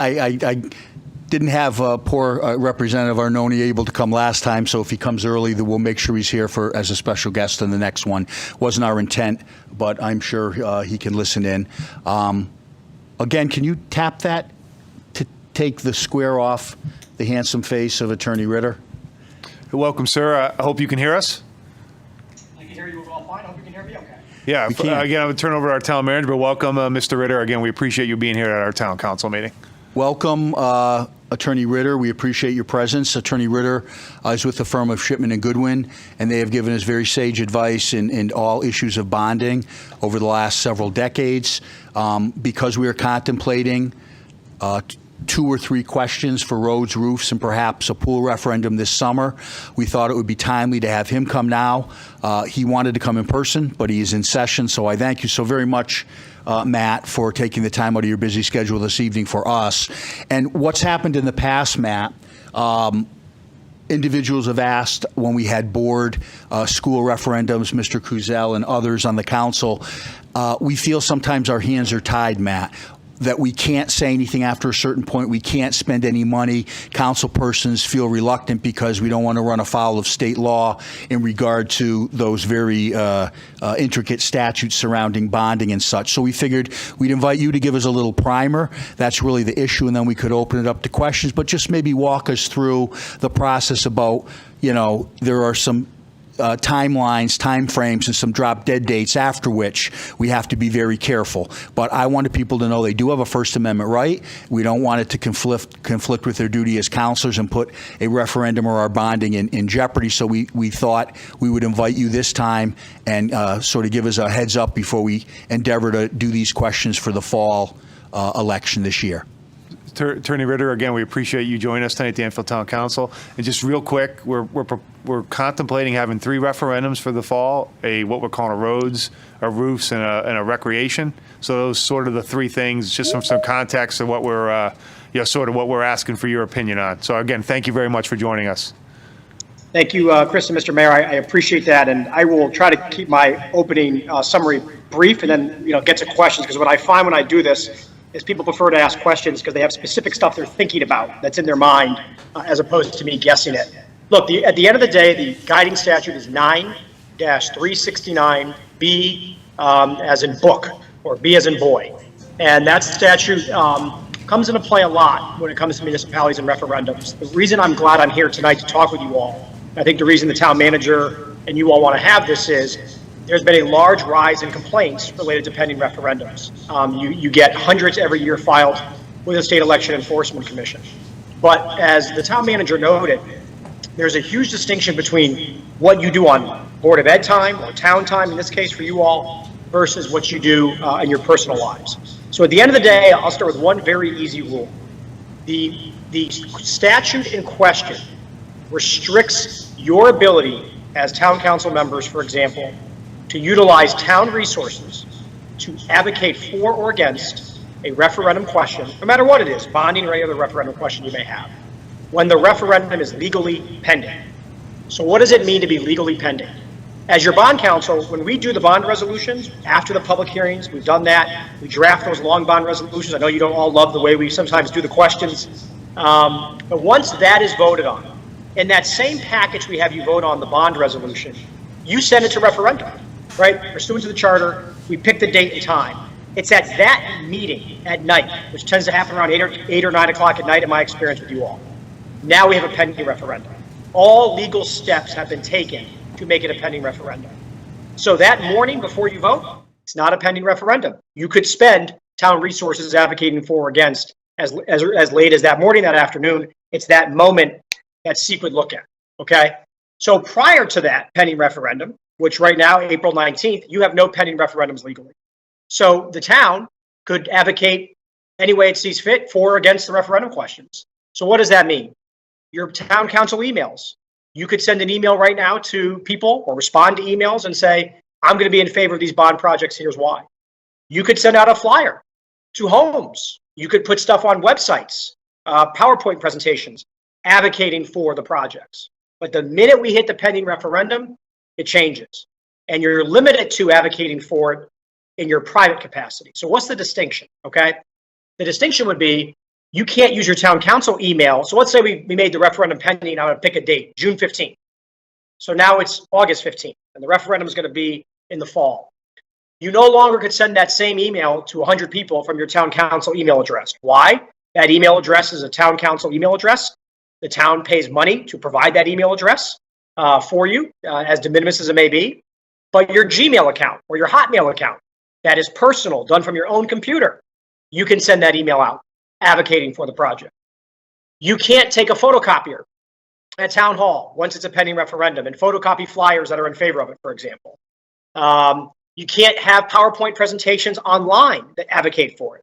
I didn't have poor Representative Arnone able to come last time, so if he comes early, then we'll make sure he's here as a special guest in the next one. Wasn't our intent, but I'm sure he can listen in. Again, can you tap that to take the square off the handsome face of Attorney Ritter? Welcome, sir. I hope you can hear us. I can hear you all fine. I hope you can hear me okay. Yeah, again, I would turn over to our town manager, but welcome, Mr. Ritter. Again, we appreciate you being here at our town council meeting. Welcome, Attorney Ritter. We appreciate your presence. Attorney Ritter is with the firm of Shipman and Goodwin, and they have given us very sage advice in all issues of bonding over the last several decades. Because we are contemplating 2 or 3 questions for roads, roofs, and perhaps a pool referendum this summer, we thought it would be timely to have him come now. He wanted to come in person, but he is in session, so I thank you so very much, Matt, for taking the time out of your busy schedule this evening for us. And what's happened in the past, Matt, individuals have asked when we had board school referendums, Mr. Kuzel and others on the council, we feel sometimes our hands are tied, Matt, that we can't say anything after a certain point. We can't spend any money. Council persons feel reluctant because we don't want to run afoul of state law in regard to those very intricate statutes surrounding bonding and such. So we figured we'd invite you to give us a little primer. That's really the issue, and then we could open it up to questions, but just maybe walk us through the process about, there are some timelines, timeframes, and some drop dead dates after which we have to be very careful. But I wanted people to know they do have a First Amendment right. We don't want it to conflict with their duty as counselors and put a referendum or our bonding in jeopardy. So we thought we would invite you this time and sort of give us a heads up before we endeavor to do these questions for the fall election this year. Attorney Ritter, again, we appreciate you joining us tonight at the Enfield Town Council. And just real quick, we're contemplating having 3 referendums for the fall: what we're calling a roads, a roofs, and a recreation. So those sort of the 3 things, just some context of what we're, sort of what we're asking for your opinion on. So again, thank you very much for joining us. Thank you, Chris and Mr. Mayor. I appreciate that, and I will try to keep my opening summary brief, and then get to questions, because what I find when I do this is people prefer to ask questions because they have specific stuff they're thinking about that's in their mind, as opposed to me guessing it. Look, at the end of the day, the guiding statute is 9-369B as in book, or B as in boy. And that statute comes into play a lot when it comes to municipalities and referendums. The reason I'm glad I'm here tonight to talk with you all, I think the reason the town manager and you all want to have this is there's been a large rise in complaints related to pending referendums. You get hundreds every year filed with the State Election Enforcement Commission. But as the town manager noted, there's a huge distinction between what you do on Board of Ed time, or town time in this case for you all, versus what you do in your personal lives. So at the end of the day, I'll start with one very easy rule. The statute in question restricts your ability as town council members, for example, to utilize town resources to advocate for or against a referendum question, no matter what it is, bonding or any other referendum question you may have, when the referendum is legally pending. So what does it mean to be legally pending? As your bond counsel, when we do the bond resolutions after the public hearings, we've done that. We draft those long bond resolutions. I know you don't all love the way we sometimes do the questions. But once that is voted on, in that same package we have you vote on the bond resolution, you send it to referendum. Right? Pursuant to the charter, we pick the date and time. It's at that meeting at night, which tends to happen around 8 or 9 o'clock at night in my experience with you all. Now we have a pending referendum. All legal steps have been taken to make it a pending referendum. So that morning before you vote, it's not a pending referendum. You could spend town resources advocating for or against as late as that morning, that afternoon. It's that moment that SEEK would look at, okay? So prior to that pending referendum, which right now, April 19th, you have no pending referendums legally. So the town could advocate any way it sees fit for or against the referendum questions. So what does that mean? Your town council emails. You could send an email right now to people or respond to emails and say, I'm going to be in favor of these bond projects, here's why. You could send out a flyer to homes. You could put stuff on websites, PowerPoint presentations, advocating for the projects. But the minute we hit the pending referendum, it changes. And you're limited to advocating for it in your private capacity. So what's the distinction, okay? The distinction would be you can't use your town council email. So let's say we made the referendum pending. I'm going to pick a date, June 15th. So now it's August 15th, and the referendum is going to be in the fall. You no longer could send that same email to 100 people from your town council email address. Why? That email address is a town council email address. The town pays money to provide that email address for you, as de minimis as it may be. But your Gmail account or your Hotmail account, that is personal, done from your own computer, you can send that email out advocating for the project. You can't take a photocopier at town hall once it's a pending referendum and photocopy flyers that are in favor of it, for example. You can't have PowerPoint presentations online that advocate for it.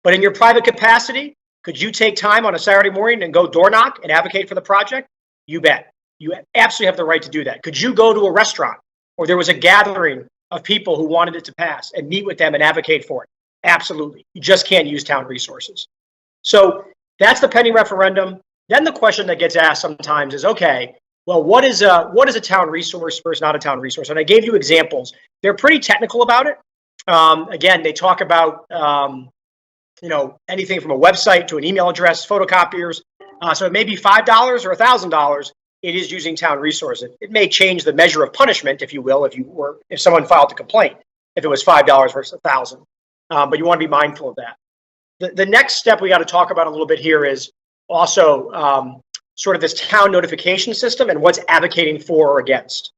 But in your private capacity, could you take time on a Saturday morning and go door knock and advocate for the project? You bet. You absolutely have the right to do that. Could you go to a restaurant or there was a gathering of people who wanted it to pass and meet with them and advocate for it? Absolutely. You just can't use town resources. So that's the pending referendum. Then the question that gets asked sometimes is, okay, well, what is a town resource versus not a town resource? And I gave you examples. They're pretty technical about it. Again, they talk about anything from a website to an email address, photocopiers. So it may be $5 or $1,000. It is using town resources. It may change the measure of punishment, if you will, if someone filed a complaint, if it was $5 versus $1,000. But you want to be mindful of that. The next step we got to talk about a little bit here is also sort of this town notification system and what's advocating for or against.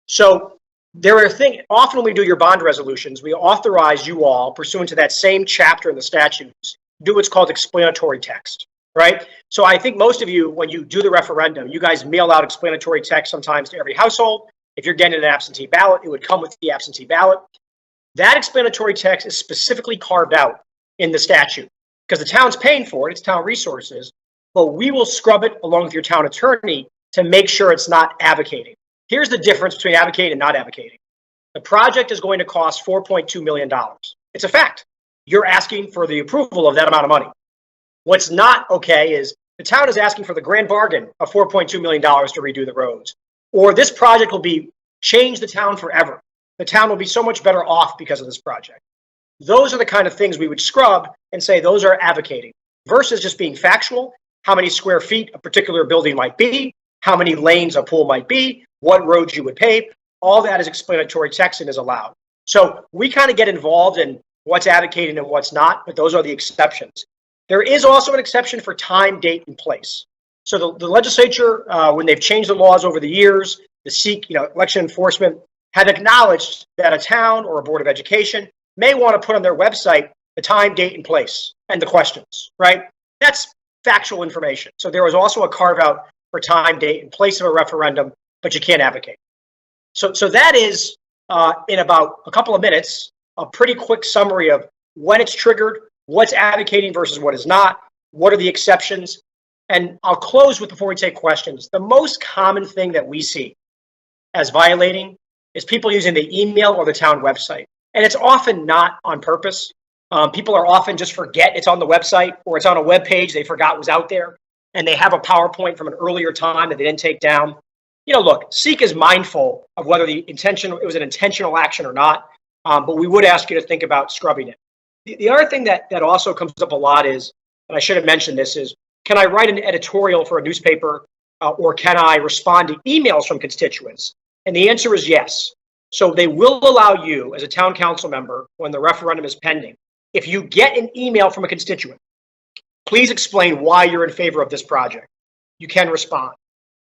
So there are things, often when we do your bond resolutions, we authorize you all, pursuant to that same chapter in the statutes, do what's called explanatory text, right? So I think most of you, when you do the referendum, you guys mail out explanatory text sometimes to every household. If you're getting an absentee ballot, it would come with the absentee ballot. That explanatory text is specifically carved out in the statute because the town's paying for it, it's town resources, but we will scrub it along with your town attorney to make sure it's not advocating. Here's the difference between advocating and not advocating. The project is going to cost $4.2 million. It's a fact. You're asking for the approval of that amount of money. What's not okay is the town is asking for the grand bargain of $4.2 million to redo the roads. Or this project will change the town forever. The town will be so much better off because of this project. Those are the kind of things we would scrub and say those are advocating versus just being factual. How many square feet a particular building might be, how many lanes a pool might be, what roads you would pave. All that is explanatory text and is allowed. So we kind of get involved in what's advocating and what's not, but those are the exceptions. There is also an exception for time, date, and place. So the legislature, when they've changed the laws over the years, the SEEK, election enforcement, have acknowledged that a town or a board of education may want to put on their website the time, date, and place and the questions, right? That's factual information. So there was also a carve out for time, date, and place of a referendum, but you can't advocate. So that is, in about a couple of minutes, a pretty quick summary of when it's triggered, what's advocating versus what is not, what are the exceptions. And I'll close with, before we take questions, the most common thing that we see as violating is people using the email or the town website. And it's often not on purpose. People are often just forget it's on the website or it's on a web page they forgot was out there. And they have a PowerPoint from an earlier time that they didn't take down. Look, SEEK is mindful of whether it was an intentional action or not, but we would ask you to think about scrubbing it. The other thing that also comes up a lot is, and I should have mentioned this, is can I write an editorial for a newspaper or can I respond to emails from constituents? And the answer is yes. So they will allow you as a town council member when the referendum is pending, if you get an email from a constituent, please explain why you're in favor of this project. You can respond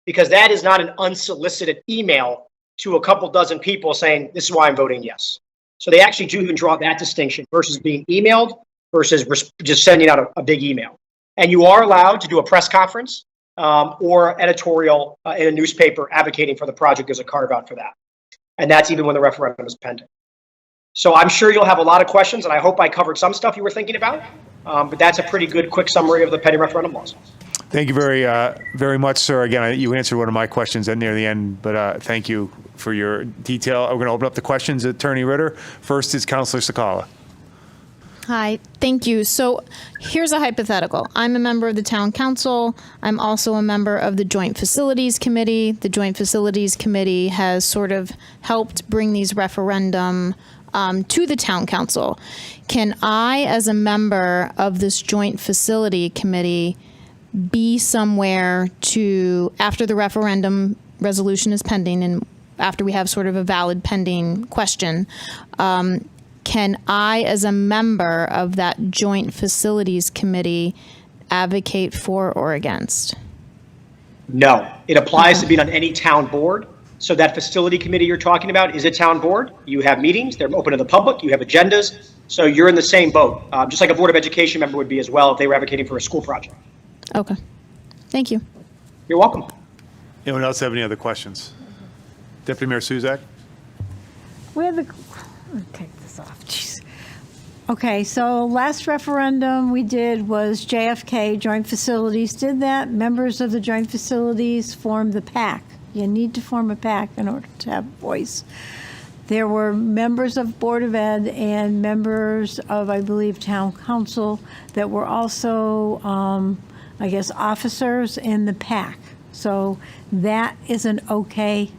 because that is not an unsolicited email to a couple dozen people saying, this is why I'm voting yes. So they actually do even draw that distinction versus being emailed versus just sending out a big email. And you are allowed to do a press conference or editorial in a newspaper advocating for the project. There's a carve out for that. And that's even when the referendum is pending. So I'm sure you'll have a lot of questions, and I hope I covered some stuff you were thinking about. But that's a pretty good, quick summary of the pending referendum laws. Thank you very much, sir. Again, you answered one of my questions near the end, but thank you for your detail. We're going to open up the questions, Attorney Ritter. First is Councilor Sakala. Hi, thank you. So here's a hypothetical. I'm a member of the town council. I'm also a member of the Joint Facilities Committee. The Joint Facilities Committee has sort of helped bring these referendum to the town council. Can I, as a member of this joint facility committee, be somewhere to, after the referendum resolution is pending and after we have sort of a valid pending question, can I, as a member of that joint facilities committee, advocate for or against? No, it applies to being on any town board. So that facility committee you're talking about is a town board. You have meetings, they're open to the public, you have agendas. So you're in the same boat, just like a Board of Education member would be as well if they were advocating for a school project. Okay. Thank you. You're welcome. Anyone else have any other questions? Deputy Mayor Suzak? Where the, take this off, jeez. Okay, so last referendum we did was JFK, Joint Facilities did that. Members of the Joint Facilities formed the PAC. You need to form a PAC in order to have a voice. There were members of Board of Ed and members of, I believe, Town Council that were also, I guess, officers in the PAC. So that isn't okay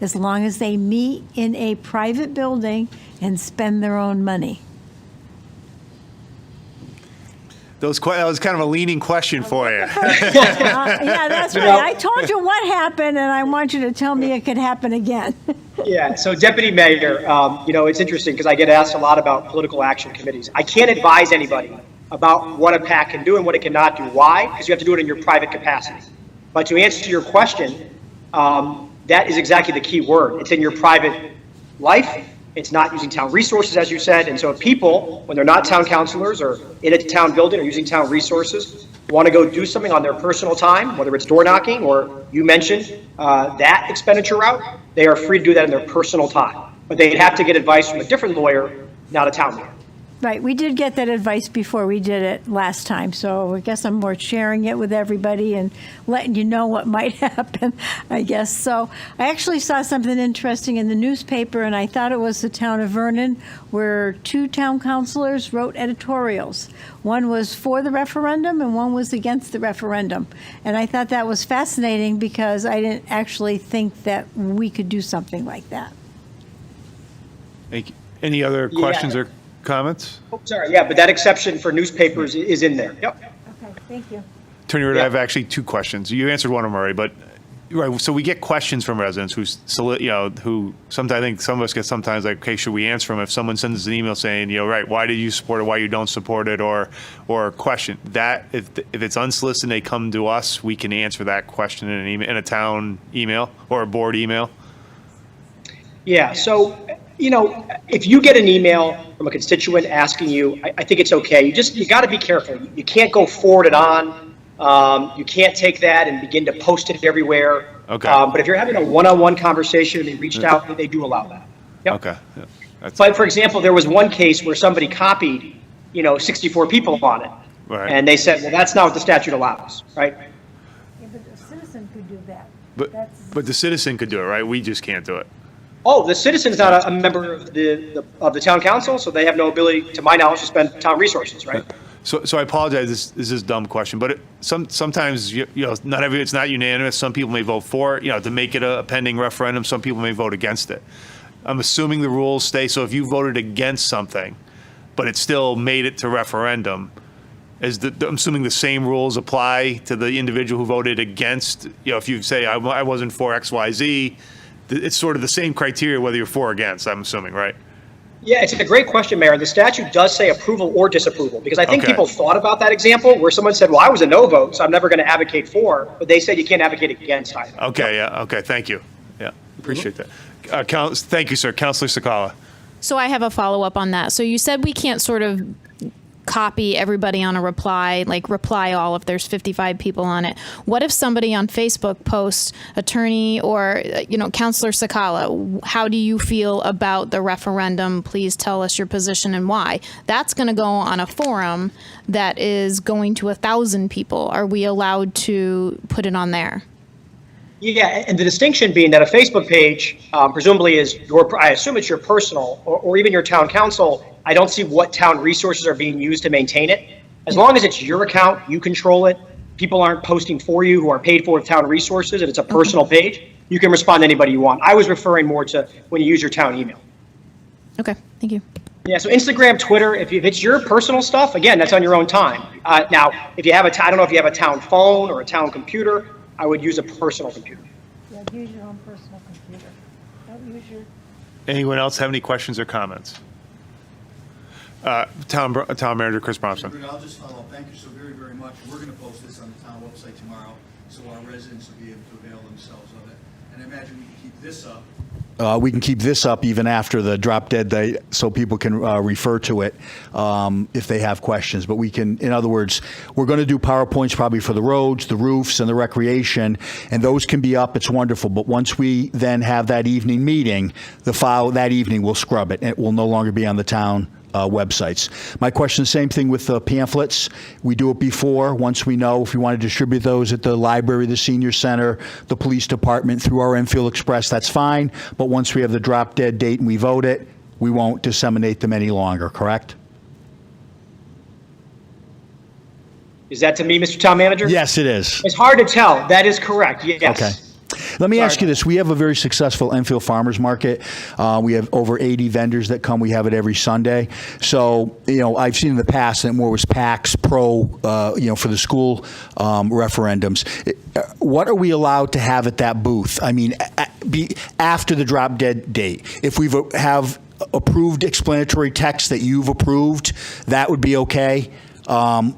as long as they meet in a private building and spend their own money. That was kind of a leaning question for you. Yeah, that's right. I told you what happened, and I want you to tell me it could happen again. Yeah, so Deputy Mayor, it's interesting because I get asked a lot about political action committees. I can't advise anybody about what a PAC can do and what it cannot do. Why? Because you have to do it in your private capacity. But to answer your question, that is exactly the key word. It's in your private life. It's not using town resources, as you said. And so if people, when they're not town councilors or in a town building or using town resources, want to go do something on their personal time, whether it's door knocking or you mentioned that expenditure route, they are free to do that in their personal time. But they'd have to get advice from a different lawyer, not a town lawyer. Right, we did get that advice before we did it last time, so I guess I'm more sharing it with everybody and letting you know what might happen, I guess. So I actually saw something interesting in the newspaper, and I thought it was the town of Vernon, where 2 town councilors wrote editorials. One was for the referendum and one was against the referendum. And I thought that was fascinating because I didn't actually think that we could do something like that. Thank you. Any other questions or comments? Oh, sorry, yeah, but that exception for newspapers is in there. Yep. Okay, thank you. Attorney Ritter, Yeah. I have actually 2 questions. You answered one of them already, but right, so we get questions from residents who sometimes, I think some of us get sometimes like, okay, should we answer them? If someone sends us an email saying, right, why did you support it, why you don't support it, or question that, if it's unsolicited, they come to us, we can answer that question in an email, in a town email or a board email. Yeah, so, if you get an email from a constituent asking you, I think it's okay. You got to be careful. You can't go forward it on. You can't take that and begin to post it everywhere. Okay. But if you're having a one-on-one conversation and they reached out, they do allow that. Yep. Okay. Yeah. That's, But for example, there was one case where somebody copied, 64 people on it. Right. And they said, well, that's not what the statute allows, right? Yeah, but a citizen could do that. but the citizen could do it, right? We just can't do it. Oh, the citizen's not a member of the town council, so they have no ability, to my knowledge, to spend town resources, right? So I apologize. This is a dumb question, but sometimes it's not unanimous. Some people may vote for it, to make it a pending referendum. Some people may vote against it. I'm assuming the rules stay. So if you voted against something, but it still made it to referendum, I'm assuming the same rules apply to the individual who voted against. If you say I wasn't for X, Y, Z, it's sort of the same criteria whether you're for or against. I'm assuming, right? Yeah, it's a great question, Mayor. The statute does say approval or disapproval, because I think Okay. people thought about that example where someone said, well, I was a no vote, so I'm never going to advocate for, but they said you can't advocate against either. Okay. Yeah. Okay. Thank you. Yeah. Appreciate that. Thank you, sir. Councilor Sakala. So I have a follow-up on that. So you said we can't sort of copy everybody on a reply, like reply all if there's 55 people on it. What if somebody on Facebook posts, attorney or, Counselor Sakala, how do you feel about the referendum? Please tell us your position and why. That's going to go on a forum that is going to 1,000 people. Are we allowed to put it on there? Yeah, and the distinction being that a Facebook page presumably is I assume it's your personal or even your town council. I don't see what town resources are being used to maintain it. As long as it's your account, you control it, people aren't posting for you who are paid for with town resources, and it's a personal page, you can respond to anybody you want. I was referring more to when you use your town email. Okay, thank you. Yeah, so Instagram, Twitter, if it's your personal stuff, again, that's on your own time. Now, if you have I don't know if you have a town phone or a town computer, I would use a personal computer. Yeah, use your own personal computer. Don't use your. Anyone else have any questions or comments? Town Manager Chris Bronson. I'll just follow up. Thank you so very, very much. We're going to post this on the town website tomorrow, so our residents will be able to avail themselves of it. And I imagine we can keep this up. We can keep this up even after the drop dead date, so people can refer to it if they have questions. But we can, in other words, we're going to do PowerPoints probably for the roads, the roofs, and the recreation, and those can be up. It's wonderful. But once we then have that evening meeting, the file that evening will scrub it, and it will no longer be on the town websites. My question, same thing with the pamphlets. We do it before, once we know if we want to distribute those at the library, the senior center, the police department, through our Enfield Express, that's fine. But once we have the drop dead date and we vote it, we won't disseminate them any longer, correct? Is that to me, Mr. Town Manager? Yes, it is. It's hard to tell. That is correct, yes. Okay. Let me ask you this. We have a very successful Enfield Farmers Market. We have over 80 vendors that come. We have it every Sunday. So, I've seen in the past that more was PAX Pro, for the school referendums. What are we allowed to have at that booth? I mean, after the drop dead date. If we have approved explanatory text that you've approved, that would be okay. Can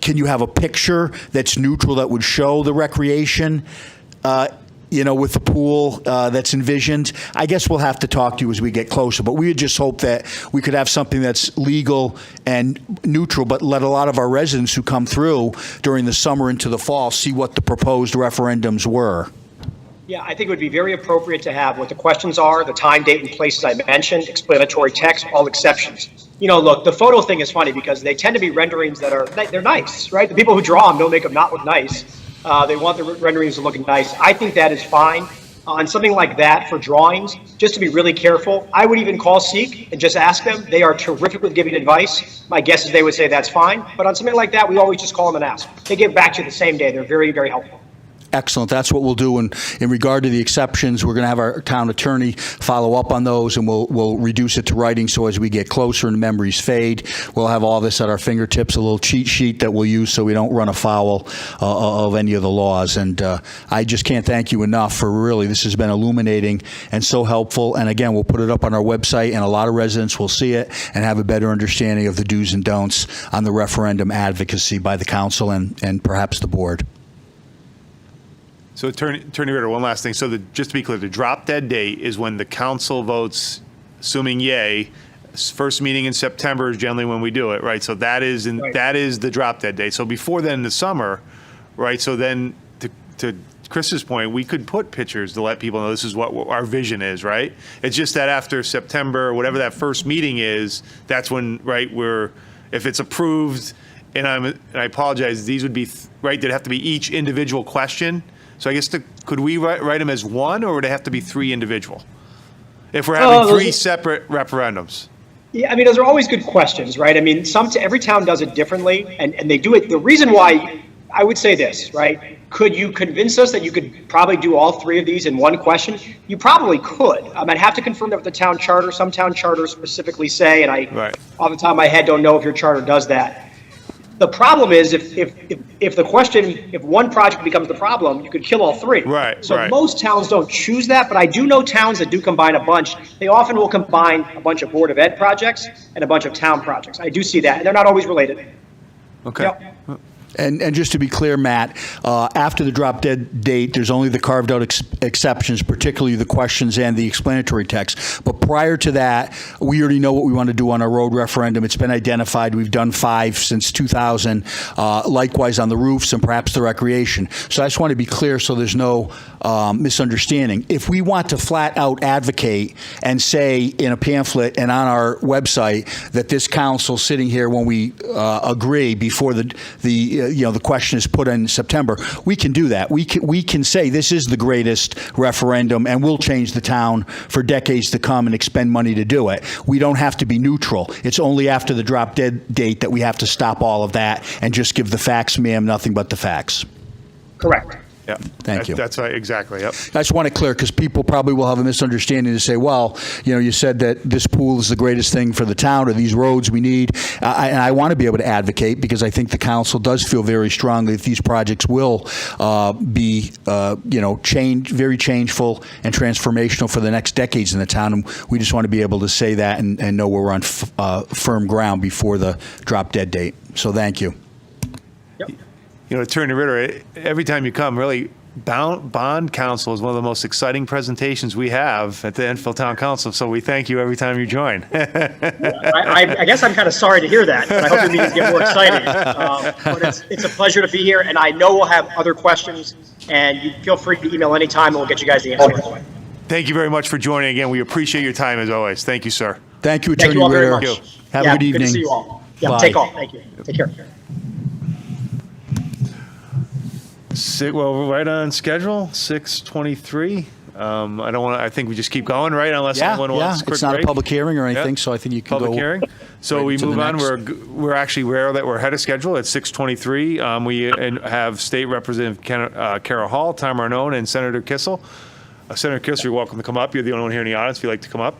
you have a picture that's neutral that would show the recreation? With the pool that's envisioned. I guess we'll have to talk to you as we get closer, but we would just hope that we could have something that's legal and neutral, but let a lot of our residents who come through during the summer into the fall see what the proposed referendums were. Yeah, I think it would be very appropriate to have what the questions are, the time, date, and places I mentioned, explanatory text, all exceptions. Look, the photo thing is funny because they tend to be renderings they're nice, right? The people who draw them don't make them not look nice. They want the renderings to look nice. I think that is fine. On something like that for drawings, just to be really careful, I would even call Seek and just ask them. They are terrific with giving advice. My guess is they would say that's fine. But on something like that, we always just call them and ask. They get back to you the same day. They're very, very helpful. Excellent. That's what we'll do. And in regard to the exceptions, we're going to have our town attorney follow up on those, and we'll reduce it to writing so as we get closer and memories fade, we'll have all this at our fingertips, a little cheat sheet that we'll use so we don't run afoul of any of the laws. And I just can't thank you enough for really, this has been illuminating and so helpful. And again, we'll put it up on our website, and a lot of residents will see it and have a better understanding of the do's and don'ts on the referendum advocacy by the council and perhaps the board. So Attorney Ritter, one last thing. So just to be clear, the drop dead date is when the council votes, assuming yay. First meeting in September is generally when we do it, right? So that is the drop dead date. So before then in the summer, right? So then to Chris's point, we could put pictures to let people know this is what our vision is, right? It's just that after September, whatever that first meeting is, that's when, right, if it's approved, and I apologize, these would be, right, there'd have to be each individual question. So I guess could we write them as one, or would it have to be three individual? If we're having three separate referendums. Yeah, I mean, those are always good questions, right? I mean, every town does it differently, and they do it. The reason why, I would say this, right? Could you convince us that you could probably do all three of these in one question? You probably could. I'd have to confirm that with the town charter. Some town charters specifically say, and off the top of my head, don't know if your charter does that. The problem is if one project becomes the problem, you could kill all three. Right. So most towns don't choose that, but I do know towns that do combine a bunch. They often will combine a bunch of Board of Ed projects and a bunch of town projects. I do see that, and they're not always related. Okay. Yep. And just to be clear, Matt, after the drop dead date, there's only the carved out exceptions, particularly the questions and the explanatory text. But prior to that, we already know what we want to do on our road referendum. It's been identified. We've done 5 since 2000, likewise on the roofs and perhaps the recreation. So I just want to be clear so there's no misunderstanding. If we want to flat out advocate and say in a pamphlet and on our website that this council sitting here when we agree before the question is put in September, we can do that. We can say this is the greatest referendum and we'll change the town for decades to come and expend money to do it. We don't have to be neutral. It's only after the drop dead date that we have to stop all of that and just give the facts, ma'am, nothing but the facts. Correct. Yeah. Thank you. That's right. Exactly. Yep. I just want to clear because people probably will have a misunderstanding to say, well, you said that this pool is the greatest thing for the town or these roads we need. And I want to be able to advocate because I think the council does feel very strongly that these projects will be, very changeful and transformational for the next decades in the town. And we just want to be able to say that and know we're on firm ground before the drop dead date. So thank you. Yep. Attorney Ritter, every time you come, really, Bond Council is one of the most exciting presentations we have at the Enfield Town Council. So we thank you every time you join. I guess I'm kind of sorry to hear that, but I hope your meetings get more exciting. But it's a pleasure to be here, and I know we'll have other questions, and you feel free to email anytime, and we'll get you guys the answers. Thank you very much for joining again. We appreciate your time as always. Thank you, sir. Thank you, Thank Attorney you all very Ritter. much. Have a good evening. Good to see you all. Yeah, Bye. take off. Thank you. Take care. Well, we're right on schedule, 6:23. I think we just keep going, right? Unless anyone wants a quick it's not break. a public hearing or anything, Yeah. so I think you can Public go. hearing. So right we to the move on. next. We're actually rare that we're ahead of schedule at 6:23. We have State Representative Carol Hall, Tom Arnone, and Senator Kissel. Senator Kissel, you're welcome to come up. You're the only one here in the audience if you'd like to come up.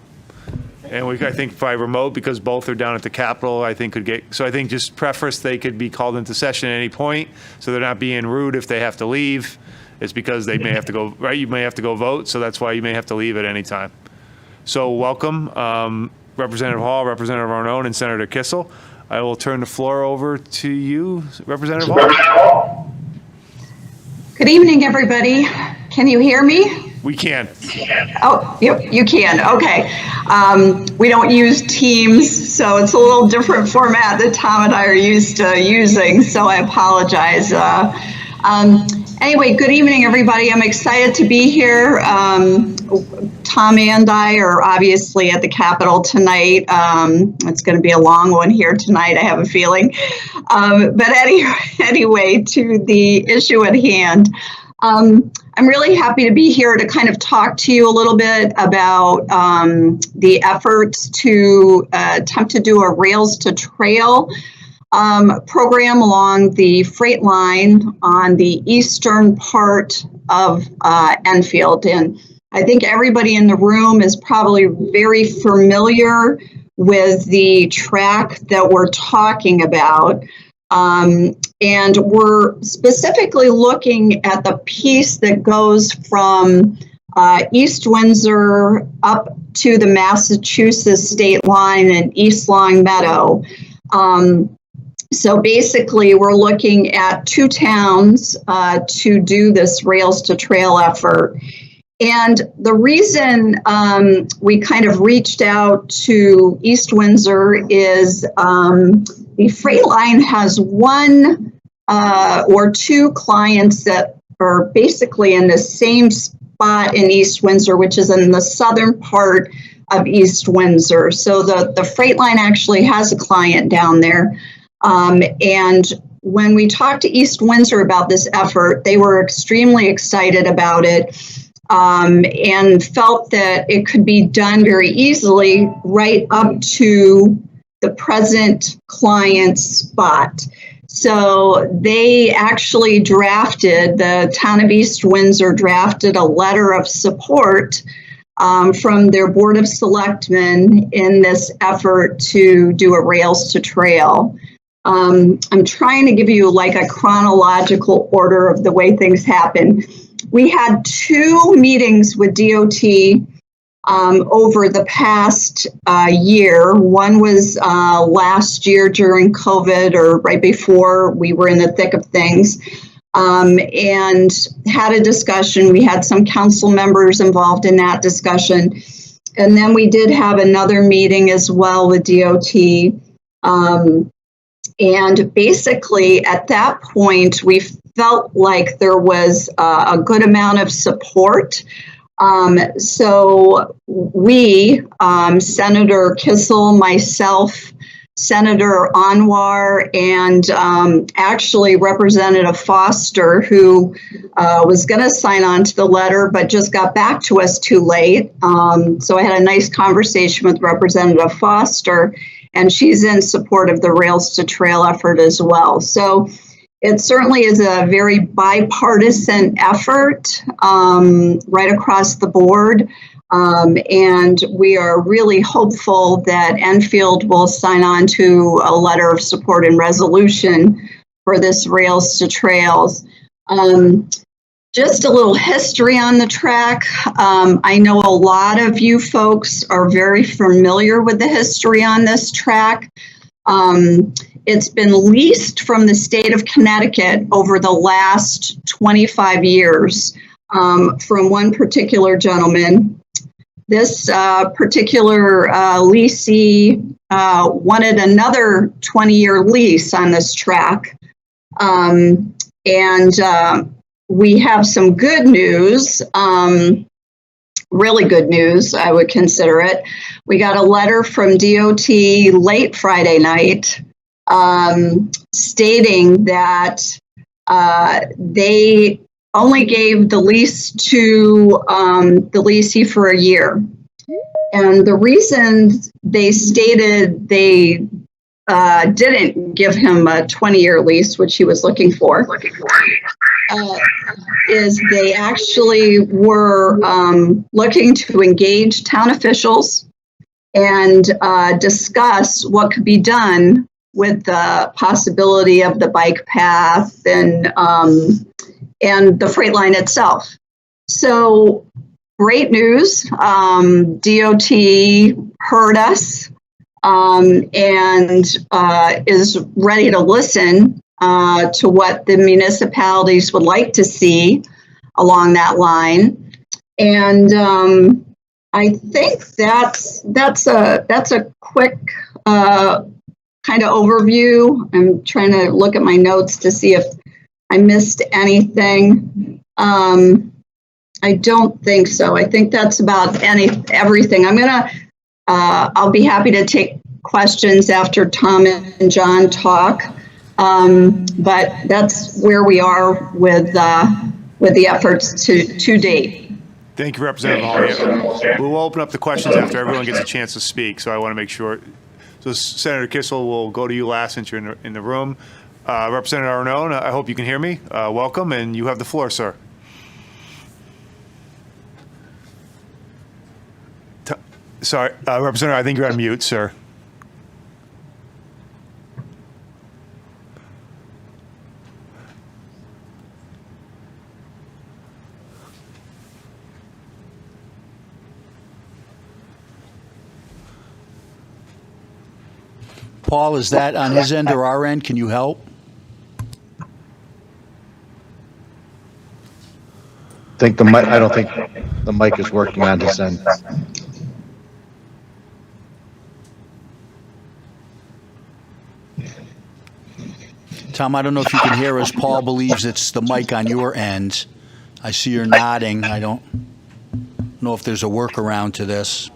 And I think by remote, because both are down at the Capitol, I think just preface, they could be called into session at any point, so they're not being rude if they have to leave. It's because they may have to go, right? You may have to go vote, so that's why you may have to leave at any time. So welcome, Representative Hall, Representative Arnone, and Senator Kissel. I will turn the floor over to you, Representative Hall. Good evening, everybody. Can you hear me? We can. Oh, you can. Okay. We don't use Teams, so it's a little different format that Tom and I are used to using, so I apologize. Anyway, good evening, everybody. I'm excited to be here. Tom and I are obviously at the Capitol tonight. It's going to be a long one here tonight, I have a feeling. But anyway, to the issue at hand. I'm really happy to be here to kind of talk to you a little bit about the efforts to attempt to do a Rails to Trail program along the freight line on the eastern part of Enfield. And I think everybody in the room is probably very familiar with the track that we're talking about. And we're specifically looking at the piece that goes from East Windsor up to the Massachusetts state line in East Long Meadow. So basically, we're looking at two towns to do this Rails to Trail effort. And the reason we kind of reached out to East Windsor is the freight line has one or two clients that are basically in the same spot in East Windsor, which is in the southern part of East Windsor. So the freight line actually has a client down there. And when we talked to East Windsor about this effort, they were extremely excited about it. And felt that it could be done very easily right up to the present client's spot. So they actually the town of East Windsor drafted a letter of support from their Board of Selectmen in this effort to do a Rails to Trail. I'm trying to give you like a chronological order of the way things happen. We had two meetings with DOT over the past year. One was last year during COVID or right before we were in the thick of things, and had a discussion. We had some council members involved in that discussion. And then we did have another meeting as well with DOT. And basically at that point, we felt like there was a good amount of support. So we, Senator Kissel, myself, Senator Anwar, and actually Representative Foster, who was going to sign on to the letter, but just got back to us too late. So I had a nice conversation with Representative Foster, and she's in support of the Rails to Trail effort as well. So it certainly is a very bipartisan effort right across the board. And we are really hopeful that Enfield will sign on to a letter of support and resolution for this Rails to Trails. Just a little history on the track. I know a lot of you folks are very familiar with the history on this track. It's been leased from the state of Connecticut over the last 25 years from one particular gentleman. This particular leasee wanted another 20-year lease on this track. We have some good news, really good news, I would consider it. We got a letter from DOT late Friday night stating that they only gave the lease to the leasee for a year. And the reason they stated they didn't give him a 20-year lease, which he was looking for, is they actually were looking to engage town officials and discuss what could be done with the possibility of the bike path and the freight line itself. So great news. DOT heard us and is ready to listen to what the municipalities would like to see along that line. And I think that's a quick kind of overview. I'm trying to look at my notes to see if I missed anything. I don't think so. I think that's about everything. I'll be happy to take questions after Tom and John talk. But that's where we are with the efforts to date. Thank you, Representative Hall. We'll open up the questions after everyone gets a chance to speak, so I want to make sure. So Senator Kissel, will go to you last since you're in the room. Representative Arnone, I hope you can hear me. Welcome, and you have the floor, sir. Sorry, Representative, I think you're on mute, sir. Paul, is that on his end or our end? Can you help? I don't think the mic is working on his end. Tom, I don't know if you can hear us. Paul believes it's the mic on your end. I see you're nodding. I don't know if there's a workaround to this.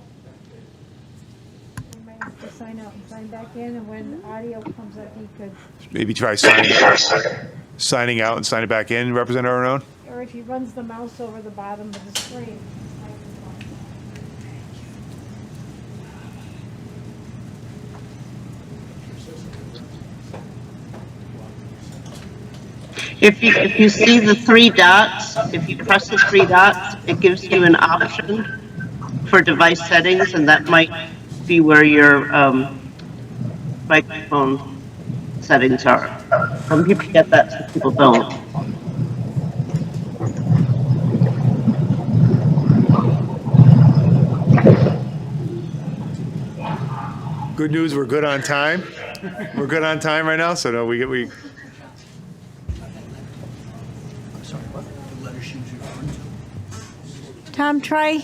You might have to sign out and sign back in, and when audio comes up, you could, Maybe try signing out and signing back in, Representative Arnone. or if he runs the mouse over the bottom of the screen. If you see the three dots, if you press the three dots, it gives you an option for device settings, and that might be where your microphone settings are. Some people get that, some people don't. Good news, we're good on time. We're good on time right now, so no, we. Tom, try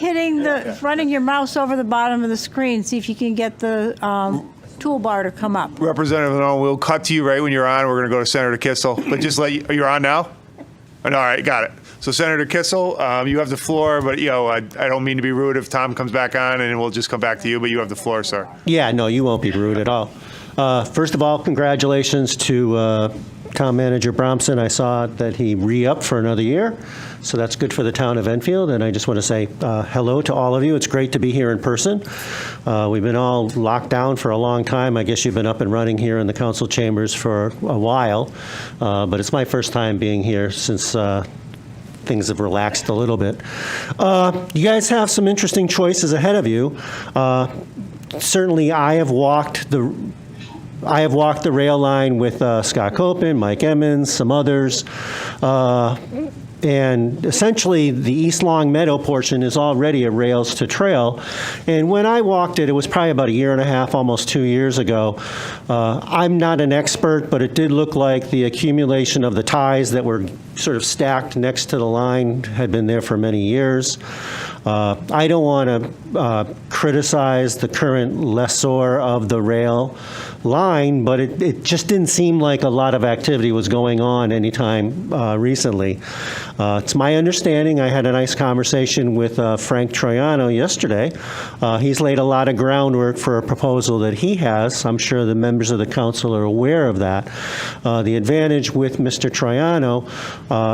running your mouse over the bottom of the screen, see if you can get the toolbar to come up. Representative Arnone, we'll cut to you right when you're on. We're going to go to Senator Kissel, but just you're on now? All right, got it. So Senator Kissel, you have the floor, but I don't mean to be rude if Tom comes back on, and we'll just come back to you, but you have the floor, sir. Yeah, no, you won't be rude at all. First of all, congratulations to Town Manager Bromson, I saw that he re-upped for another year, so that's good for the town of Enfield, and I just want to say hello to all of you. It's great to be here in person. We've been all locked down for a long time. I guess you've been up and running here in the council chambers for a while, but it's my first time being here since things have relaxed a little bit. You guys have some interesting choices ahead of you. Certainly, I have walked the rail line with Scott Copen, Mike Emmons, some others. And essentially, the East Long Meadow portion is already a rails to trail. And when I walked it, it was probably about a year and a half, almost 2 years ago. I'm not an expert, but it did look like the accumulation of the ties that were sort of stacked next to the line had been there for many years. I don't want to criticize the current lessor of the rail line, but it just didn't seem like a lot of activity was going on anytime recently. It's my understanding, I had a nice conversation with Frank Troiano yesterday. He's laid a lot of groundwork for a proposal that he has. I'm sure the members of the council are aware of that. The advantage with Mr. Troiano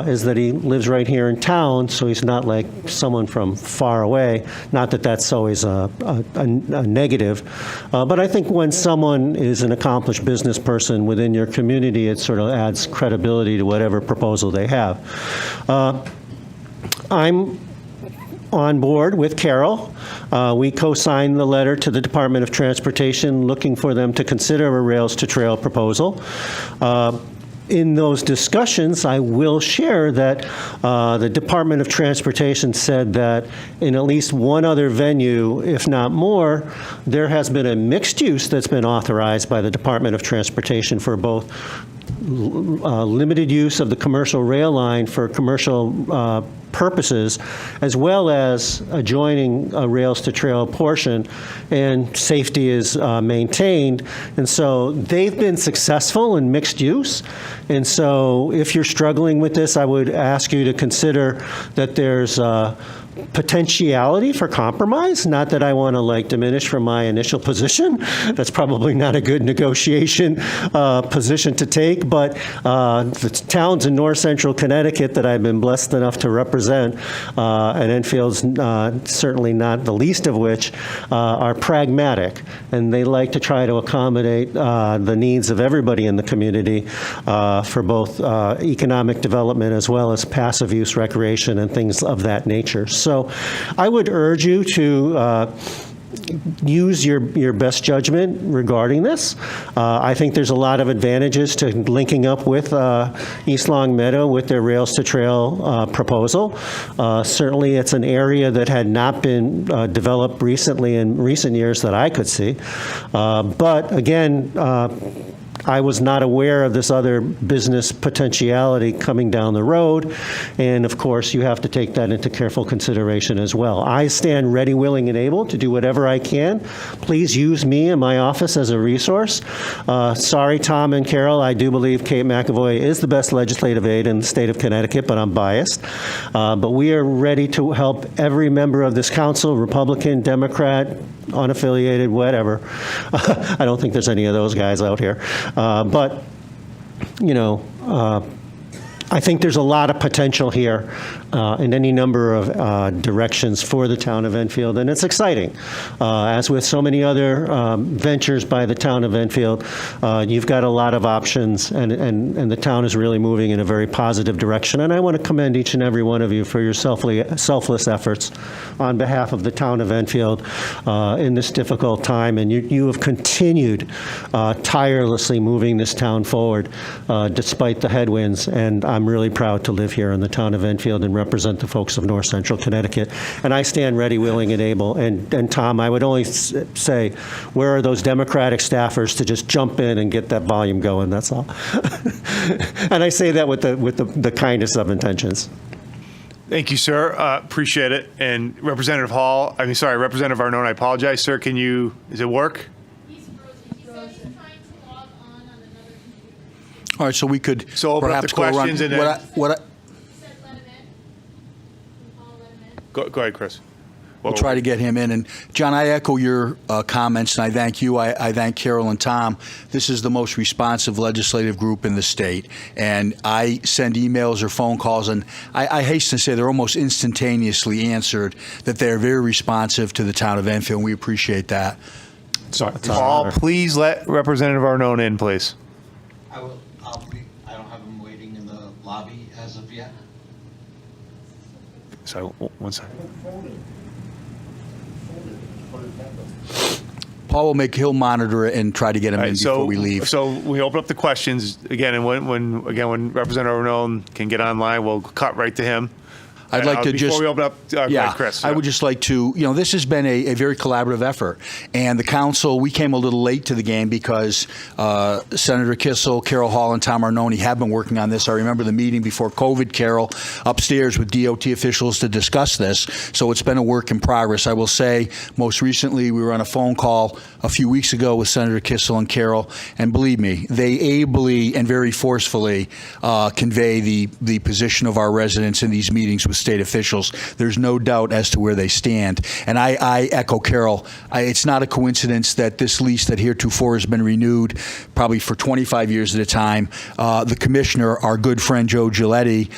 is that he lives right here in town, so he's not like someone from far away. Not that that's always a negative, but I think when someone is an accomplished business person within your community, it sort of adds credibility to whatever proposal they have. I'm on board with Carol. We co-signed the letter to the Department of Transportation looking for them to consider a rails to trail proposal. In those discussions, I will share that the Department of Transportation said that in at least one other venue, if not more, there has been a mixed use that's been authorized by the Department of Transportation for both limited use of the commercial rail line for commercial purposes, as well as adjoining a rails to trail portion, and safety is maintained. And so they've been successful in mixed use. And so if you're struggling with this, I would ask you to consider that there's potentiality for compromise. Not that I want to diminish from my initial position. That's probably not a good negotiation position to take, but the towns in north central Connecticut that I've been blessed enough to represent, and Enfield's certainly not the least of which, are pragmatic, and they like to try to accommodate the needs of everybody in the community for both economic development as well as passive use recreation and things of that nature. So I would urge you to use your best judgment regarding this. I think there's a lot of advantages to linking up with East Long Meadow with their Rails to Trail proposal. Certainly, it's an area that had not been developed recently in recent years that I could see. But again, I was not aware of this other business potentiality coming down the road, and of course, you have to take that into careful consideration as well. I stand ready, willing, and able to do whatever I can. Please use me in my office as a resource. Sorry, Tom and Carol, I do believe Kate McAvoy is the best legislative aide in the state of Connecticut, but I'm biased. But we are ready to help every member of this council, Republican, Democrat, unaffiliated, whatever. I don't think there's any of those guys out here. But, I think there's a lot of potential here in any number of directions for the town of Enfield, and it's exciting. As with so many other ventures by the town of Enfield, you've got a lot of options, and the town is really moving in a very positive direction. And I want to commend each and every one of you for your selfless efforts on behalf of the town of Enfield in this difficult time. And you have continued tirelessly moving this town forward despite the headwinds. And I'm really proud to live here in the town of Enfield and represent the folks of North Central Connecticut. And I stand ready, willing, and able. And Tom, I would only say, where are those Democratic staffers to just jump in and get that volume going? That's all. And I say that with the kindest of intentions. Thank you, sir. Appreciate it. And Representative Representative Arnone, I apologize, sir. Does it work? All right, so we could So open up the perhaps go around. questions and then- What I- Go ahead, Chris. We'll try to get him in. And John, I echo your comments, and I thank you. I thank Carol and Tom. This is the most responsive legislative group in the state. And I send emails or phone calls, and I hasten to say they're almost instantaneously answered, that they're very responsive to the town of Enfield, and we appreciate that. Paul, please let Representative Arnone in, please. I don't have him waiting in the lobby as of yet. So, one second. Paul he'll monitor it and try to get him All in right, before we leave. So we open up the questions again, and when Representative Arnone can get online, we'll cut right to him. I'd like to before just we open up, go ahead, Chris. I would just like to, this has been a very collaborative effort, and the council, we came a little late to the game because Senator Kissel, Carol Hall, and Tom Arnone have been working on this. I remember the meeting before COVID, Carol, upstairs with DOT officials to discuss this, so it's been a work in progress. I will say, most recently, we were on a phone call a few weeks ago with Senator Kissel and Carol, and believe me, they ably and very forcefully convey the position of our residents in these meetings with state officials. There's no doubt as to where they stand. And I echo Carol. It's not a coincidence that this lease that heretofore has been renewed probably for 25 years at a time. The commissioner, our good friend Joe Giletti,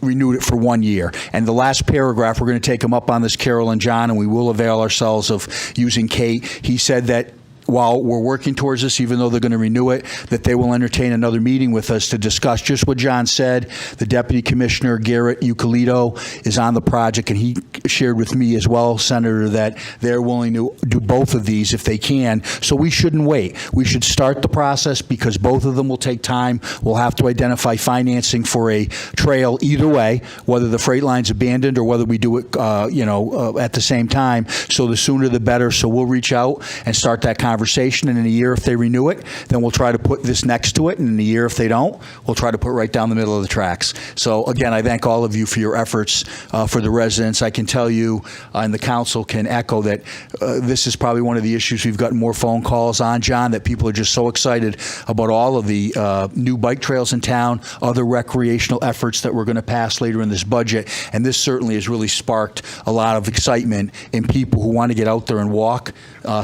renewed it for 1 year. And the last paragraph, we're going to take them up on this, Carol and John, and we will avail ourselves of using Kate. He said that while we're working towards this, even though they're going to renew it, that they will entertain another meeting with us to discuss just what John said. The Deputy Commissioner, Garrett Eucalito, is on the project, and he shared with me as well, Senator, that they're willing to do both of these if they can. So we shouldn't wait. We should start the process because both of them will take time. We'll have to identify financing for a trail either way, whether the freight line's abandoned or whether we do it, at the same time. So the sooner the better. So we'll reach out and start that conversation. And in a year, if they renew it, then we'll try to put this next to it. And in a year, if they don't, we'll try to put right down the middle of the tracks. So again, I thank all of you for your efforts for the residents. I can tell you, and the council can echo that this is probably one of the issues we've gotten more phone calls on, John, that people are just so excited about all of the new bike trails in town, other recreational efforts that we're going to pass later in this budget. And this certainly has really sparked a lot of excitement in people who want to get out there and walk,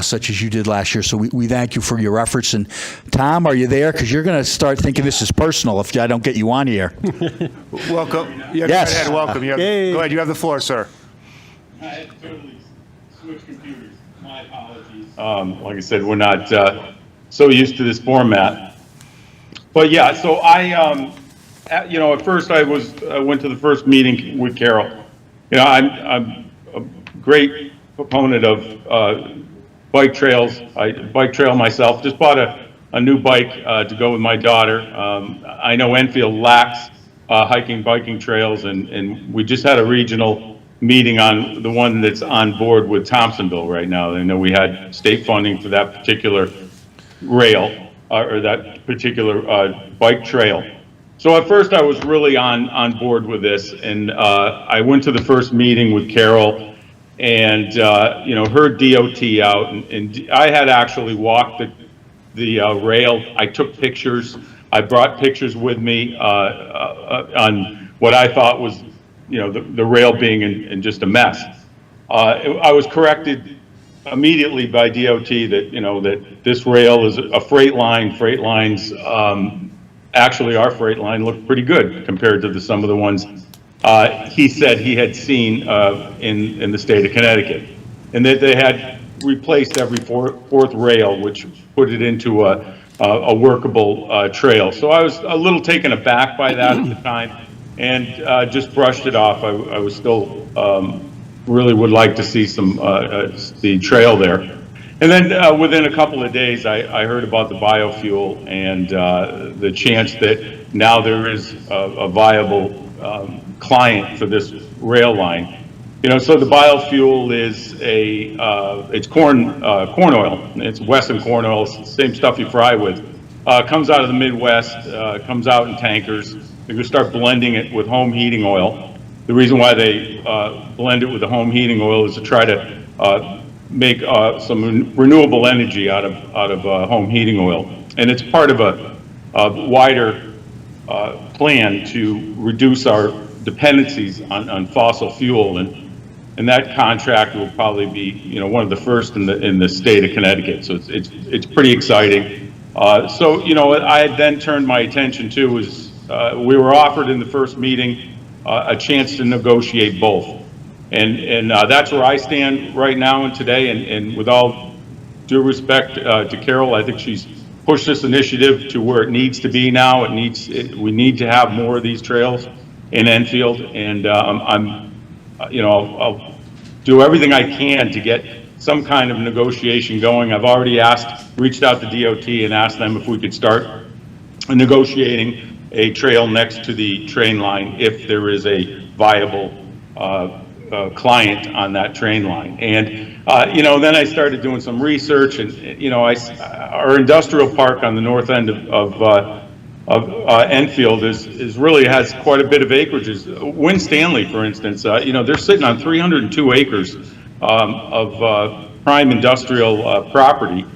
such as you did last year. So we thank you for your efforts. And Tom, are you there? Because you're going to start thinking this is personal if I don't get you on here. Welcome. Yeah, Yes. Go ahead. Welcome. Go ahead. You have the floor, sir. I had to totally switch computers. My apologies. Like I said, we're not so used to this format. But yeah, so at first I went to the first meeting with Carol. I'm a great proponent of bike trails. I bike trail myself. Just bought a new bike to go with my daughter. I know Enfield lacks biking trails, and we just had a regional meeting on the one that's on board with Thompsonville right now. I know we had state funding for that particular rail or that particular bike trail. So at first I was really on board with this, and I went to the first meeting with Carol and heard DOT out, and I had actually walked the rail. I took pictures. I brought pictures with me on what I thought was the rail being in just a mess. I was corrected immediately by DOT that that this rail is a freight line. Freight lines, actually, our freight line looked pretty good compared to some of the ones he said he had seen in the state of Connecticut, and that they had replaced every fourth rail, which put it into a workable trail. So I was a little taken aback by that at the time, and just brushed it off. I was still really would like to see some the trail there. And then within a couple of days, I heard about the biofuel and the chance that now there is a viable client for this rail line. So the biofuel is it's corn oil. It's Wesson corn oil, same stuff you fry with. Comes out of the Midwest, comes out in tankers. They're going to start blending it with home heating oil. The reason why they blend it with the home heating oil is to try to make some renewable energy out of home heating oil. And it's part of a wider plan to reduce our dependencies on fossil fuel. And and that contract will probably be, one of the first in the state of Connecticut. So it's pretty exciting. So, I had then turned my attention to was we were offered in the first meeting a chance to negotiate both. And that's where I stand right now and today. And with all due respect to Carol, I think she's pushed this initiative to where it needs to be now. We need to have more of these trails in Enfield. And I'll do everything I can to get some kind of negotiation going. I've already reached out to DOT and asked them if we could start negotiating a trail next to the train line if there is a viable client on that train line. And, then I started doing some research, and, our industrial park on the north end of Enfield is really has quite a bit of acreages. Win Stanley, for instance, they're sitting on 302 acres of prime industrial property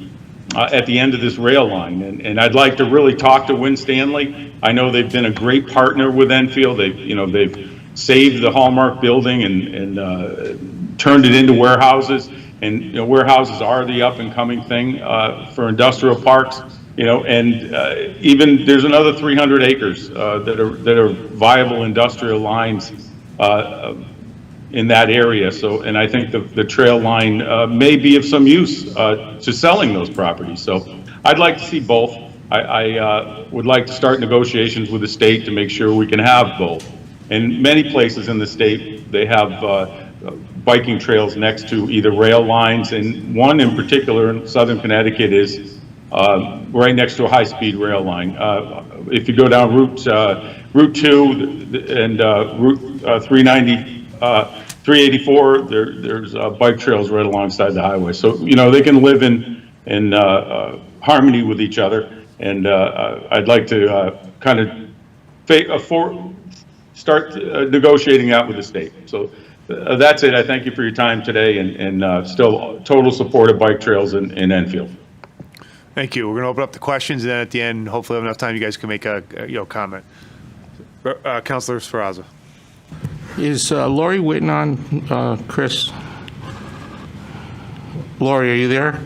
at the end of this rail line. And I'd like to really talk to Win Stanley. I know they've been a great partner with Enfield. They've saved the Hallmark building and turned it into warehouses. And warehouses are the up and coming thing for industrial parks. And even there's another 300 acres that are viable industrial lines in that area. So, and I think the trail line may be of some use to selling those properties. So I'd like to see both. I would like to start negotiations with the state to make sure we can have both. In many places in the state, they have biking trails next to either rail lines, and one in particular in southern Connecticut is right next to a high-speed rail line. If you go down Route 2 and Route 384, there's bike trails right alongside the highway. So, they can live in harmony with each other. And I'd like to kind of start negotiating that with the state. So that's it. I thank you for your time today, and still total support of bike trails in Enfield. Thank you. We're going to open up the questions, and then at the end, hopefully have enough time you guys can make a comment. Councilor Sferrazza. Is Lori Whitten on, Chris? Lori, are you there?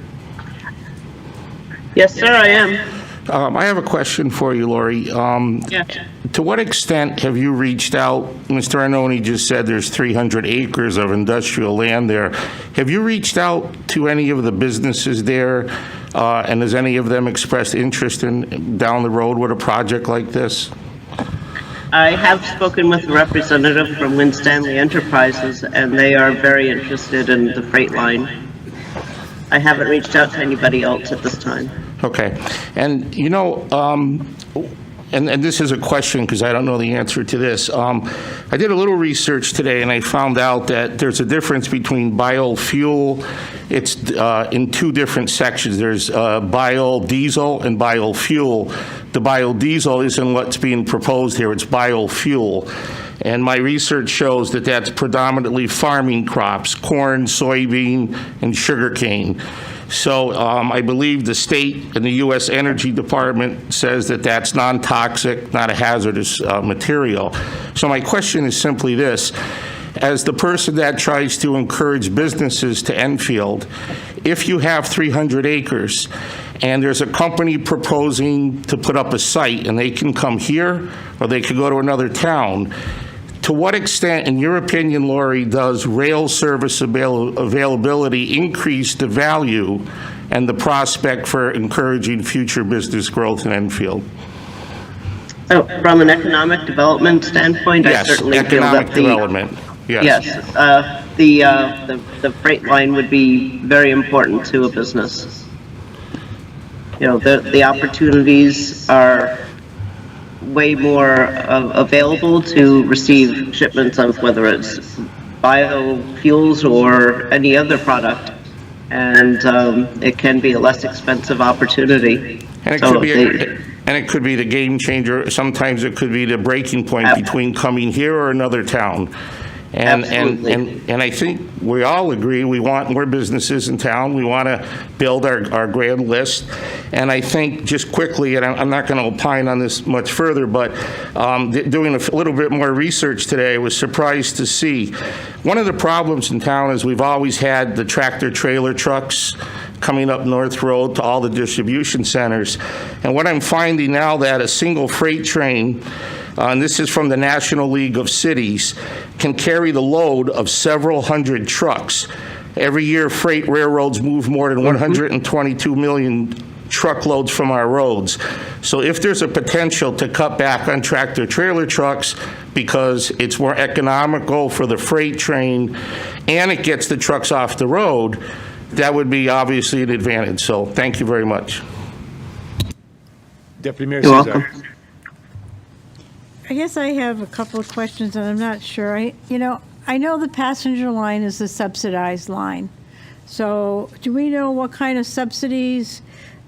Yes, sir, I am. I have a question for you, Lori. Yeah. To what extent have you reached out? Mr. Arnone just said there's 300 acres of industrial land there. Have you reached out to any of the businesses there? And has any of them expressed interest in down the road with a project like this? I have spoken with a representative from Win Stanley Enterprises, and they are very interested in the freight line. I haven't reached out to anybody else at this time. Okay. And, and this is a question because I don't know the answer to this. I did a little research today, and I found out that there's a difference between biofuel. It's in two different sections. There's biodiesel and biofuel. The biodiesel isn't what's being proposed here. It's biofuel. And my research shows that that's predominantly farming crops, corn, soybean, and sugarcane. So I believe the state and the U.S. Energy Department says that that's non-toxic, not a hazardous material. So my question is simply this. As the person that tries to encourage businesses to Enfield, if you have 300 acres and there's a company proposing to put up a site and they can come here or they could go to another town, to what extent, in your opinion, Lori, does rail service availability increase the value and the prospect for encouraging future business growth in Enfield? Oh, from an economic development standpoint, yes, I certainly feel that development. Yes, the freight line would be very important to a business. The opportunities are way more available to receive shipments of whether it's biofuels or any other product, and it can be a less expensive opportunity. And it could be the game changer. Sometimes it could be the breaking point between coming here or another town. Absolutely. And I think we all agree we want more businesses in town. We want to build our grand list. And I think just quickly, and I'm not going to opine on this much further, but doing a little bit more research today, I was surprised to see one of the problems in town is we've always had the tractor trailer trucks coming up North Road to all the distribution centers. And what I'm finding now that a single freight train, and this is from the National League of Cities, can carry the load of several hundred trucks. Every year, freight railroads move more than 122 million truckloads from our roads. So if there's a potential to cut back on tractor trailer trucks because it's more economical for the freight train and it gets the trucks off the road, that would be obviously an advantage. So thank you very much. Deputy Mayor You're Cesar. welcome. I guess I have a couple of questions, and I'm not sure. I know the passenger line is the subsidized line. So do we know what kind of subsidies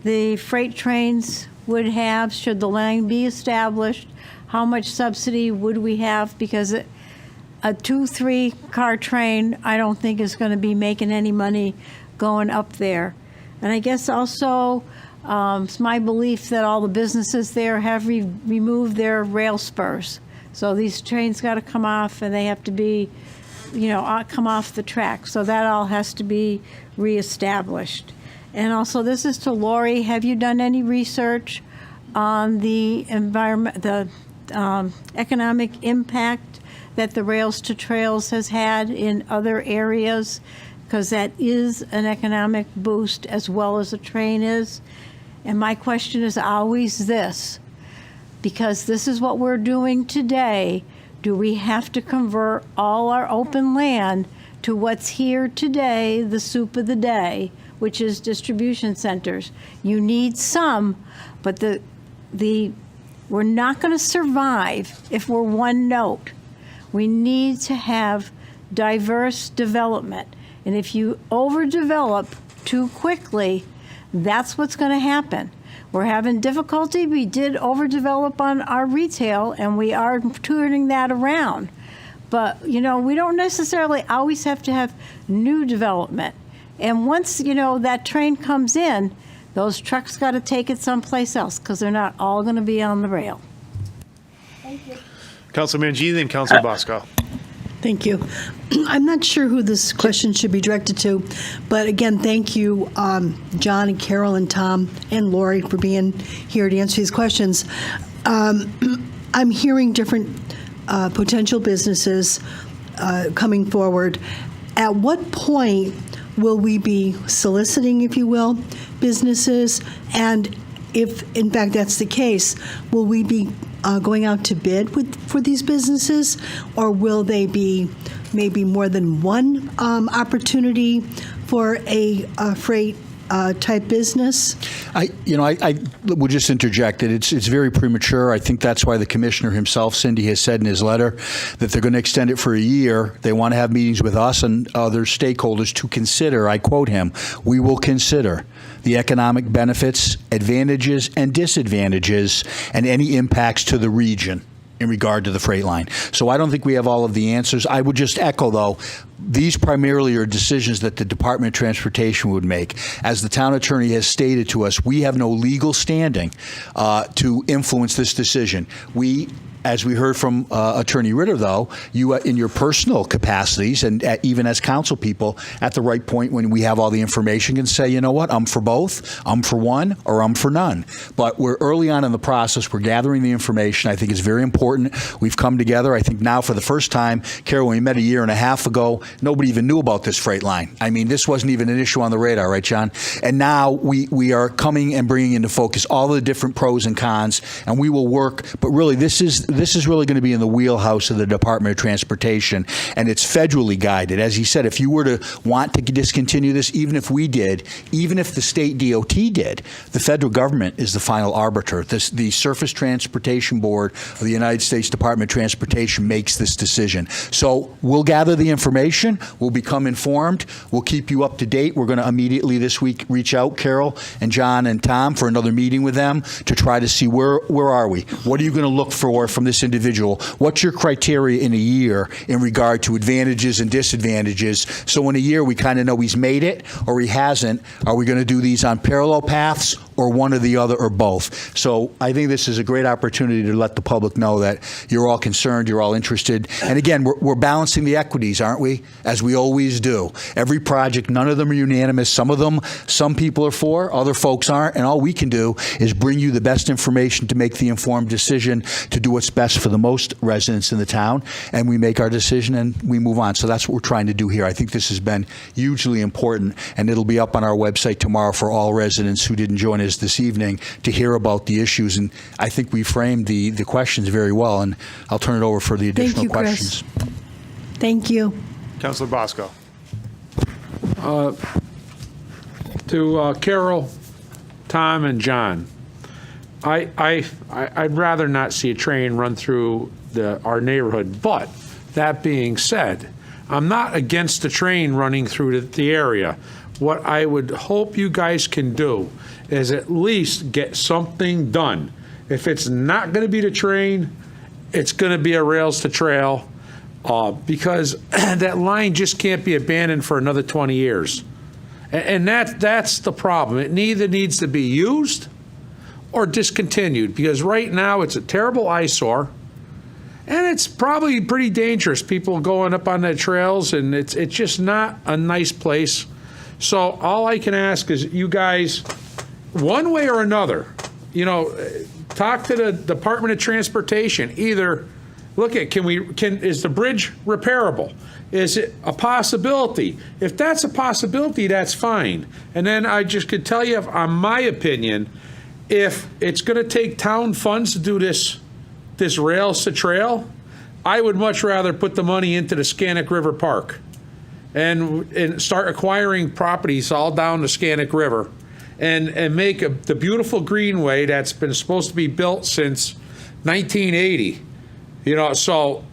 the freight trains would have should the line be established? How much subsidy would we have? Because a 2-3 car train, I don't think is going to be making any money going up there. And I guess also it's my belief that all the businesses there have removed their rail spurs. So these trains got to come off and they have to be, come off the track. So that all has to be reestablished. And also, this is to Lori. Have you done any research on the environment, the economic impact that the Rails to Trails has had in other areas? Because that is an economic boost as well as a train is. And my question is always this, because this is what we're doing today. Do we have to convert all our open land to what's here today, the soup of the day, which is distribution centers? You need some, but we're not going to survive if we're one note. We need to have diverse development. And if you overdevelop too quickly, that's what's going to happen. We're having difficulty. We did overdevelop on our retail, and we are turning that around. But, we don't necessarily always have to have new development. And once, that train comes in, those trucks got to take it someplace else because they're not all going to be on the rail. Thank you. Councilor Mangini, then Councilor Bosco. Thank you. I'm not sure who this question should be directed to, but again, thank you, John and Carol and Tom and Lori for being here to answer these questions. I'm hearing different potential businesses coming forward. At what point will we be soliciting, if you will, businesses? And if, in fact, that's the case, will we be going out to bid for these businesses, or will they be maybe more than one opportunity for a freight type business? I would just interject that it's very premature. I think that's why the commissioner himself, Cindy, has said in his letter that they're going to extend it for a year. They want to have meetings with us and other stakeholders to consider, I quote him, "We will consider the economic benefits, advantages, and disadvantages, and any impacts to the region in regard to the freight line." So I don't think we have all of the answers. I would just echo, though, these primarily are decisions that the Department of Transportation would make. As the town attorney has stated to us, we have no legal standing to influence this decision. As we heard from Attorney Ritter, though, you in your personal capacities and even as council people, at the right point when we have all the information, can say, you know what, I'm for both, I'm for one, or I'm for none. But we're early on in the process. We're gathering the information. I think it's very important. We've come together. I think now for the first time, Carol, when we met a year and a half ago, nobody even knew about this freight line. I mean, this wasn't even an issue on the radar, right, John? And now we are coming and bringing into focus all the different pros and cons, and we will work. But really, this is really going to be in the wheelhouse of the Department of Transportation, and it's federally guided. As he said, if you were to want to discontinue this, even if we did, even if the state DOT did, the federal government is the final arbiter. The Surface Transportation Board of the United States Department of Transportation makes this decision. So we'll gather the information. We'll become informed. We'll keep you up to date. We're going to immediately this week reach out, Carol and John and Tom, for another meeting with them to try to see where are we? What are you going to look for from from this individual. What's your criteria in a year in regard to advantages and disadvantages? So in a year, we kind of know he's made it or he hasn't. Are we going to do these on parallel paths or one or the other or both? So I think this is a great opportunity to let the public know that you're all concerned, you're all interested. And again, we're balancing the equities, aren't we? As we always do. Every project, none of them are unanimous. Some people are for, other folks aren't. And all we can do is bring you the best information to make the informed decision to do what's best for the most residents in the town. And we make our decision and we move on. So that's what we're trying to do here. I think this has been hugely important, and it'll be up on our website tomorrow for all residents who didn't join us this evening to hear about the issues. And I think we framed the questions very well, and I'll turn it over for the additional questions. Thank you. Councilor Bosco. To Carol, Tom, and John, I'd rather not see a train run through our neighborhood. But that being said, I'm not against the train running through the area. What I would hope you guys can do is at least get something done. If it's not going to be the train, it's going to be a rails to trail, because that line just can't be abandoned for another 20 years. And that's the problem. It neither needs to be used or discontinued, because right now it's a terrible eyesore, and it's probably pretty dangerous. People going up on the trails, and it's just not a nice place. So all I can ask is you guys, one way or another, talk to the Department of Transportation. Either look at, is the bridge repairable? Is it a possibility? If that's a possibility, that's fine. And then I just could tell you, on my opinion, if it's going to take town funds to do this rails to trail, I would much rather put the money into the Scannick River Park and start acquiring properties all down the Scannick River and make the beautiful greenway that's been supposed to be built since 1980. So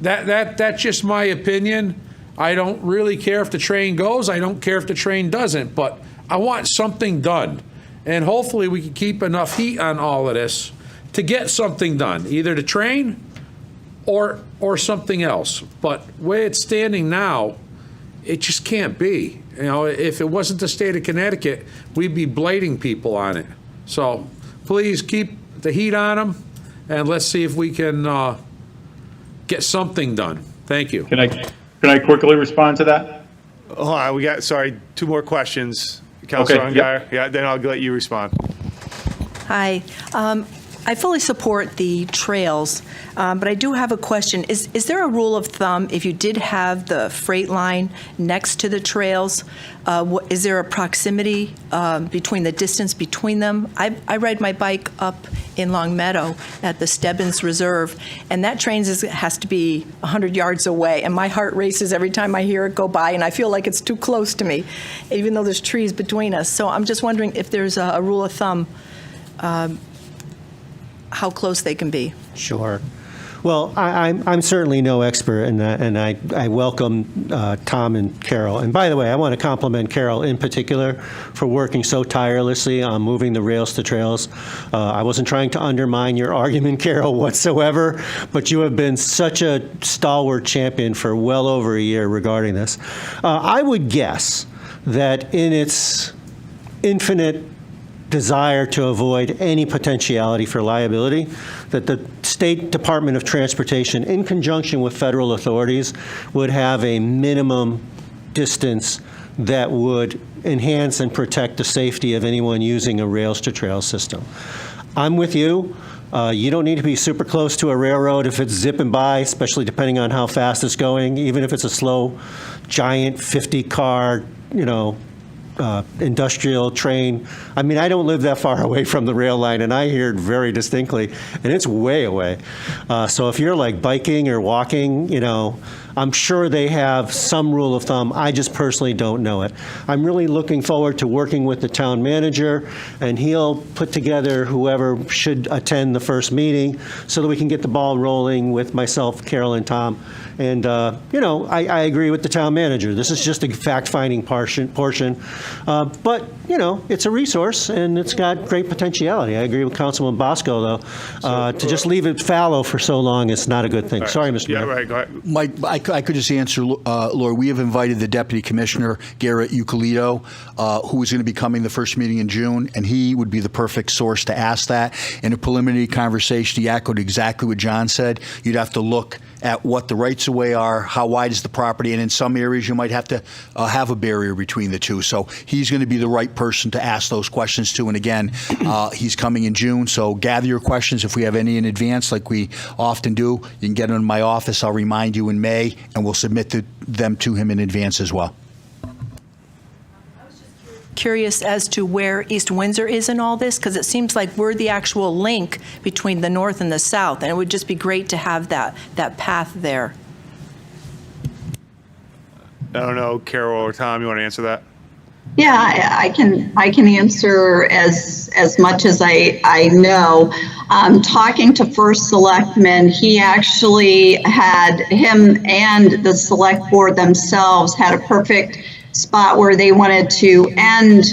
that's just my opinion. I don't really care if the train goes. I don't care if the train doesn't, but I want something done. And hopefully we can keep enough heat on all of this to get something done, either the train or something else. But the way it's standing now, it just can't be. If it wasn't the state of Connecticut, we'd be blighting people on it. So please keep the heat on them, and let's see if we can get something done. Thank you. Can I quickly respond to that? Hold on, we got, two more questions. Councilor Okay, Ungar? yep. Yeah, then I'll let you respond. Hi. I fully support the trails, but I do have a question. Is there a rule of thumb, if you did have the freight line next to the trails, is there a proximity between the distance between them? I ride my bike up in Long Meadow at the Stebbins Reserve, and that train has to be 100 yards away, and my heart races every time I hear it go by, and I feel like it's too close to me, even though there's trees between us. So I'm just wondering if there's a rule of thumb, how close they can be. Sure. Well, I'm certainly no expert in that, and I welcome Tom and Carol. And by the way, I want to compliment Carol in particular for working so tirelessly on moving the rails to trails. I wasn't trying to undermine your argument, Carol, whatsoever, but you have been such a stalwart champion for well over a year regarding this. I would guess that in its infinite desire to avoid any potentiality for liability, that the State Department of Transportation, in conjunction with federal authorities, would have a minimum distance that would enhance and protect the safety of anyone using a rails to trail system. I'm with you. You don't need to be super close to a railroad if it's zipping by, especially depending on how fast it's going, even if it's a slow, giant 50-car, industrial train. I mean, I don't live that far away from the rail line, and I hear it very distinctly, and it's way away. So if you're like biking or walking, I'm sure they have some rule of thumb. I just personally don't know it. I'm really looking forward to working with the town manager, and he'll put together whoever should attend the first meeting so that we can get the ball rolling with myself, Carol, and Tom. And, I agree with the town manager. This is just a fact-finding portion. But, it's a resource, and it's got great potentiality. I agree with Councilman Bosco, though. To just leave it fallow for so long is not a good thing. Sorry, Mr. Mayor. Right, go ahead. Mike, I could just answer, Lori. We have invited the Deputy Commissioner, Garrett Euclideo, who is going to be coming the first meeting in June, and he would be the perfect source to ask that. In a preliminary conversation, he echoed exactly what John said. You'd have to look at what the rights-of-way are, how wide is the property, and in some areas you might have to have a barrier between the two. So he's going to be the right person to ask those questions to. And again, he's coming in June, so gather your questions. If we have any in advance, like we often do, you can get them in my office. I'll remind you in May, and we'll submit them to him in advance as well. Curious as to where East Windsor is in all this, because it seems like we're the actual link between the north and the south, and it would just be great to have that path there. I don't know, Carol or Tom, you want to answer that? Yeah, I can answer as much as I know. Talking to First Selectman, he actually had him and the select board themselves had a perfect spot where they wanted to end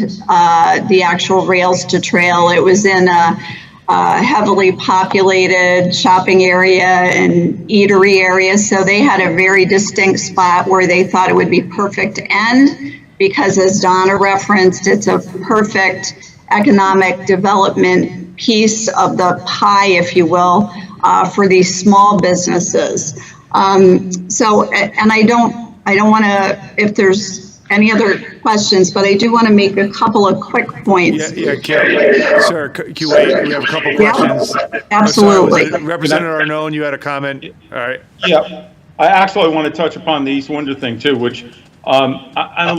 the actual rails to trail. It was in a heavily populated shopping area and eatery area, so they had a very distinct spot where they thought it would be perfect to end, because as Donna referenced, it's a perfect economic development piece of the pie, if you will, for these small businesses. So, and I don't want to, if there's any other questions, but I do want to make a couple of quick points. Yeah, Carol. Sir, can you wait? We have a couple questions. Absolutely. Oh, sorry, Representative Arnone, you had a comment? All right. Yeah, I actually want to touch upon the East Windsor thing too, which I'm a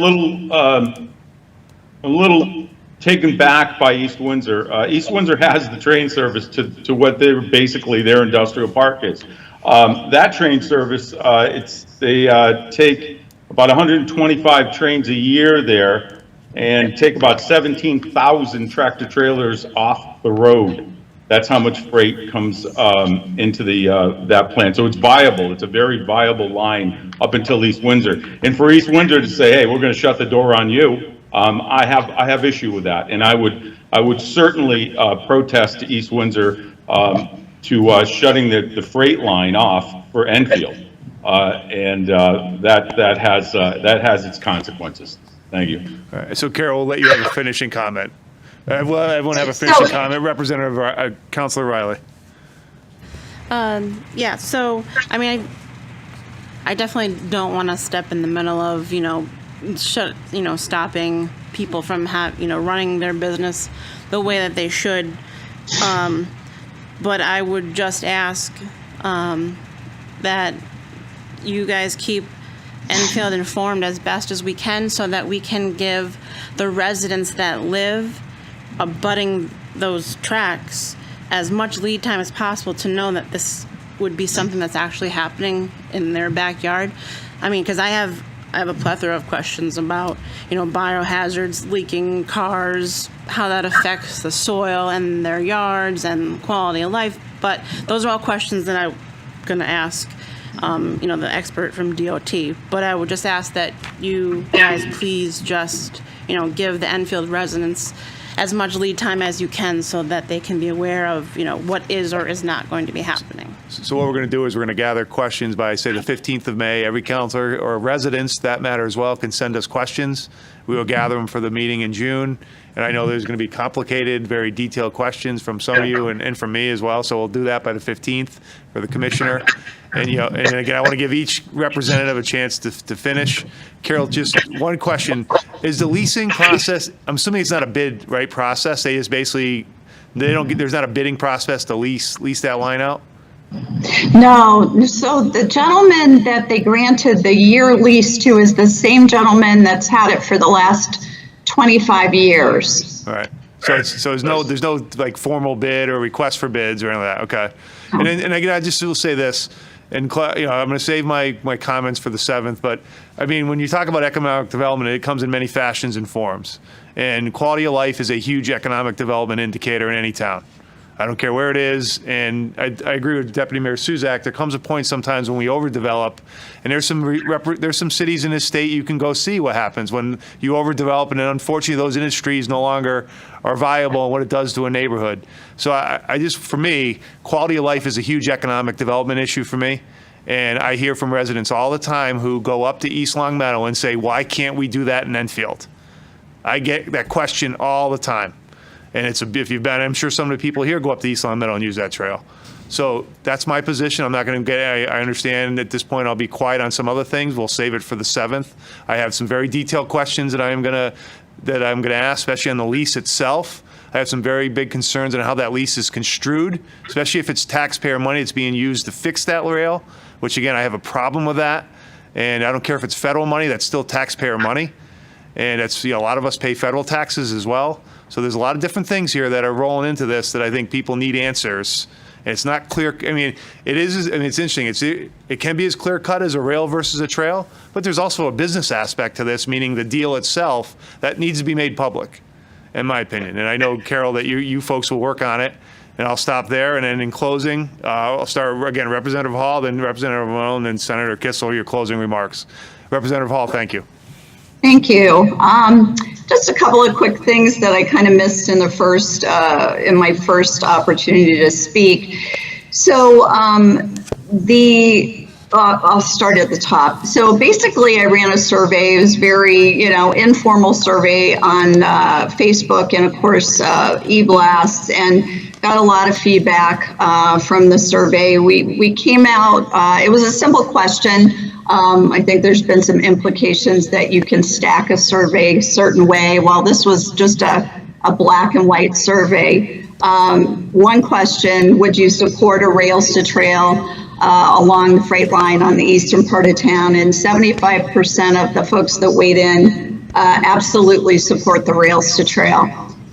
little taken back by East Windsor. East Windsor has the train service to what basically their industrial park is. That train service, they take about 125 trains a year there and take about 17,000 tractor trailers off the road. That's how much freight comes into that plant. So it's viable. It's a very viable line up until East Windsor. And for East Windsor to say, hey, we're going to shut the door on you, I have issue with that. And I would certainly protest East Windsor to shutting the freight line off for Enfield. And that has its consequences. Thank you. All right, so Carol, we'll let you have a finishing comment. Everyone have a finishing comment. Representative Councilor Riley. Yeah. So I mean, I definitely don't want to step in the middle of stopping people from running their business the way that they should. But I would just ask that you guys keep Enfield informed as best as we can, so that we can give the residents that live abutting those tracks as much lead time as possible to know that this would be something that's actually happening in their backyard. I mean, because I have a plethora of questions about biohazards, leaking cars, how that affects the soil and their yards and quality of life. But those are all questions that I'm going to ask the expert from DOT. But I would just ask that you guys please just, give the Enfield residents as much lead time as you can, so that they can be aware of, what is or is not going to be happening. So what we're going to do is we're going to gather questions by, say, the 15th of May. Every councilor or residents, that matter as well, can send us questions. We will gather them for the meeting in June. And I know there's going to be complicated, very detailed questions from some of you and from me as well. So we'll do that by the 15th for the commissioner. And, and again, I want to give each representative a chance to finish. Carol, just one question. Is the leasing process, I'm assuming it's not a bid, right, process? They just basically, there's not a bidding process to lease that line out? No, so the gentleman that they granted the year lease to is the same gentleman that's had it for the last 25 years. All right. So there's no like formal bid or request for bids or anything like that. Okay. And again, I just will say this, and I'm going to save my comments for the 7th. But I mean, when you talk about economic development, it comes in many fashions and forms. And quality of life is a huge economic development indicator in any town. I don't care where it is. And I agree with Deputy Mayor Suzak. There comes a point sometimes when we overdevelop, and there's some cities in this state you can go see what happens when you overdevelop, and then unfortunately those industries no longer are viable and what it does to a neighborhood. So I just, for me, quality of life is a huge economic development issue for me. And I hear from residents all the time who go up to East Long Meadow and say, why can't we do that in Enfield? I get that question all the time. And if you've been, I'm sure some of the people here go up to East Long Meadow and use that trail. So that's my position. I'm not going to I understand at this point I'll be quiet on some other things. We'll save it for the 7th. I have some very detailed questions that I'm going to ask, especially on the lease itself. I have some very big concerns on how that lease is construed, especially if it's taxpayer money that's being used to fix that rail, which again, I have a problem with that. And I don't care if it's federal money, that's still taxpayer money. And that's, a lot of us pay federal taxes as well. So there's a lot of different things here that are rolling into this that I think people need answers. And it's not clear. I mean, it's interesting. It can be as clear cut as a rail versus a trail, but there's also a business aspect to this, meaning the deal itself that needs to be made public, in my opinion. And I know, Carol, that you folks will work on it. And I'll stop there. And then in closing, I'll start again, Representative Hall, then Representative Malone, and then Senator Kissel, your closing remarks. Representative Hall, thank you. Thank you. Just a couple of quick things that I kind of missed in my first opportunity to speak. So I'll start at the top. So basically, I ran a survey. It was very, informal survey on Facebook and, of course, e-blasts, and got a lot of feedback from the survey. We came out, it was a simple question. I think there's been some implications that you can stack a survey a certain way. While this was just a black and white survey. One question, would you support a rails to trail along the freight line on the eastern part of town? And 75% of the folks that weighed in absolutely support the rails to trail.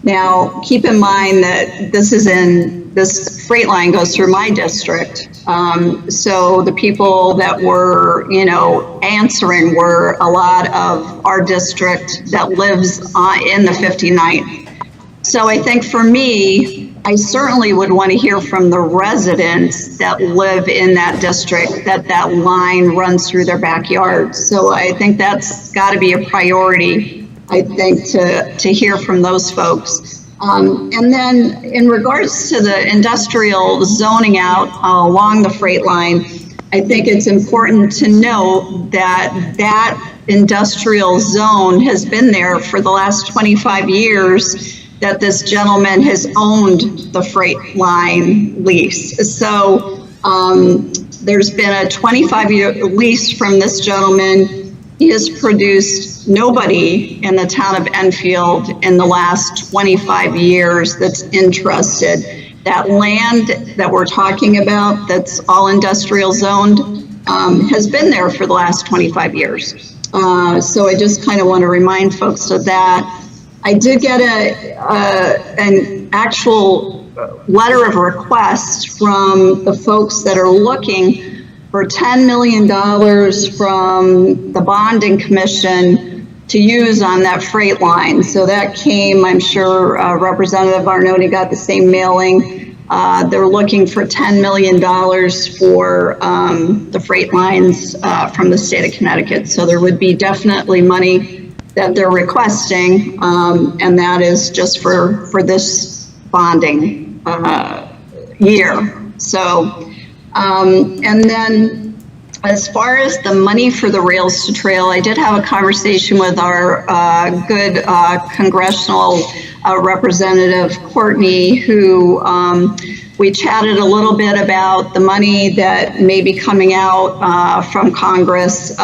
Now, keep in mind that this freight line goes through my district. So the people that were, answering were a lot of our district that lives in the 59th. So I think for me, I certainly would want to hear from the residents that live in that district that line runs through their backyard. So I think that's got to be a priority, I think, to hear from those folks. And then in regards to the industrial zoning out along the freight line, I think it's important to note that industrial zone has been there for the last 25 years that this gentleman has owned the freight line lease. So there's been a 25-year lease from this gentleman. He has produced nobody in the town of Enfield in the last 25 years that's interested. That land that we're talking about, that's all industrial zoned, has been there for the last 25 years. So I just kind of want to remind folks of that. I did get an actual letter of request from the folks that are looking for $10 million from the bonding commission to use on that freight line. So that came, I'm sure Representative Arnone got the same mailing. They're looking for $10 million for the freight lines from the state of Connecticut. So there would be definitely money that they're requesting, and that is just for this bonding year. So, and then as far as the money for the rails to trail, I did have a conversation with our good congressional representative, Courtney, who we chatted a little bit about the money that may be coming out from Congress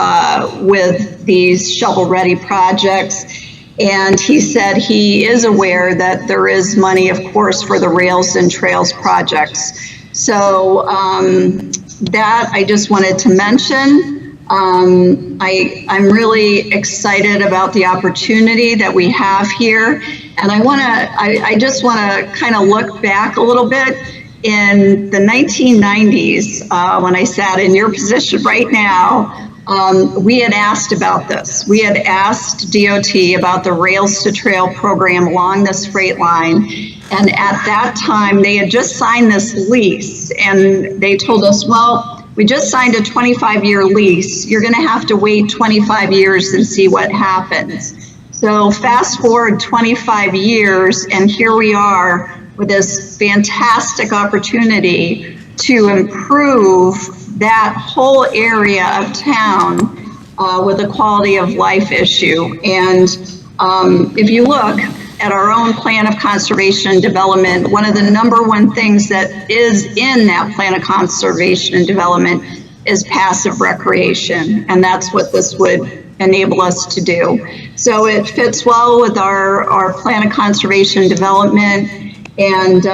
with these shovel-ready projects. And he said he is aware that there is money, of course, for the rails and trails projects. So that I just wanted to mention. I'm really excited about the opportunity that we have here. And I just want to kind of look back a little bit. In the 1990s, when I sat in your position right now, we had asked about this. We had asked DOT about the Rails to Trail program along this freight line. And at that time, they had just signed this lease, and they told us, well, we just signed a 25-year lease. You're going to have to wait 25 years and see what happens. So fast forward 25 years, and here we are with this fantastic opportunity to improve that whole area of town with a quality of life issue. And if you look at our own plan of conservation and development, one of the #1 things that is in that plan of conservation and development is passive recreation. And that's what this would enable us to do. So it fits well with our plan of conservation and development. And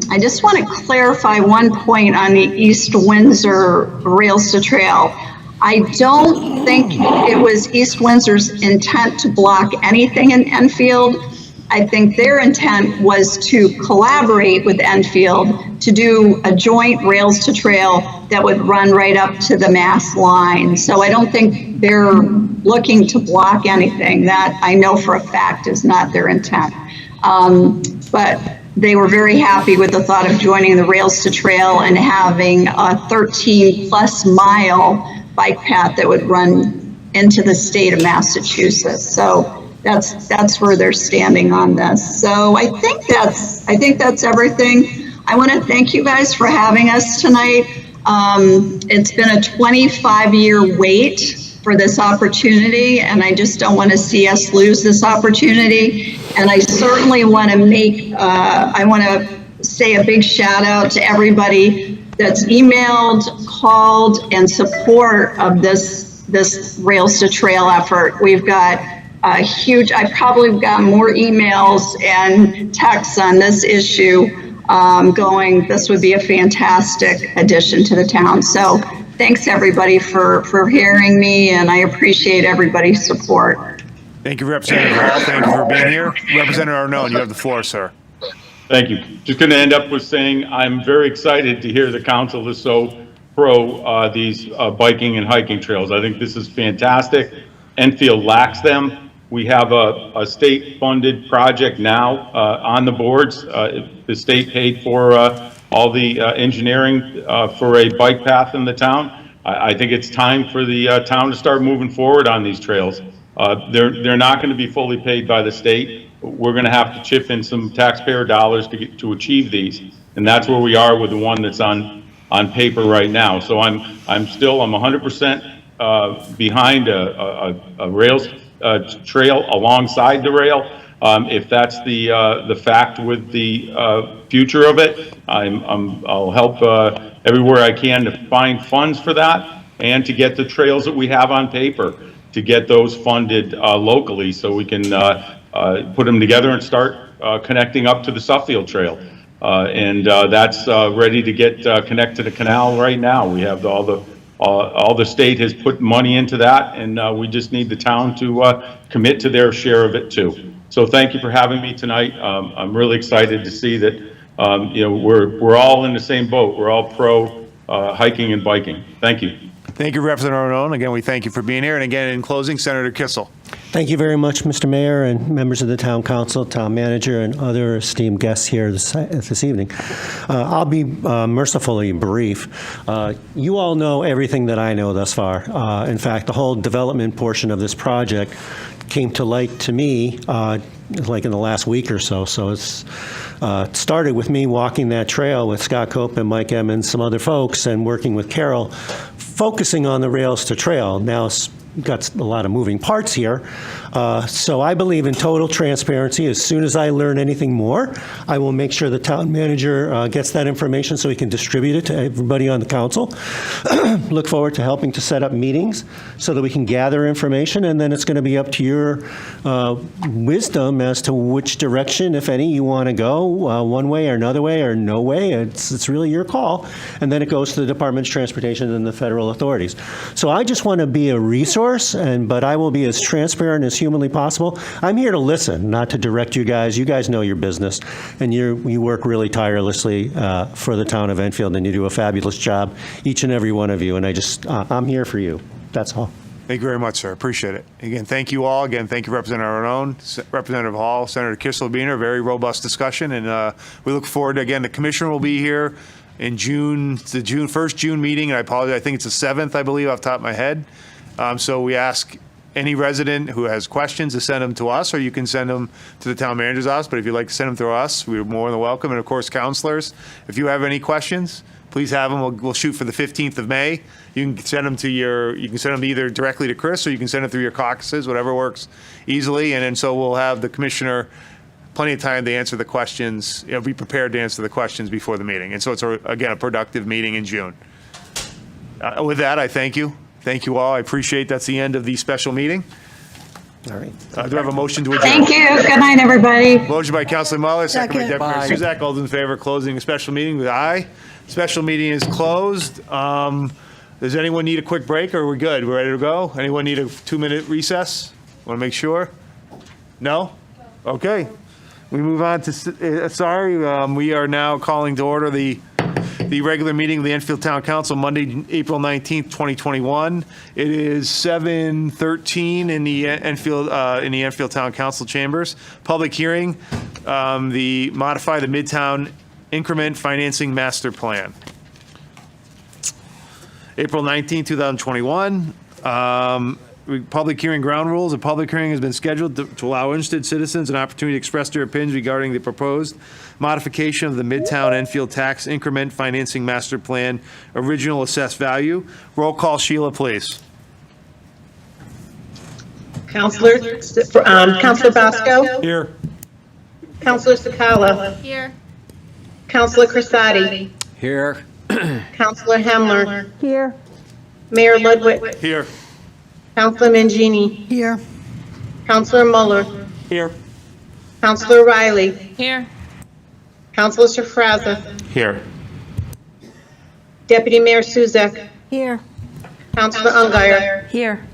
I just want to clarify one point on the East Windsor Rails to Trail. I don't think it was East Windsor's intent to block anything in Enfield. I think their intent was to collaborate with Enfield to do a joint Rails to Trail that would run right up to the Mass line. So I don't think they're looking to block anything. That I know for a fact is not their intent. But they were very happy with the thought of joining the Rails to Trail and having a 13-plus mile bike path that would run into the state of Massachusetts. So that's where they're standing on this. So I think that's everything. I want to thank you guys for having us tonight. It's been a 25-year wait for this opportunity, and I just don't want to see us lose this opportunity. And I certainly want to I want to say a big shout out to everybody that's emailed, called, and support of this Rails to Trail effort. We've got a huge, I probably got more emails and texts on this issue going, this would be a fantastic addition to the town. So thanks everybody for hearing me, and I appreciate everybody's support. Thank you, Representative Hall. Thank you for being here. Representative Arnone, you have the floor, sir. Thank you. Just going to end up with saying I'm very excited to hear the council is so pro these biking and hiking trails. I think this is fantastic. Enfield lacks them. We have a state-funded project now on the boards. The state paid for all the engineering for a bike path in the town. I think it's time for the town to start moving forward on these trails. They're not going to be fully paid by the state. We're going to have to chip in some taxpayer dollars to achieve these, and that's where we are with the one that's on paper right now. So I'm 100% behind a rails trail alongside the rail. If that's the fact with the future of it, I'll help everywhere I can to find funds for that and to get the trails that we have on paper, to get those funded locally so we can put them together and start connecting up to the Suffield Trail. And that's ready to get connect to the canal right now. We have all the state has put money into that, and we just need the town to commit to their share of it too. So thank you for having me tonight. I'm really excited to see that we're all in the same boat. We're all pro hiking and biking. Thank you. Thank you, Representative Arnone. Again, we thank you for being here. And again, in closing, Senator Kissel. Thank you very much, Mr. Mayor and members of the Town Council, Town Manager, and other esteemed guests here this evening. I'll be mercifully brief. You all know everything that I know thus far. In fact, the whole development portion of this project came to light to me like in the last week or so. So it's started with me walking that trail with Scott Cope and Mike Emmons, some other folks, and working with Carol, focusing on the Rails to Trail. Now it's got a lot of moving parts here. So I believe in total transparency. As soon as I learn anything more, I will make sure the town manager gets that information so he can distribute it to everybody on the council. Look forward to helping to set up meetings so that we can gather information, and then it's going to be up to your wisdom as to which direction, if any, you want to go, one way or another way or no way. It's really your call. And then it goes to the Department of Transportation and the federal authorities. So I just want to be a resource, but I will be as transparent as humanly possible. I'm here to listen, not to direct you guys. You guys know your business, and you work really tirelessly for the town of Enfield, and you do a fabulous job, each and every one of you, and I'm here for you. That's all. Thank you very much, sir. Appreciate it. Again, thank you all. Again, thank you, Representative Arnone, Representative Hall, Senator Kissel-Biener. Very robust discussion, and we look forward to, again, the commissioner will be here in June, the first June meeting, and I apologize, I think it's the 7th, I believe, off the top of my head. So we ask any resident who has questions to send them to us, or you can send them to the town manager's office, but if you'd like to send them through us, we're more than welcome. And of course, counselors, if you have any questions, please have them. We'll shoot for the 15th of May. You can send them to either directly to Chris, or you can send it through your caucuses, whatever works easily. And then so we'll have the commissioner plenty of time to answer the questions, be prepared to answer the questions before the meeting. And so it's, again, a productive meeting in June. With that, I thank you. Thank you all. I appreciate that's the end of the special meeting. All right. Do I have a motion to adjourn? Thank you. Good night, everybody. Motion by Councilor Muller, second by Deputy Mayor Suzak. All those in favor of closing the special meeting with aye. Special meeting is closed. Does anyone need a quick break, or are we good? We're ready to go? Anyone need a 2-minute recess? Want to make sure? No? Okay. We move on to, we are now calling to order the regular meeting of the Enfield Town Council, Monday, April 19th, 2021. It is 7:13 in the Enfield Town Council chambers. Public hearing, modify the Midtown Increment Financing Master Plan. April 19th, 2021. Public hearing ground rules. A public hearing has been scheduled to allow interested citizens an opportunity to express their opinions regarding the proposed modification of the Midtown Enfield Tax Increment Financing Master Plan original assessed value. Roll call, Sheila, please. Counselor Bosco. Here. Counselor Sakala. Here. Counselor Crisati. Here. Counselor Hemler. Here. Mayor Ludwig. Here. Counselor Mangini. Here. Counselor Muller. Here. Counselor Riley. Here. Counselor Shafraza. Here. Deputy Mayor Suzak. Here. Counselor Ungary. Here.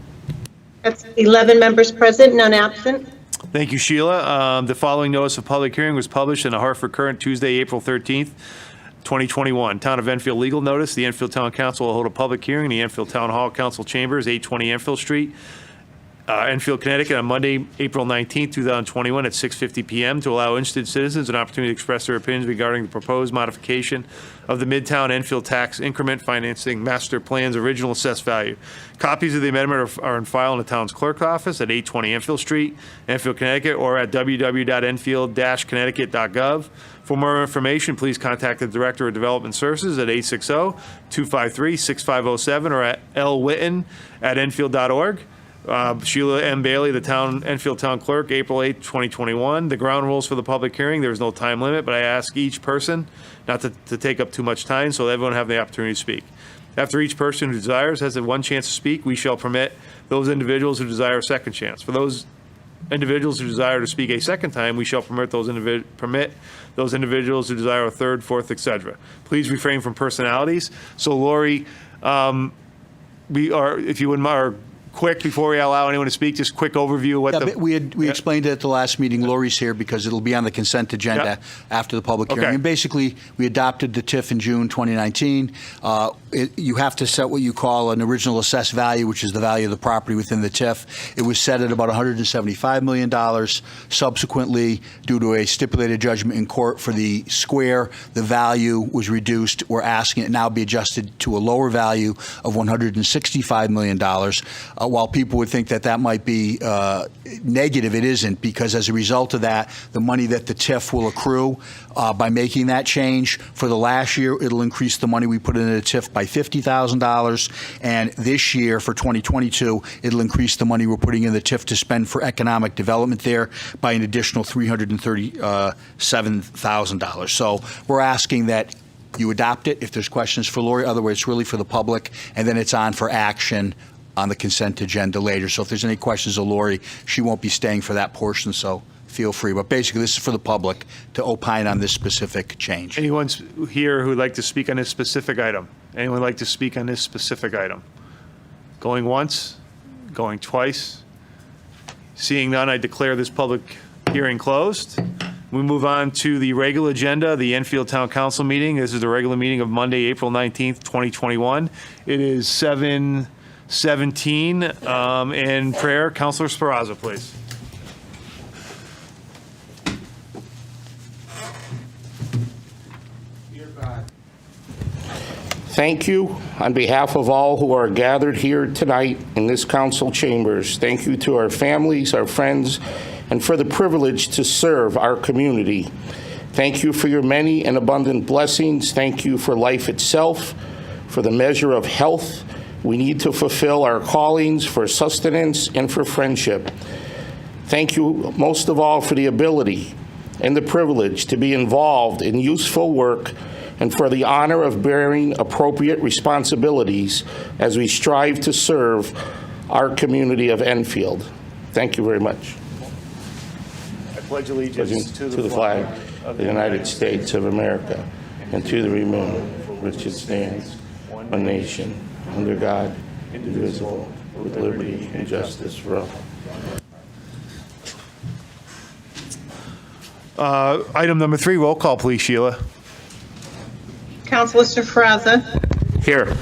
That's 11 members present, none absent. Thank you, Sheila. The following notice of public hearing was published in the Hartford Courant Tuesday, April 13th, 2021. Town of Enfield legal notice. The Enfield Town Council will hold a public hearing in the Enfield Town Hall Council Chambers, 820 Enfield Street, Enfield, Connecticut, on Monday, April 19th, 2021 at 6:50 p.m. to allow interested citizens an opportunity to express their opinions regarding the proposed modification of the Midtown Enfield Tax Increment Financing Master Plan's original assessed value. Copies of the amendment are in file in the town's clerk's office at 820 Enfield Street, Enfield, Connecticut, or at www.enfield-connecticut.gov. For more information, please contact the Director of Development Services at 860-253-6507 or at lwitten@enfield.org. Sheila M. Bailey, the Enfield Town Clerk, April 8, 2021. The ground rules for the public hearing, there is no time limit, but I ask each person not to take up too much time so that everyone have the opportunity to speak. After each person who desires has one chance to speak, we shall permit those individuals who desire a second chance. For those individuals who desire to speak a second time, we shall permit those individuals who desire a third, fourth, etc. Please refrain from personalities. So, Lori, if you wouldn't mind, quick, before we allow anyone to speak, just quick overview of what we explained it at the last meeting. Lori's here because it'll be on the consent agenda after the public hearing. Okay. And basically, we adopted the TIF in June 2019. You have to set what you call an original assessed value, which is the value of the property within the TIF. It was set at about $175 million. Subsequently, due to a stipulated judgment in court for the square, the value was reduced. We're asking it now be adjusted to a lower value of $165 million. While people would think that that might be negative, it isn't, because as a result of that, the money that the TIF will accrue by making that change for the last year, it'll increase the money we put into the TIF by $50,000. And this year, for 2022, it'll increase the money we're putting in the TIF to spend for economic development there by an additional $337,000. So we're asking that you adopt it. If there's questions for Lori, otherwise it's really for the public, and then it's on for action on the consent agenda later. So if there's any questions of Lori, she won't be staying for that portion, so feel free. But basically, this is for the public to opine on this specific change. Anyone here who'd like to speak on this specific item? Anyone like to speak on this specific item? Going once? Going twice? Seeing none, I declare this public hearing closed. We move on to the regular agenda, the Enfield Town Council meeting. This is the regular meeting of Monday, April 19th, 2021. It is 7:13 17. In prayer, Counselor Speraza, please. Thank you on behalf of all who are gathered here tonight in this council chambers. Thank you to our families, our friends, and for the privilege to serve our community. Thank you for your many and abundant blessings. Thank you for life itself, for the measure of health we need to fulfill our callings, for sustenance, and for friendship. Thank you most of all for the ability and the privilege to be involved in useful work and for the honor of bearing appropriate responsibilities as we strive to serve our community of Enfield. Thank you very much. I pledge allegiance To the flag of the United States of America and to the republic for which it stands, one nation, under God, indivisible, with liberty and justice for all. Item number 3, roll call, please, Sheila. Councilor Sferrazza. Here.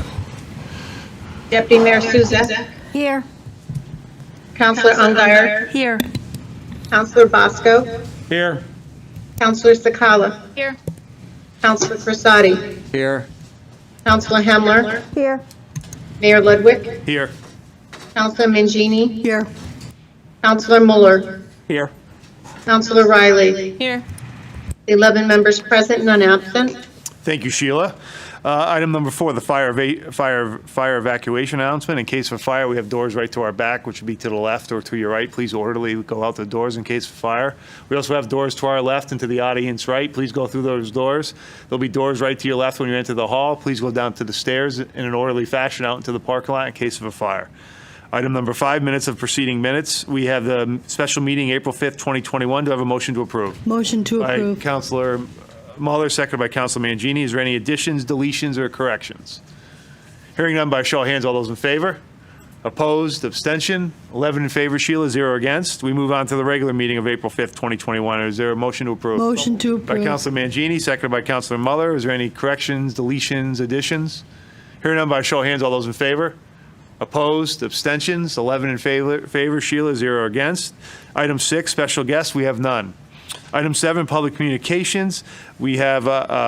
Deputy Mayor Souza. Here. Councilor Ungary. Here. Councilor Bosco. Here. Councilor Sakala. Here. Councilor Crisati. Here. Councilor Hemler. Here. Mayor Ludwig. Here. Councilor Mangini. Here. Councilor Mueller. Here. Councilor Riley. Here. 11 members present, none absent. Thank you, Sheila. Item number 4, the fire evacuation announcement. In case of a fire, we have doors right to our back, which would be to the left or to your right. Please orderly go out the doors in case of fire. We also have doors to our left and to the audience right. Please go through those doors. There'll be doors right to your left when you enter the hall. Please go down to the stairs in an orderly fashion out into the parking lot in case of a fire. Item number 5, minutes of proceeding minutes. We have the special meeting April 5th, 2021. Do I have a motion to approve? Motion to By approve. Councilor Mueller, seconded by Councilor Mangini. Is there any additions, deletions, or corrections? Hearing none by show of hands, all those in favor? Opposed, abstention? 11 in favor, Sheila, 0 against. We move on to the regular meeting of April 5th, 2021. Is there a motion to approve? Motion to By approve. Councilor Mangini, seconded by Councilor Mueller. Is there any corrections, deletions, additions? Hearing none by show of hands, all those in favor? Opposed, abstentions? 11 in favor, Sheila, 0 against. Item 6, special guests, we have none. Item 7, public communications. We have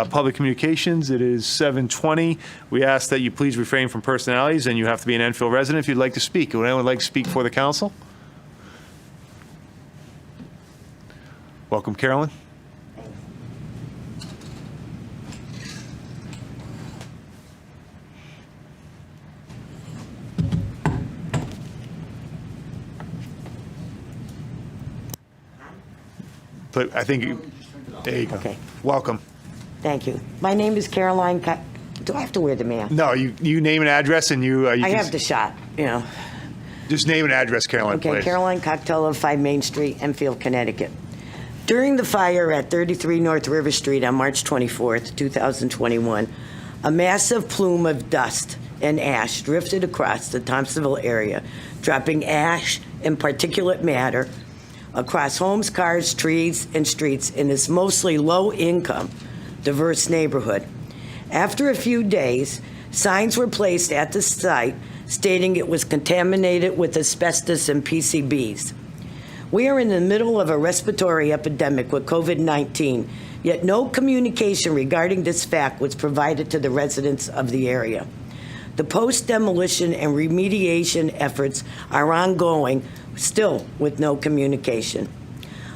public communications. It is 7:20. We ask that you please refrain from personalities, and you have to be an Enfield resident if you'd like to speak. Would anyone like to speak for the council? Welcome, Carolyn. But I think, there you go. Okay. Welcome. Thank you. My name is Caroline. Do I have to wear the mask? No, you name an address and you I can have the shot, you know. just name an address, Caroline, Okay, please. Caroline Cocktail of 5 Main Street, Enfield, Connecticut. During the fire at 33 North River Street on March 24th, 2021, a massive plume of dust and ash drifted across the Thompsonville area, dropping ash and particulate matter across homes, cars, trees, and streets in this mostly low-income, diverse neighborhood. After a few days, signs were placed at the site stating it was contaminated with asbestos and PCBs. We are in the middle of a respiratory epidemic with COVID-19, yet no communication regarding this fact was provided to the residents of the area. The post-demolition and remediation efforts are ongoing, still with no communication.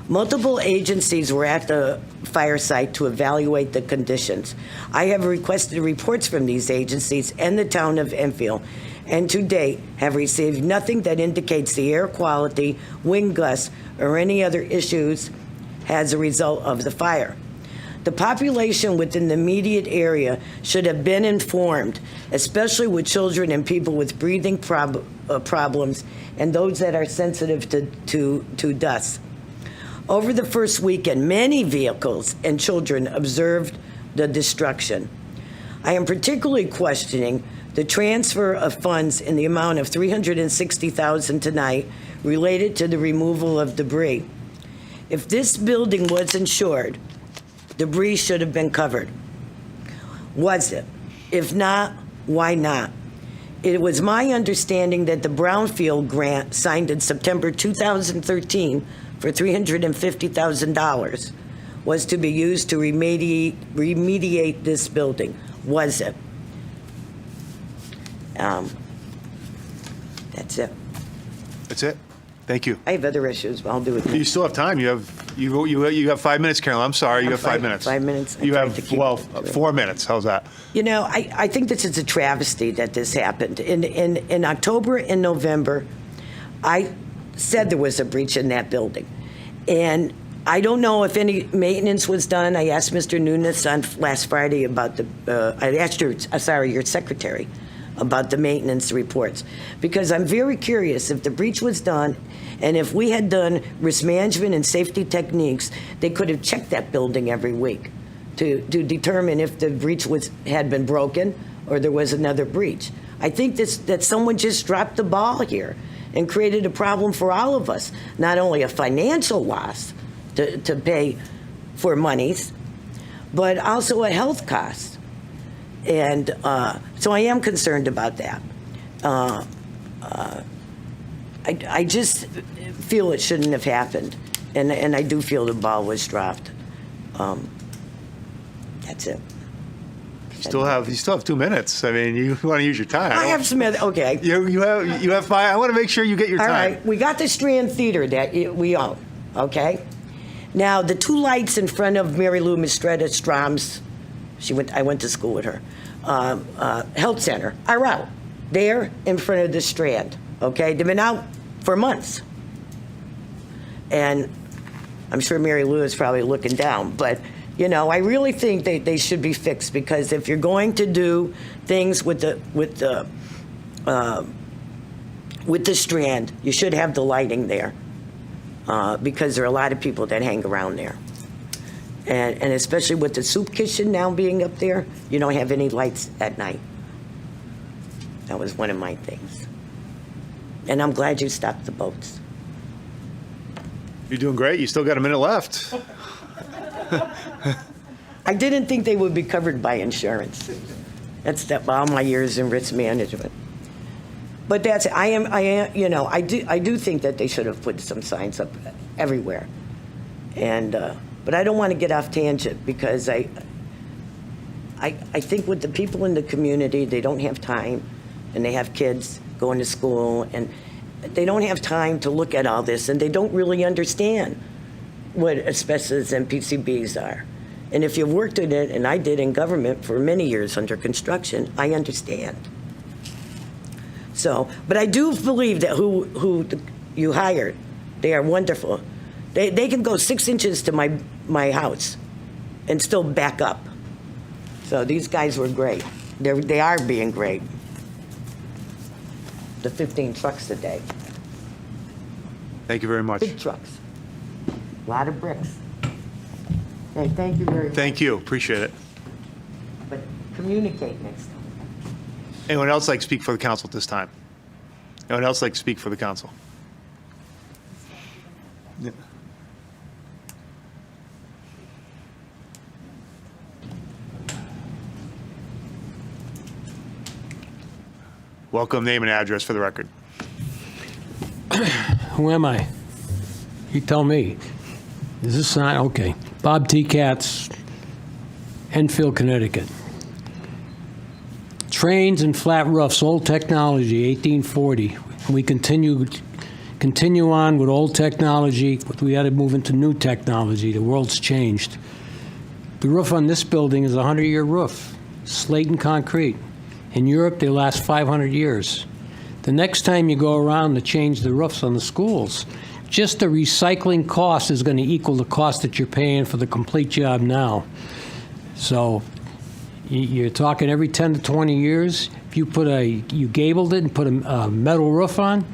Multiple agencies were at the fire site to evaluate the conditions. I have requested reports from these agencies and the town of Enfield, and to date have received nothing that indicates the air quality, wind gusts, or any other issues as a result of the fire. The population within the immediate area should have been informed, especially with children and people with breathing problems and those that are sensitive to dust. Over the first weekend, many vehicles and children observed the destruction. I am particularly questioning the transfer of funds in the amount of $360,000 tonight related to the removal of debris. If this building was insured, debris should have been covered. Was it? If not, why not? It was my understanding that the Brownfield grant signed in September 2013 for $350,000 was to be used to remediate this building. Was it? That's it. That's it. Thank you. I have other issues, but I'll do it. You still have time. You have 5 minutes, Carol. I'm sorry. You have 5 minutes. 5 minutes. I You tried have, to keep well, it to it. 4 minutes. How's that? You know, I think this is a travesty that this happened. In October and November, I said there was a breach in that building. And I don't know if any maintenance was done. I asked Mr. Nunes on last Friday about I asked your secretary about the maintenance reports. Because I'm very curious if the breach was done and if we had done risk management and safety techniques, they could have checked that building every week to determine if the breach had been broken or there was another breach. I think that someone just dropped the ball here and created a problem for all of us. Not only a financial loss to pay for monies, but also a health cost. And so I am concerned about that. I just feel it shouldn't have happened. And I do feel the ball was dropped. That's it. You still have 2 minutes. I mean, you want to use your time. I have some, okay. You have 5. I want to make sure you get your All time. right, we got the Strand Theater that we own, okay? Now, the 2 lights in front of Mary Lou Mistretta Strom's, I went to school with her, health center are out there in front of the Strand, okay? They've been out for months. And I'm sure Mary Lou is probably looking down, but you know, I really think they should be fixed, because if you're going to do things with the Strand, you should have the lighting there, because there are a lot of people that hang around there, and especially with the soup kitchen now being up there, you don't have any lights at night. That was one of my things, and I'm glad you stopped the boats. You're doing great. You still got a minute left. I didn't think they would be covered by insurance. That's all my years in risk management. But I am, you know, I do think that they should have put some signs up everywhere. And, but I don't want to get off tangent, because I think with the people in the community, they don't have time, and they have kids going to school, and they don't have time to look at all this, and they don't really understand what asbestos and PCBs are. And if you've worked in it, and I did in government for many years under construction, I understand. So, but I do believe that who you hired, they are wonderful. They can go 6 inches to my house and still back up. So these guys were great. They are being great. The 15 trucks a day. Thank you very much. Big trucks. A lot of bricks. Okay, thank you very much. Thank you. Appreciate it. But communicate next time. Anyone else like to speak for the council at this time? Anyone else like to speak for the council? Yeah. Welcome, name and address for the record. Who am I? You tell me. Is this sign? Okay. Bob T. Katz, Enfield, Connecticut. Trains and flat roofs, old technology, 1840. We continue on with old technology, but we got to move into new technology. The world's changed. The roof on this building is a 100-year roof, slate and concrete. In Europe, they last 500 years. The next time you go around to change the roofs on the schools, just the recycling cost is going to equal the cost that you're paying for the complete job now. So you're talking every 10 to 20 years. If you gabled it and put a metal roof on,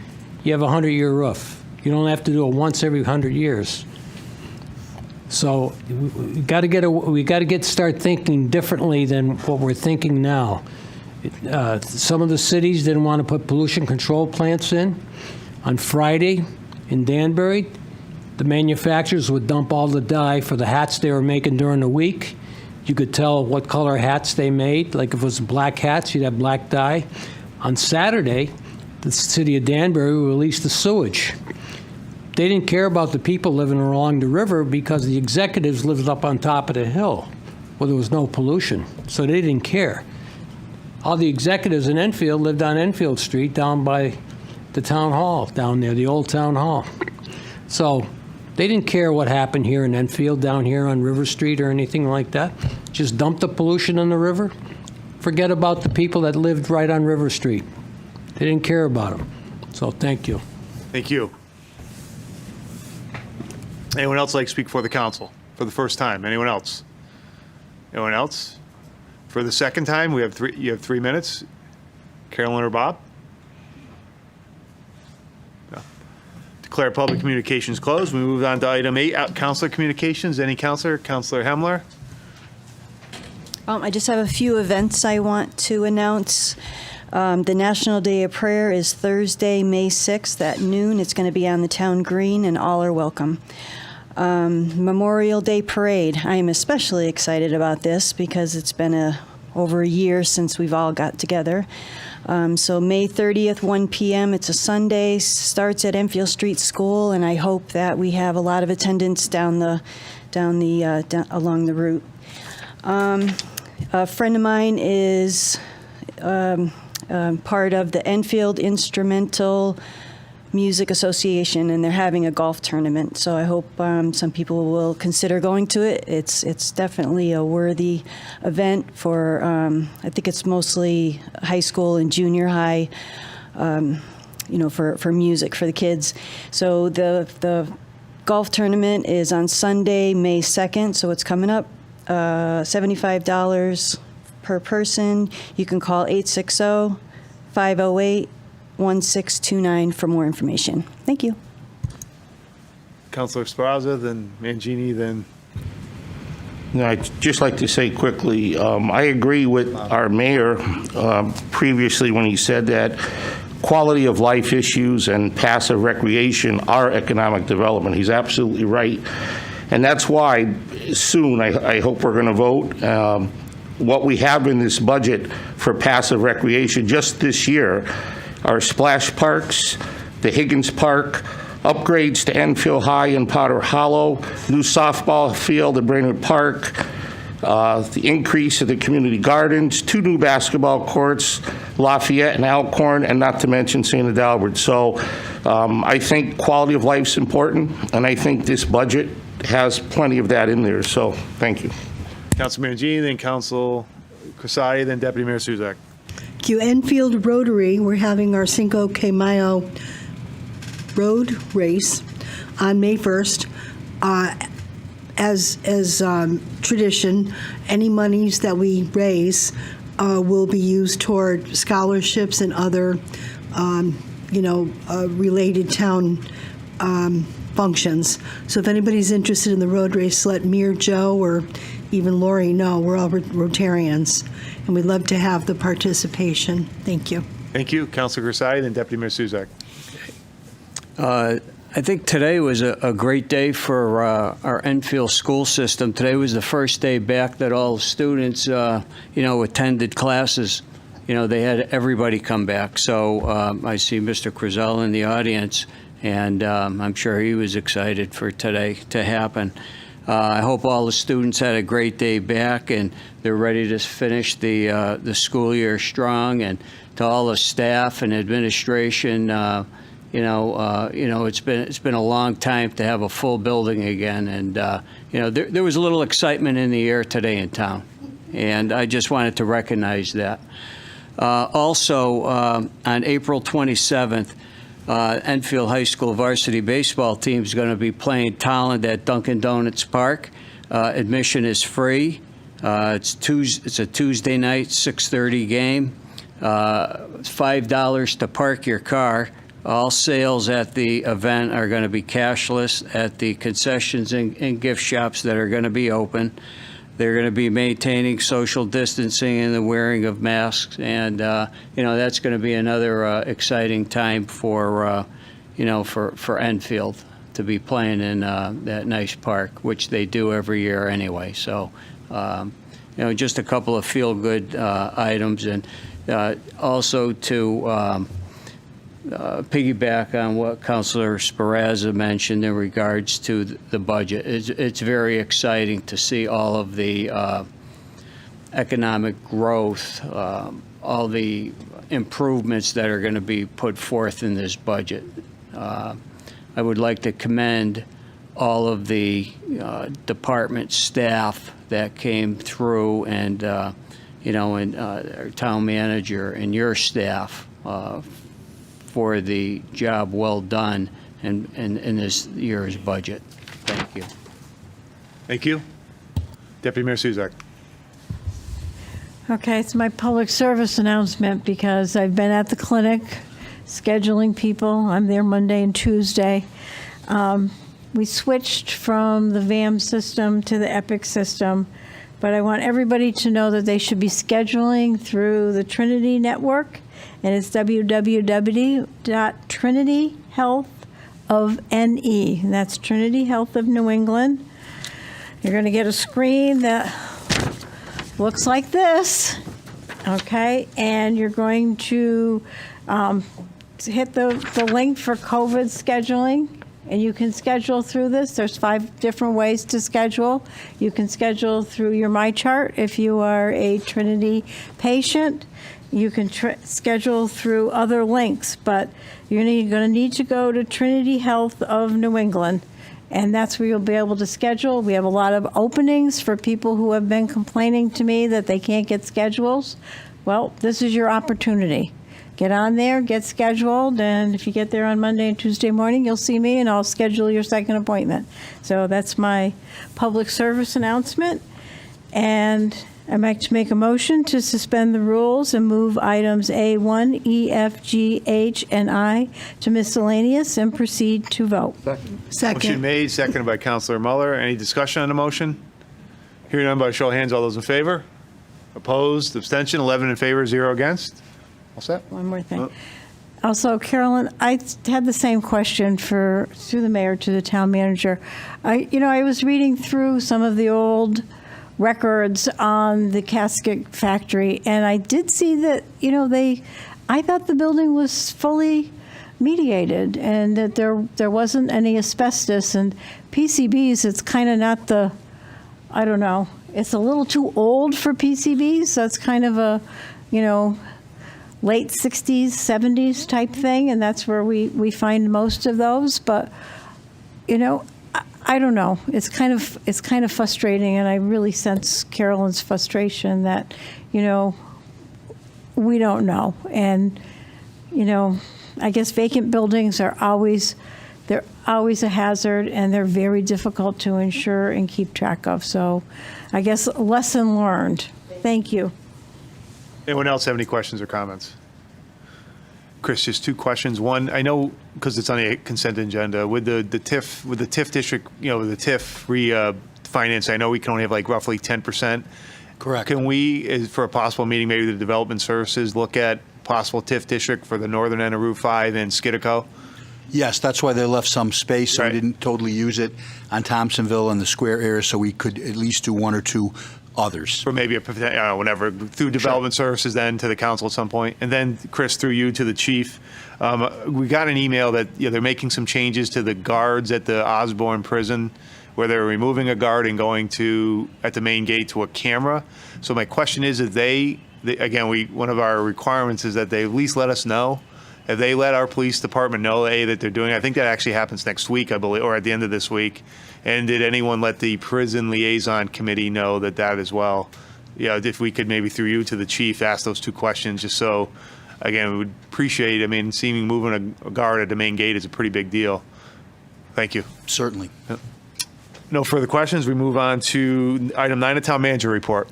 you have a 100-year roof. You don't have to do it once every 100 years. So we got to start thinking differently than what we're thinking now. Some of the cities didn't want to put pollution control plants in. On Friday in Danbury, the manufacturers would dump all the dye for the hats they were making during the week. You could tell what color hats they made. Like if it was black hats, you'd have black dye. On Saturday, the city of Danbury released the sewage. They didn't care about the people living along the river because the executives lived up on top of the hill where there was no pollution, so they didn't care. All the executives in Enfield lived on Enfield Street down by the town hall, down there, the old town hall. So they didn't care what happened here in Enfield, down here on River Street or anything like that. Just dump the pollution in the river. Forget about the people that lived right on River Street. They didn't care about them. So thank you. Thank you. Anyone else like to speak for the council for the first time? Anyone else? Anyone else? For the second time, you have 3 minutes. Carolyn or Bob? No. Declare public communications closed. We move on to item 8, councilor communications. Any councilor? Councilor Hemler? I just have a few events I want to announce. The National Day of Prayer is Thursday, May 6th at noon. It's going to be on the town green, and all are welcome. Memorial Day Parade. I am especially excited about this because it's been over a year since we've all got together. So May 30th, 1 p.m. It's a Sunday. Starts at Enfield Street School, and I hope that we have a lot of attendance down along the route. A friend of mine is part of the Enfield Instrumental Music Association, and they're having a golf tournament. So I hope some people will consider going to it. It's definitely a worthy event for, I think it's mostly high school and junior high, for music for the kids. So the golf tournament is on Sunday, May 2nd, so it's coming up. $75 per person. You can call 860-508-1629 for more information. Thank you. Councilor Sparaza, then Mangini, then... No, I'd just like to say quickly, I agree with our mayor previously when he said that quality of life issues and passive recreation are economic development. He's absolutely right. And that's why soon I hope we're going to vote what we have in this budget for passive recreation just this year are splash parks, the Higgins Park, upgrades to Enfield High and Potter Hollow, new softball field at Brainerd Park, the increase of the community gardens, 2 new basketball courts, Lafayette and Alcorn, and not to mention St. Adalbert. So I think quality of life is important, and I think this budget has plenty of that in there. So thank you. Councilor Mangini, then Council Crisati, then Deputy Mayor Suzak. Thank you. Enfield Rotary, we're having our Cinco de Mayo road race on May 1st. As tradition, any monies that we raise will be used toward scholarships and other, related town functions. So if anybody's interested in the road race, let me or Joe or even Lori know. We're all Rotarians, and we'd love to have the participation. Thank you. Thank you. Councilor Crisati, then Deputy Mayor Suzak. I think today was a great day for our Enfield school system. Today was the first day back that all students, attended classes. They had everybody come back. So I see Mr. Crizel in the audience, and I'm sure he was excited for today to happen. I hope all the students had a great day back, and they're ready to finish the school year strong. And to all the staff and administration, it's been a long time to have a full building again, and there was a little excitement in the air today in town, and I just wanted to recognize that. Also, on April 27th, Enfield High School varsity baseball team is going to be playing Tolland at Dunkin' Donuts Park. Admission is free. It's a Tuesday night, 6:30 game. $5 to park your car. All sales at the event are going to be cashless at the concessions and gift shops that are going to be open. They're going to be maintaining social distancing and the wearing of masks, and that's going to be another exciting time for Enfield to be playing in that nice park, which they do every year anyway. So, just a couple of feel-good items, and Also to piggyback on what Councilor Sperazza mentioned in regards to the budget, it's very exciting to see all of the economic growth, all the improvements that are going to be put forth in this budget. I would like to commend all of the department staff that came through, and our town manager and your staff for the job well done in this year's budget. Thank you. Thank you. Deputy Mayor Suzak. Okay, it's my public service announcement because I've been at the clinic scheduling people. I'm there Monday and Tuesday. We switched from the VAM system to the EPIC system, but I want everybody to know that they should be scheduling through the Trinity Network, and it's www.trinityhealthofne, and that's Trinity Health of New England. You're going to get a screen that looks like this, okay? And you're going to hit the link for COVID scheduling, and you can schedule through this. There's 5 different ways to schedule. You can schedule through your MyChart if you are a Trinity patient. You can schedule through other links, but you're going to need to go to Trinity Health of New England, and that's where you'll be able to schedule. We have a lot of openings for people who have been complaining to me that they can't get schedules. Well, this is your opportunity. Get on there, get scheduled, and if you get there on Monday and Tuesday morning, you'll see me, and I'll schedule your second appointment. So that's my public service announcement. And I'd like to make a motion to suspend the rules and move items A1, E, F, G, H, and I to miscellaneous and proceed to vote. Motion made, seconded by Councilor Muller. Any discussion on the motion? Hearing none by show of hands, all those in favor? Opposed, abstention, 11 in favor, 0 against. All set? One more thing. Also, Carolyn, I had the same question through the mayor to the town manager. I was reading through some of the old records on the casket factory, and I did see that, I thought the building was fully mediated and that there wasn't any asbestos, and PCBs, it's kind of not I don't know, it's a little too old for PCBs, so it's kind of a, late 60s, 70s type thing, and that's where we find most of those. But, I don't know. It's kind of frustrating, and I really sense Carolyn's frustration that, we don't know. And, I guess vacant buildings are always a hazard, and they're very difficult to insure and keep track of. So I guess lesson learned. Thank you. Anyone else have any questions or comments? Chris, just 2 questions. One, I know because it's on the consent agenda with the TIF district, the TIF refinance. I know we can only have like roughly 10%. Correct. Can we, for a possible meeting, maybe the development services look at possible TIF district for the northern end of Route 5 and Skidco? Yes, that's why they left some space, so Right. we didn't totally use it on Thompsonville and the square area, so we could at least do 1 or 2 others. Or maybe whatever, through development services then to the council at some point. And then, Chris, through you to the chief, we got an email that they're making some changes to the guards at the Osborne prison, where they're removing a guard and going at the main gate to a camera. So my question is, if one of our requirements is that they at least let us know. If they let our police department know, that they're doing, I think that actually happens next week, I believe, or at the end of this week. And did anyone let the prison liaison committee know that as well? If we could maybe through you to the chief ask those 2 questions, just so, again, we would appreciate, moving a guard at the main gate is a pretty big deal. Thank you. Certainly. No further questions. We move on to item 9, the town manager report.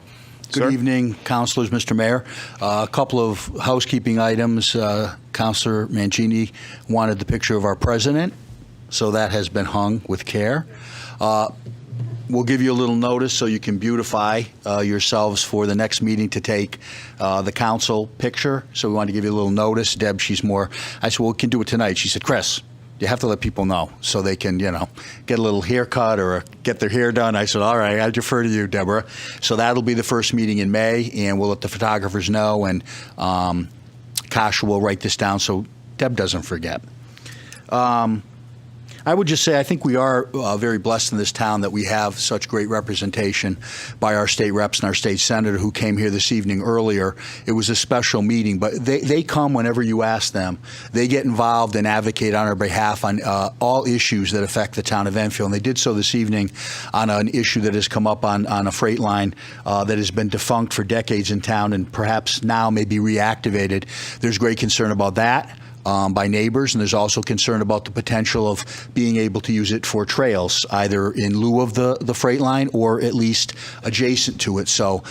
Good evening, councilors, Mr. Mayor. A couple of housekeeping items. Councilor Mangini wanted the picture of our president, so that has been hung with care. We'll give you a little notice so you can beautify yourselves for the next meeting to take the council picture. So we wanted to give you a little notice. Deb, I said, well, we can do it tonight. She said, Chris, You have to let people know so they can, get a little haircut or get their hair done. I said, all right, I defer to you, Deborah. So that'll be the first meeting in May, and we'll let the photographers know, and Kasha will write this down so Deb doesn't forget. I would just say I think we are very blessed in this town that we have such great representation by our state reps and our state senator who came here this evening earlier. It was a special meeting, but they come whenever you ask them. They get involved and advocate on our behalf on all issues that affect the town of Enfield. And they did so this evening on an issue that has come up on a freight line that has been defunct for decades in town and perhaps now may be reactivated. There's great concern about that. By neighbors, and there's also concern about the potential of being able to use it for trails, either in lieu of the freight line or at least adjacent to it. So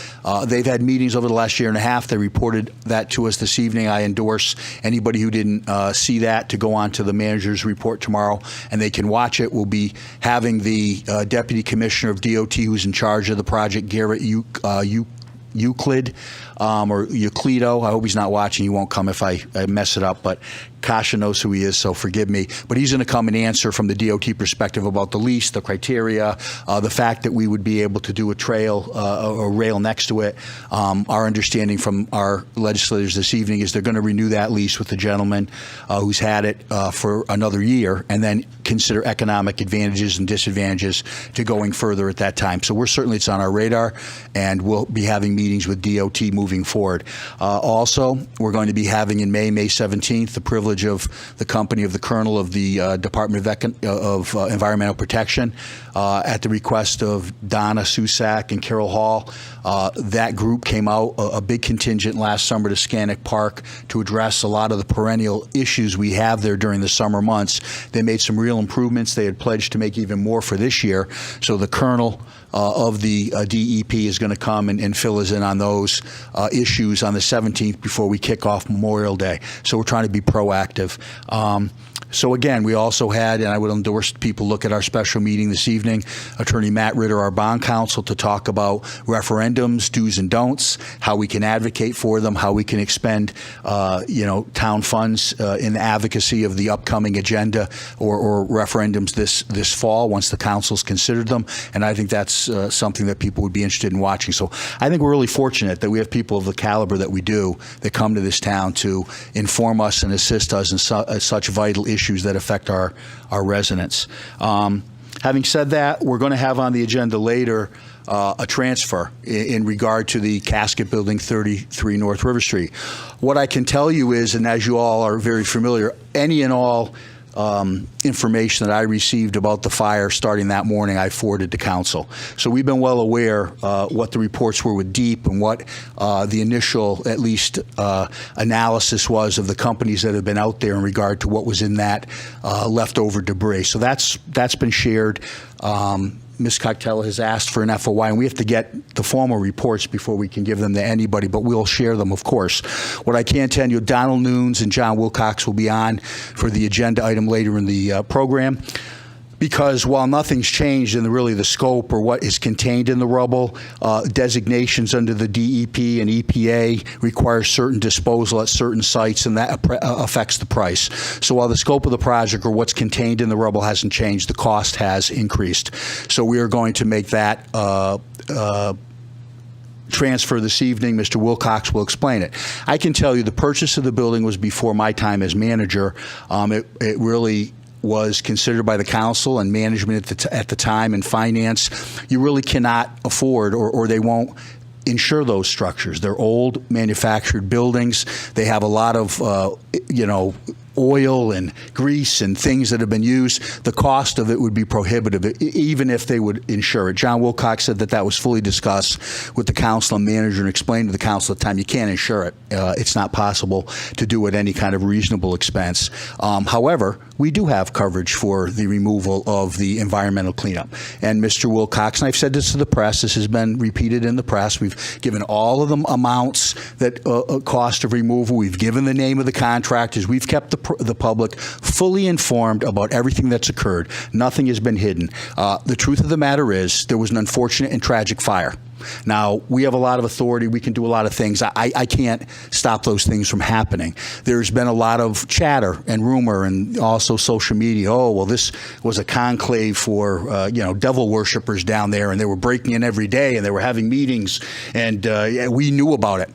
they've had meetings over the last year and a half. They reported that to us this evening. I endorse anybody who didn't see that to go on to the manager's report tomorrow, and they can watch it. We'll be having the Deputy Commissioner of DOT, who's in charge of the project, Garrett Euclid, or Euclido. I hope he's not watching. He won't come if I mess it up, but Kasha knows who he is, so forgive me. But he's going to come and answer from the DOT perspective about the lease, the criteria, the fact that we would be able to do a trail or rail next to it. Our understanding from our legislators this evening is they're going to renew that lease with the gentleman who's had it for another year, and then consider economic advantages and disadvantages to going further at that time. So it's on our radar, and we'll be having meetings with DOT moving forward. Also, we're going to be having in May 17th, the privilege of the company of the Colonel of the Department of Environmental Protection at the request of Donna Susak and Carol Hall. That group came out, a big contingent last summer to Scannick Park to address a lot of the perennial issues we have there during the summer months. They made some real improvements. They had pledged to make even more for this year. So the Colonel of the DEP is going to come and fill us in on those issues on the 17th before we kick off Memorial Day. So we're trying to be proactive. So again, we also had, and I would endorse people look at our special meeting this evening, Attorney Matt Ritter, our bond counsel, to talk about referendums, do's and don'ts, how we can advocate for them, how we can expend, town funds in the advocacy of the upcoming agenda or referendums this fall once the council's considered them. And I think that's something that people would be interested in watching. So I think we're really fortunate that we have people of the caliber that we do that come to this town to inform us and assist us in such vital issues that affect our residents. Having said that, we're going to have on the agenda later a transfer in regard to the casket building 33 North River Street. What I can tell you is, and as you all are very familiar, any and all information that I received about the fire starting that morning, I forwarded to council. So we've been well aware what the reports were with DEEP and what the initial, at least, analysis was of the companies that have been out there in regard to what was in that leftover debris. So that's been shared. Ms. Cocktail has asked for an FOI, and we have to get the formal reports before we can give them to anybody, but we'll share them, of course. What I can tell you, Donald Nunes and John Wilcox will be on for the agenda item later in the program. Because while nothing's changed in the scope or what is contained in the rubble, designations under the DEP and EPA require certain disposal at certain sites, and that affects the price. So while the scope of the project or what's contained in the rubble hasn't changed, the cost has increased. So we are going to make that transfer this evening. Mr. Wilcox will explain it. I can tell you the purchase of the building was before my time as manager. It really was considered by the council and management at the time, and finance. You really cannot afford, or they won't insure those structures. They're old manufactured buildings. They have a lot of, oil and grease and things that have been used. The cost of it would be prohibitive, even if they would insure it. John Wilcox said that was fully discussed with the council and manager and explained to the council at the time, you can't insure it. It's not possible to do at any kind of reasonable expense. However, we do have coverage for the removal of the environmental cleanup. And Mr. Wilcox, and I've said this to the press, this has been repeated in the press, we've given all of the amounts that cost of removal, we've given the name of the contractors, we've kept the public fully informed about everything that's occurred. Nothing has been hidden. The truth of the matter is there was an unfortunate and tragic fire. Now, we have a lot of authority. We can do a lot of things. I can't stop those things from happening. There's been a lot of chatter and rumor and also social media. Oh, well, this was a conclave for, devil worshipers down there, and they were breaking in every day, and they were having meetings, and we knew about it.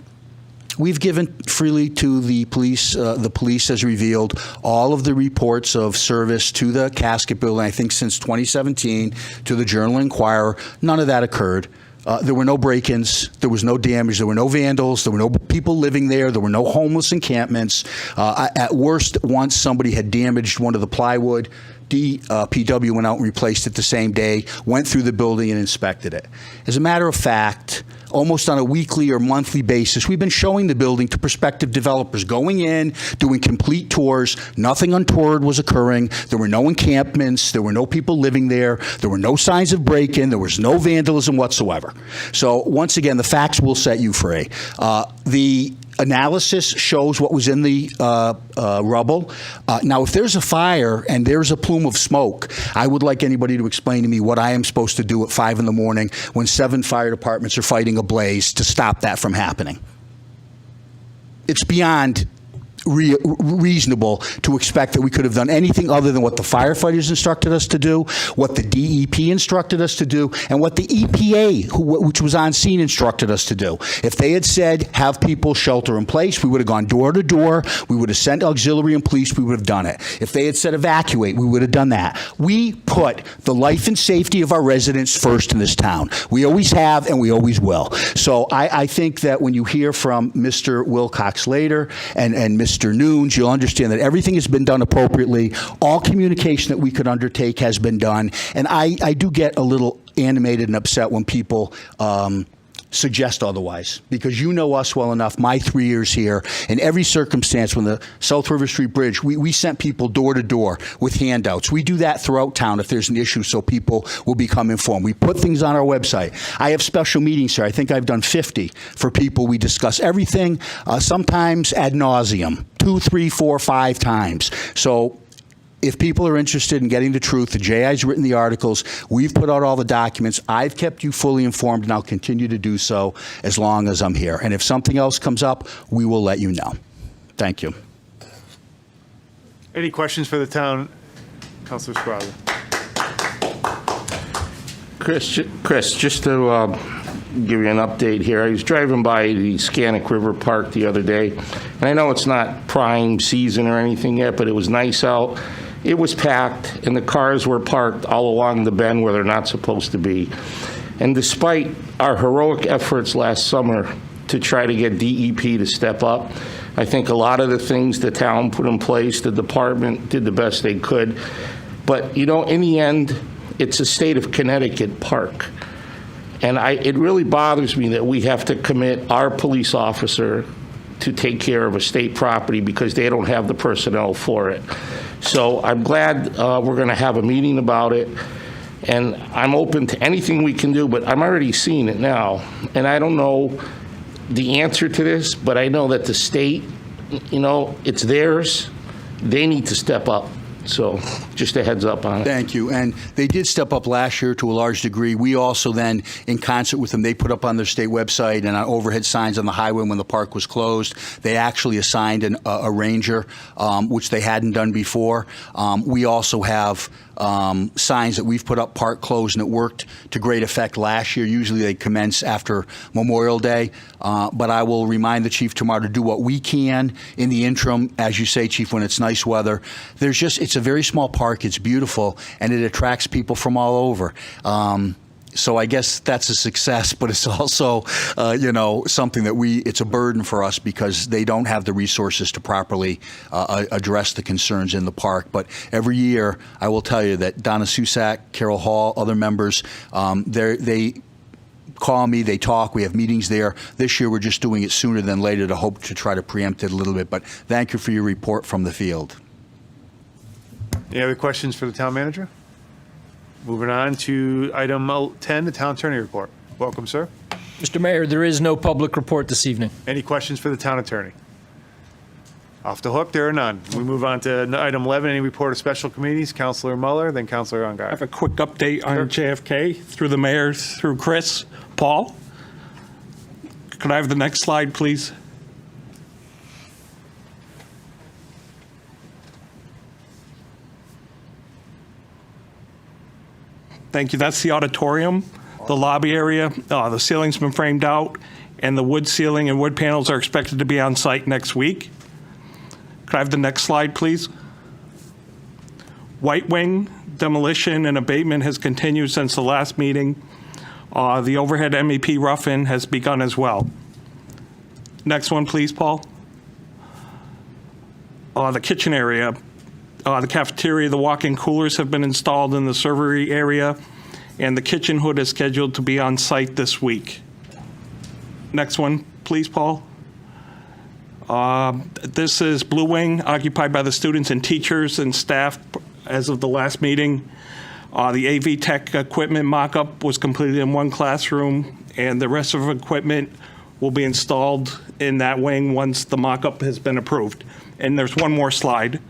We've given freely to the police. The police has revealed all of the reports of service to the casket building, I think since 2017, to the Journal-Inquirer. None of that occurred. There were no break-ins. There was no damage. There were no vandals. There were no people living there. There were no homeless encampments. At worst, once somebody had damaged one of the plywood, DPW went out and replaced it the same day, went through the building and inspected it. As a matter of fact, almost on a weekly or monthly basis, we've been showing the building to prospective developers, going in, doing complete tours. Nothing untoward was occurring. There were no encampments. There were no people living there. There were no signs of break-in. There was no vandalism whatsoever. So once again, the facts will set you free. The analysis shows what was in the rubble. Now, if there's a fire and there's a plume of smoke, I would like anybody to explain to me what I am supposed to do at 5 in the morning when 7 fire departments are fighting a blaze to stop that from happening. It's beyond reasonable to expect that we could have done anything other than what the firefighters instructed us to do, what the DEP instructed us to do, and what the EPA, which was on scene, instructed us to do. If they had said, have people shelter in place, we would have gone door to door. We would have sent auxiliary and police. We would have done it. If they had said evacuate, we would have done that. We put the life and safety of our residents first in this town. We always have, and we always will. So I think that when you hear from Mr. Wilcox later and Mr. Nunes, you'll understand that everything has been done appropriately. All communication that we could undertake has been done. And I do get a little animated and upset when people suggest otherwise, because you know us well enough. My 3 years here, in every circumstance, when the South River Street Bridge, we sent people door to door with handouts. We do that throughout town if there's an issue, so people will become informed. We put things on our website. I have special meetings here. I think I've done 50 for people. We discuss everything, sometimes ad nauseum, 2, 3, 4, 5 times. So if people are interested in getting the truth, the JI's written the articles. We've put out all the documents. I've kept you fully informed, and I'll continue to do so as long as I'm here. And if something else comes up, we will let you know. Thank you. Any questions for the town? Councilor Scroggs. Chris, just to give you an update here, I was driving by the Scannick River Park the other day, and I know it's not prime season or anything yet, but it was nice out. It was packed, and the cars were parked all along the bend where they're not supposed to be. And despite our heroic efforts last summer to try to get DEP to step up, I think a lot of the things the town put in place, the department did the best they could. But, in the end, it's a state of Connecticut park. And it really bothers me that we have to commit our police officer to take care of a state property because they don't have the personnel for it. So I'm glad we're going to have a meeting about it. And I'm open to anything we can do, but I'm already seeing it now. And I don't know the answer to this, but I know that the state, it's theirs. They need to step up. So just a heads up on it. Thank you. And they did step up last year to a large degree. We also then, in concert with them, they put up on their state website and on overhead signs on the highway when the park was closed. They actually assigned a ranger, which they hadn't done before. We also have signs that we've put up, park closed, and it worked to great effect last year. Usually they commence after Memorial Day. But I will remind the chief tomorrow to do what we can in the interim, as you say, Chief, when it's nice weather. It's a very small park. It's beautiful, and it attracts people from all over. So I guess that's a success, but it's also, something that it's a burden for us because they don't have the resources to properly address the concerns in the park. But every year, I will tell you that Donna Susak, Carol Hall, other members, they call me, they talk, we have meetings there. This year, we're just doing it sooner than later to hope to try to preempt it a little bit. But thank you for your report from the field. Any other questions for the town manager? Moving on to item 10, the town attorney report. Welcome, sir. Mr. Mayor, there is no public report this evening. Any questions for the town attorney? Off the hook, there are none. We move on to item 11, any report of special committees. Councilor Muller, then Councilor Ungary. I have a quick update on JFK through the mayor, through Chris. Paul, Could I have the next slide, please? Thank you. That's the auditorium, the lobby area. The ceiling's been framed out, and the wood ceiling and wood panels are expected to be on site next week. Could I have the next slide, please? White Wing demolition and abatement has continued since the last meeting. The overhead MEP rough-in has begun as well. Next one, please, Paul. The kitchen area. The cafeteria, the walk-in coolers have been installed in the servery area, and the kitchen hood is scheduled to be on site this week. Next one, please, Paul. This is Blue Wing, occupied by the students and teachers and staff as of the last meeting. The AV Tech equipment mock-up was completed in one classroom, and the rest of equipment will be installed in that wing once the mock-up has been approved. And there's one more slide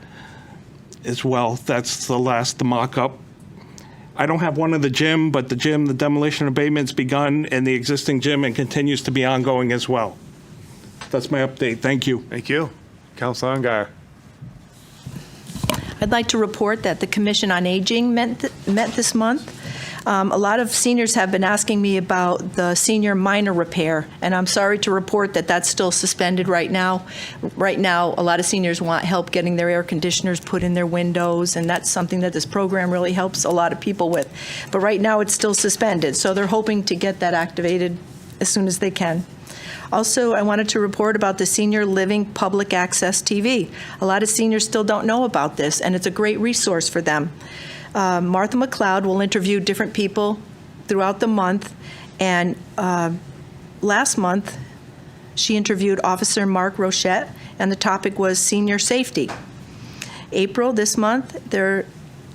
as well. That's the last, the mock-up. I don't have one of the gym, but the gym, the demolition abatement's begun in the existing gym and continues to be ongoing as well. That's my update. Thank you. Thank you. Councilor Ungary. I'd like to report that the Commission on Aging met this month. A lot of seniors have been asking me about the senior minor repair, and I'm sorry to report that that's still suspended right now. Right now, a lot of seniors want help getting their air conditioners put in their windows, and that's something that this program really helps a lot of people with. But right now, it's still suspended, so they're hoping to get that activated as soon as they can. Also, I wanted to report about the Senior Living Public Access TV. A lot of seniors still don't know about this, and it's a great resource for them. Martha McLeod will interview different people throughout the month, and last month she interviewed Officer Mark Rochette, and the topic was senior safety. April, this month, they're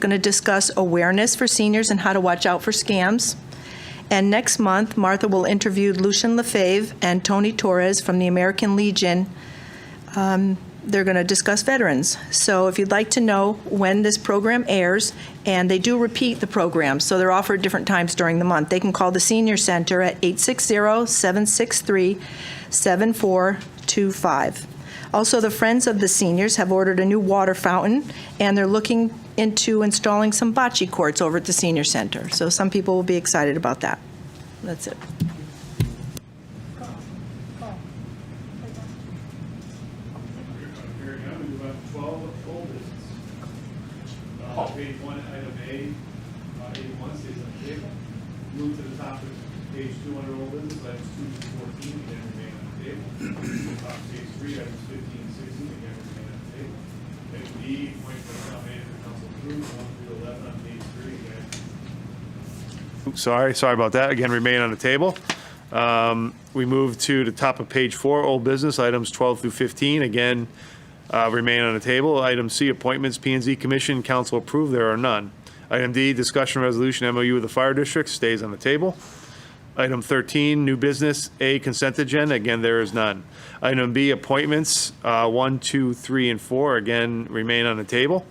going to discuss awareness for seniors and how to watch out for scams. And next month, Martha will interview Lucian Lefebvre and Tony Torres from the American Legion. They're going to discuss veterans. So if you'd like to know when this program airs, and they do repeat the program, so they're offered different times during the month, they can call the Senior Center at 860-763-7425. Also, the Friends of the Seniors have ordered a new water fountain, and they're looking into installing some bocce courts over at the Senior Center. So some people will be excited about that. That's it. Page 1, item A, 81 stays on the table. Move to the top of page 2 under old business, items 2 to 14, again remain on the table. Top of page 3, items 15 and 16, again remain on the table. Item B, appointment of town manager, council approved, 1 through 11 on page 3, again. Oops, sorry about that. Again, remain on the table. We move to the top of page 4, old business, items 12 through 15, again, remain on the table. Item C, appointments, P&Z Commission, council approved, there are none. Item D, discussion resolution MOU with the fire district, stays on the table. Item 13, new business, A, consent agenda, again, there is none. Item B, appointments, 1, 2, 3, and 4, again, remain on the table.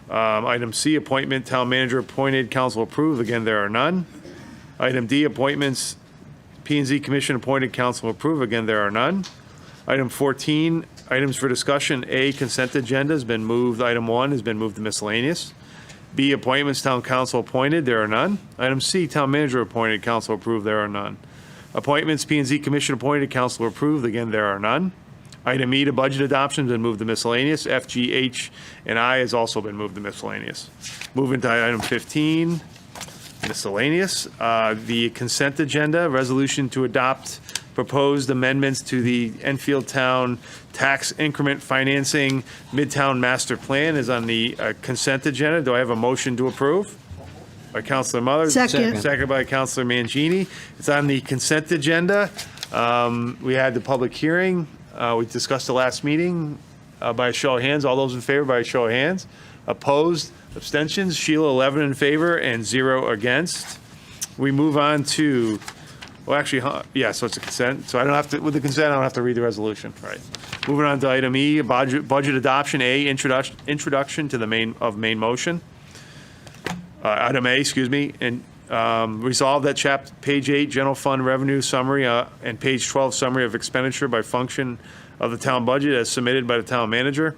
Item C, appointment, town manager appointed, council approved, again, there are none. Item D, appointments, P&Z Commission appointed, council approved, again, there are none. Item 14, items for discussion. A, consent agenda has been moved. Item 1 has been moved to miscellaneous. B, appointments, town council appointed, there are none. Item C, town manager appointed, council approved, there are none. Appointments, P&Z Commission appointed, council approved, again, there are none. Item E, to budget adoption, has been moved to miscellaneous. F, G, H, and I has also been moved to miscellaneous. Moving to item 15, miscellaneous. The consent agenda, resolution to adopt proposed amendments to the Enfield Town Tax Increment Financing Midtown Master Plan is on the consent agenda. Do I have a motion to approve? By Councilor Mother. Second. Second by Councilor Mangini. It's on the consent agenda. We had the public hearing. We discussed the last meeting by a show of hands. All those in favor by a show of hands. Opposed? Abstentions? Sheila, 11 in favor and 0 against. We move on to, well, actually, yeah, so it's a consent. So I don't have to, with the consent, I don't have to read the resolution. Right. Moving on to item E, budget adoption. A, introduction to the main motion. Item A, excuse me, and Resolved that page 8, general fund revenue summary, and page 12, summary of expenditure by function of the town budget as submitted by the town manager,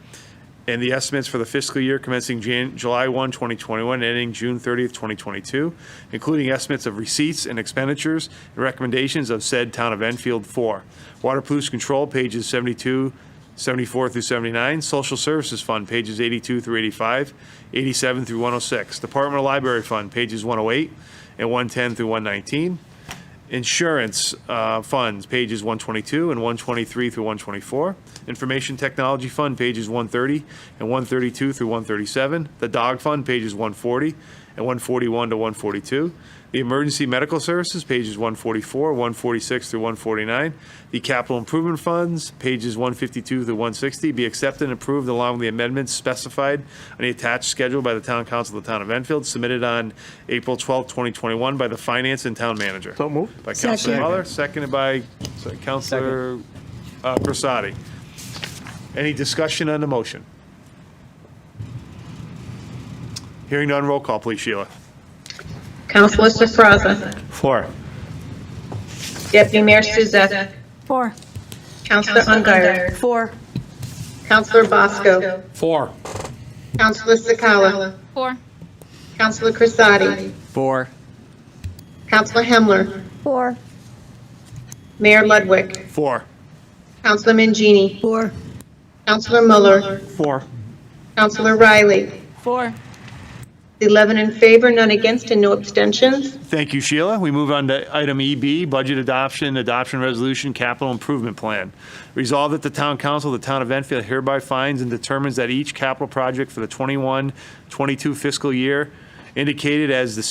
and the estimates for the fiscal year commencing July 1, 2021, ending June 30th, 2022, including estimates of receipts and expenditures and recommendations of said Town of Enfield 4. Water pollution control, pages 72, 74 through 79. Social Services Fund, pages 82 through 85, 87 through 106. Department of Library Fund, pages 108 and 110 through 119. Insurance funds, pages 122 and 123 through 124. Information Technology Fund, pages 130 and 132 through 137. The Dog Fund, pages 140 and 141 to 142. The Emergency Medical Services, pages 144, 146 through 149. The Capital Improvement Funds, pages 152 through 160, be accepted and approved along with the amendments specified on the attached schedule by the Town Council of the Town of Enfield, submitted on April 12, 2021 by the Finance and Town Manager. So moved. By Councilor Second. Muller, seconded by Councilor Crissati. Any discussion on the motion? Hearing none, roll call, please, Sheila. Councilor Sofraza. 4. Deputy Mayor Suzak. 4. Councilor Ungary. 4. Councilor Bosco. 4. Councilor Sakala. 4. Councilor Crissati. 4. Councilor Hemler. 4. Mayor Ludwig. 4. Councilor Mangini. 4. Councilor Muller. 4. Councilor Riley. 4. 11 in favor, none against, and no abstentions. Thank you, Sheila. We move on to item EB, budget adoption resolution, capital improvement plan. Resolved that the Town Council of the Town of Enfield hereby finds and determines that each capital project for the 21-22 fiscal year indicated as a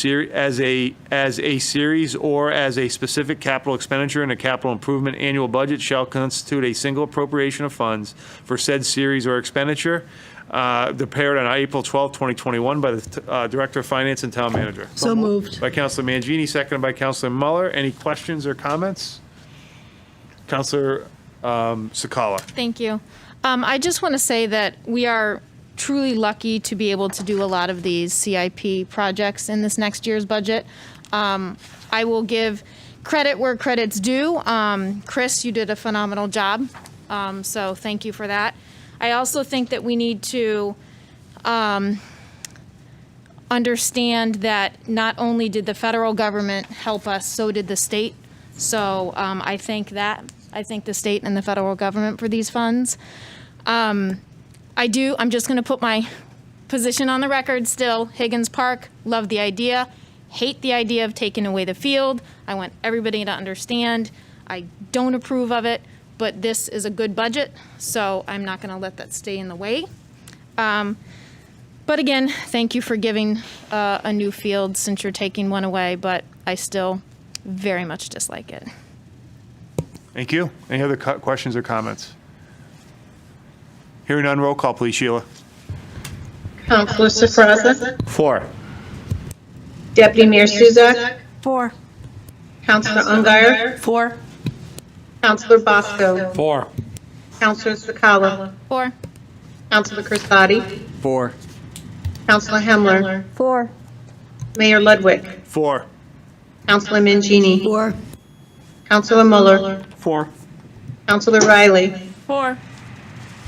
series or as a specific capital expenditure in a capital improvement annual budget shall constitute a single appropriation of funds for said series or expenditure, prepared on April 12, 2021 by the Director of Finance and Town Manager. So moved. By Councilor Mangini, seconded by Councilor Muller. Any questions or comments? Councilor Sakala. Thank you. I just want to say that we are truly lucky to be able to do a lot of these CIP projects in this next year's budget. I will give credit where credit's due. Chris, you did a phenomenal job, so thank you for that. I also think that we need to understand that not only did the federal government help us, so did the state. So I thank the state and the federal government for these funds. I'm just going to put my position on the record still. Higgins Park, love the idea. Hate the idea of taking away the field. I want everybody to understand. I don't approve of it, but this is a good budget, so I'm not going to let that stay in the way. But again, thank you for giving a new field since you're taking one away, but I still very much dislike it. Thank you. Any other questions or comments? Hearing none, roll call, please, Sheila. Councilor Sofraza. 4. Deputy Mayor Suzak. 4. Councilor Ungary. 4. Councilor Bosco. 4. Councilor Sakala. 4. Councilor Crissati. 4. Councilor Hemler. 4. Mayor Ludwig. 4. Councilor Mangini. 4. Councilor Muller. 4. Councilor Riley. 4.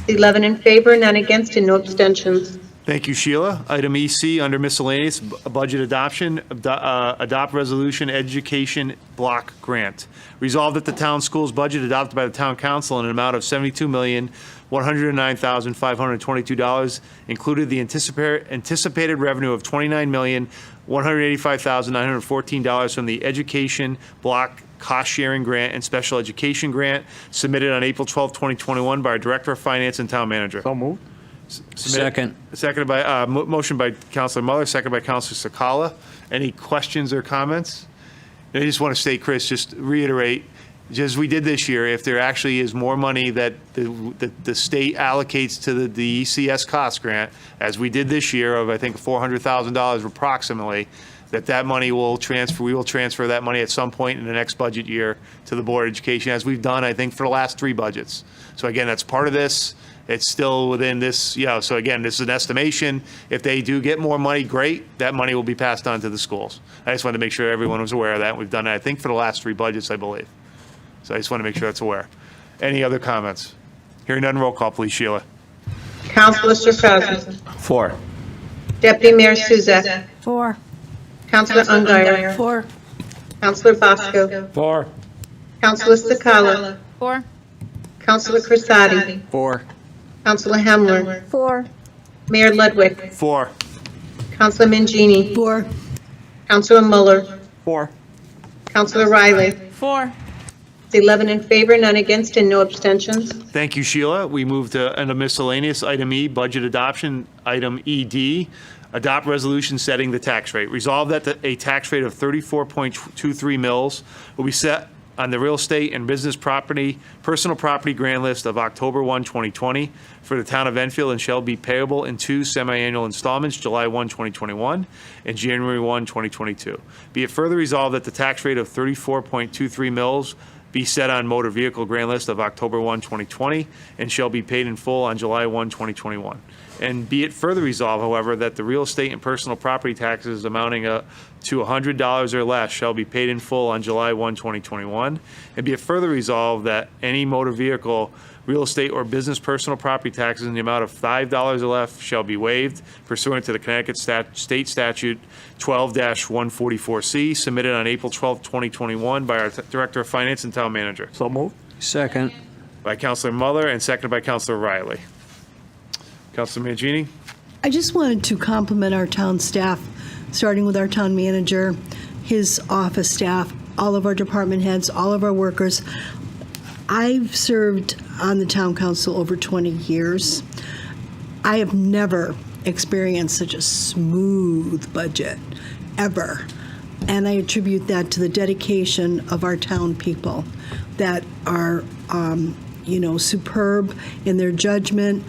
11 in favor, none against, and no abstentions. Thank you, Sheila. Item EC, under miscellaneous, budget adoption, adopt resolution, education block grant. Resolved that the town school's budget adopted by the town council in an amount of $72,109,522 included the anticipated revenue of $29,185,914 from the education block cost-sharing grant and special education grant submitted on April 12, 2021 by our Director of Finance and Town Manager. So moved. Second. Seconded by, motion by Councilor Muller, seconded by Councilor Sakala. Any questions or comments? I just want to state, Chris, just reiterate, just as we did this year, if there actually is more money that the state allocates to the ECS cost grant, as we did this year of, I think, $400,000 approximately, that money will transfer, we will transfer that money at some point in the next budget year to the Board of Education, as we've done, I think, for the last 3 budgets. So again, that's part of this. It's still within this, so again, this is an estimation. If they do get more money, great. That money will be passed on to the schools. I just wanted to make sure everyone was aware of that. We've done that, I think, for the last 3 budgets, I believe. So I just want to make sure that's aware. Any other comments? Hearing none, roll call, please, Sheila. Councilor Stropowski. 4. Deputy Mayor Suzak. 4. Councilor Ungary. 4. Councilor Bosco. 4. Councilor Sakala. 4. Councilor Crisati. 4. Councilor Hemler. 4. Mayor Ludwig. 4. Councilor Mangini. 4. Councilor Muller. 4. Councilor Riley. 4. It's 11 in favor, none against, and no abstentions. Thank you, Sheila. We move to under miscellaneous, item E, budget adoption, item ED, adopt resolution setting the tax rate. Resolve that a tax rate of 34.23 mils will be set on the real estate and business property, personal property grand list of October 1, 2020 for the town of Enfield and shall be payable in 2 semi-annual installments, July 1, 2021 and January 1, 2022. Be it further resolved that the tax rate of 34.23 mils be set on motor vehicle grand list of October 1, 2020, and shall be paid in full on July 1, 2021. And be it further resolved, however, that the real estate and personal property taxes amounting to $100 or less shall be paid in full on July 1, 2021. And be it further resolved that any motor vehicle, real estate, or business personal property taxes in the amount of $5 or less shall be waived pursuant to the Connecticut State Statute 12-144C, submitted on April 12, 2021 by our Director of Finance and Town Manager. So moved. Second. By Councilor Muller and seconded by Councilor Riley. Councilor Mangini? I just wanted to compliment our town staff, starting with our town manager, his office staff, all of our department heads, all of our workers. I've served on the town council over 20 years. I have never experienced such a smooth budget, ever. And I attribute that to the dedication of our town people that are, superb in their judgment,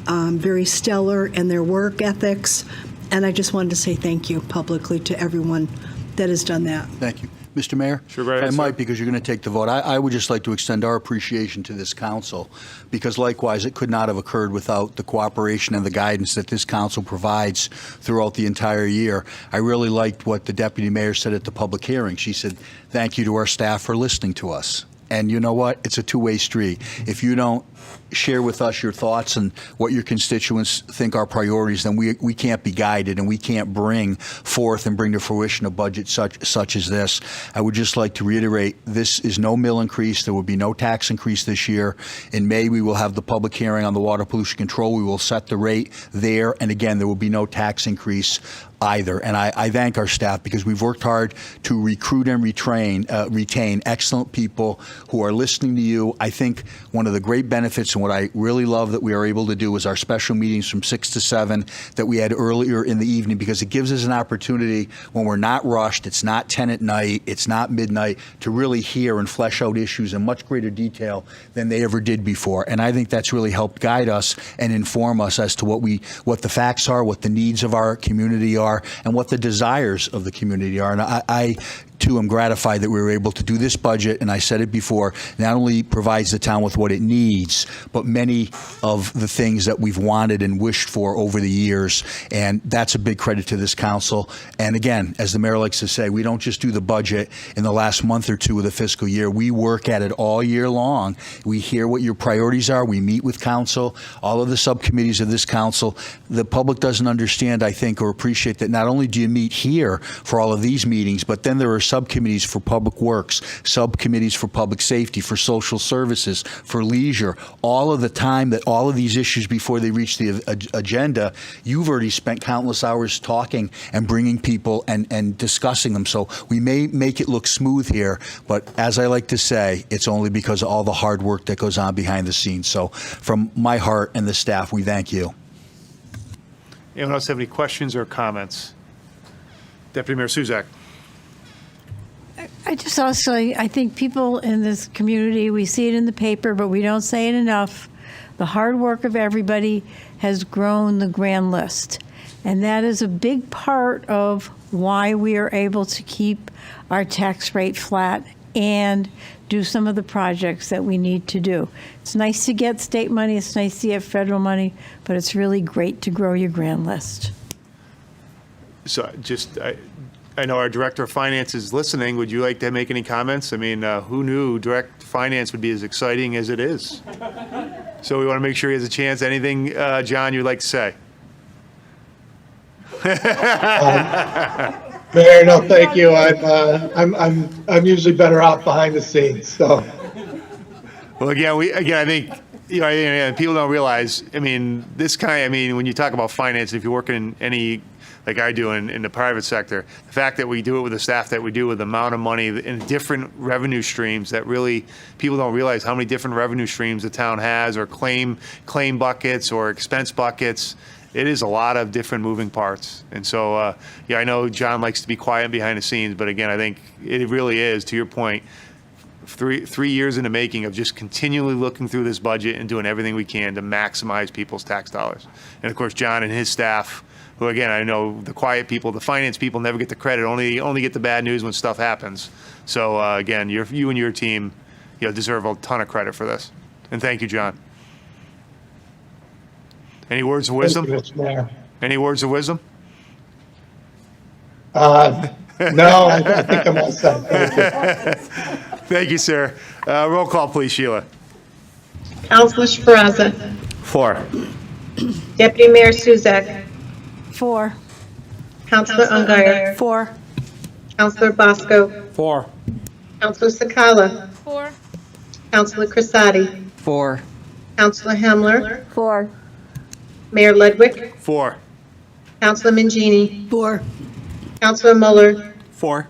very stellar in their work ethics. And I just wanted to say thank you publicly to everyone that has done that. Thank you. Mr. Mayor? Sure, right, I sir. might, because you're going to take the vote. I would just like to extend our appreciation to this council, because likewise, it could not have occurred without the cooperation and the guidance that this council provides throughout the entire year. I really liked what the deputy mayor said at the public hearing. She said, thank you to our staff for listening to us. And you know what? It's a two-way street. If you don't share with us your thoughts and what your constituents think are priorities, then we can't be guided, and we can't bring forth and bring to fruition a budget such as this. I would just like to reiterate, this is no mill increase. There will be no tax increase this year. In May, we will have the public hearing on the water pollution control. We will set the rate there, and again, there will be no tax increase either. And I thank our staff, because we've worked hard to recruit and retain excellent people who are listening to you. I think one of the great benefits and what I really love that we are able to do is our special meetings from 6 to 7 that we had earlier in the evening, because it gives us an opportunity when we're not rushed, it's not 10 at night, it's not midnight, to really hear and flesh out issues in much greater detail than they ever did before. And I think that's really helped guide us and inform us as to what the facts are, what the needs of our community are, and what the desires of the community are. And I too, am gratified that we were able to do this budget, and I said it before, not only provides the town with what it needs, but many of the things that we've wanted and wished for over the years, and that's a big credit to this council. And again, as the mayor likes to say, we don't just do the budget in the last month or two of the fiscal year. We work at it all year long. We hear what your priorities are. We meet with council, all of the subcommittees of this council. The public doesn't understand, I think, or appreciate that not only do you meet here for all of these meetings, but then there are subcommittees for public works, subcommittees for public safety, for social services, for leisure. All of the time that all of these issues before they reach the agenda, you've already spent countless hours talking and bringing people and discussing them. So we may make it look smooth here, but as I like to say, it's only because of all the hard work that goes on behind the scenes. So from my heart and the staff, we thank you. Anyone else have any questions or comments? Deputy Mayor Suzak. I think people in this community, we see it in the paper, but we don't say it enough. The hard work of everybody has grown the grand list. And that is a big part of why we are able to keep our tax rate flat and do some of the projects that we need to do. It's nice to get state money, it's nice to get federal money, but it's really great to grow your grand list. So I know our Director of Finance is listening. Would you like to make any comments? I mean, who knew Direct Finance would be as exciting as it is? So we want to make sure he has a chance. Anything, John, you'd like to say? Mayor, no, thank you. I'm usually better out behind the scenes. So, well, again, I think people don't realize. I mean, when you talk about finance, if you're working in any, like I do in the private sector, the fact that we do it with the staff that we do, with the amount of money in different revenue streams, that really people don't realize how many different revenue streams the town has, or claim buckets or expense buckets. It is a lot of different moving parts. And so, I know John likes to be quiet behind the scenes, but again, I think it really is, to your point, three years in the making of just continually looking through this budget and doing everything we can to maximize people's tax dollars. And of course, John and his staff, who again, I know the quiet people, the finance people never get the credit, only get the bad news when stuff happens. So again, you and your team, deserve a ton of credit for this. And thank you, John. Any words of wisdom? Any words of wisdom? No, I think I'm all set. Thank you, sir. Roll call, please, Sheila. Councilor Shperaza. 4. Deputy Mayor Suzak. 4. Councilor Ungary. 4. Councilor Bosco. 4. Councilor Sakala. 4. Councilor Crisati. 4. Councilor Hemler. 4. Mayor Ludwig. 4. Councilor Mangini. 4. Councilor Muller. 4.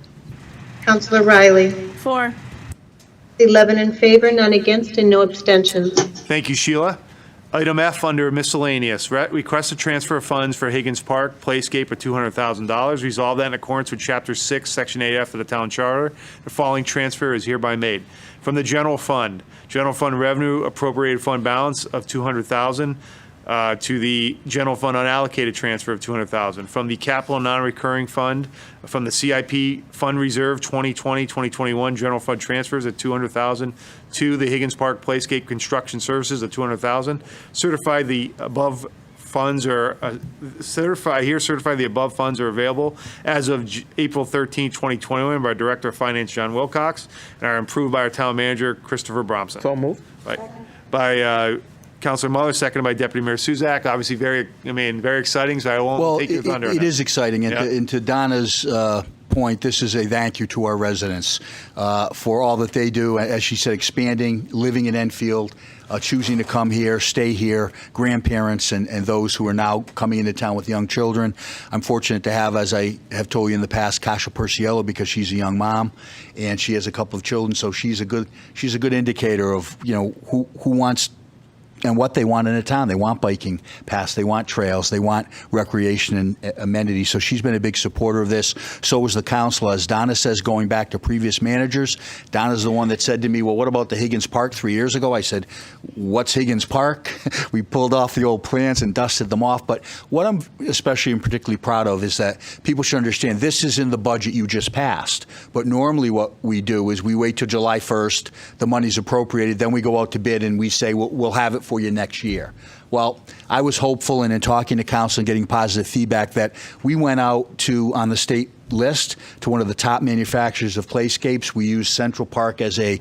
Councilor Riley. 4. 11 in favor, none against, and no abstentions. Thank you, Sheila. Item F under miscellaneous, request a transfer of funds for Higgins Park Playscape of $200,000. Resolve that in accordance with Chapter 6, Section 8F of the Town Charter. The following transfer is hereby made. From the general fund revenue appropriated fund balance of $200,000 to the general fund unallocated transfer of $200,000. From the capital non-recurring fund, from the CIP fund reserve 2020-2021 general fund transfers at $200,000 to the Higgins Park Playscape construction services at $200,000. Certify the above funds are certify the above funds are available as of April 13, 2021 by Director of Finance John Wilcox and are approved by our town manager Christopher Bromson. So moved. By Councilor Muller, seconded by Deputy Mayor Suzak. Obviously, very exciting. So I won't take your thunder. It is exciting, and to Donna's point, this is a thank you to our residents for all that they do. As she said, expanding, living in Enfield, choosing to come here, stay here, grandparents, and those who are now coming into town with young children. I'm fortunate to have, as I have told you in the past, Kasha Perciello, because she's a young mom and she has a couple of children. So she's a good indicator of who wants and what they want in a town. They want biking paths, they want trails, they want recreation and amenities. So she's been a big supporter of this. So was the council. As Donna says, going back to previous managers, Donna's the one that said to me, well, what about the Higgins Park 3 years ago? I said, what's Higgins Park? We pulled off the old plans and dusted them off. But what I'm especially and particularly proud of is that people should understand this is in the budget you just passed. But normally what we do is we wait till July 1st, the money's appropriated, then we go out to bid and we say, we'll have it for you next year. Well, I was hopeful, and in talking to council and getting positive feedback, that we went out to, on the state list, to one of the top manufacturers of playscapes. We used Central Park as a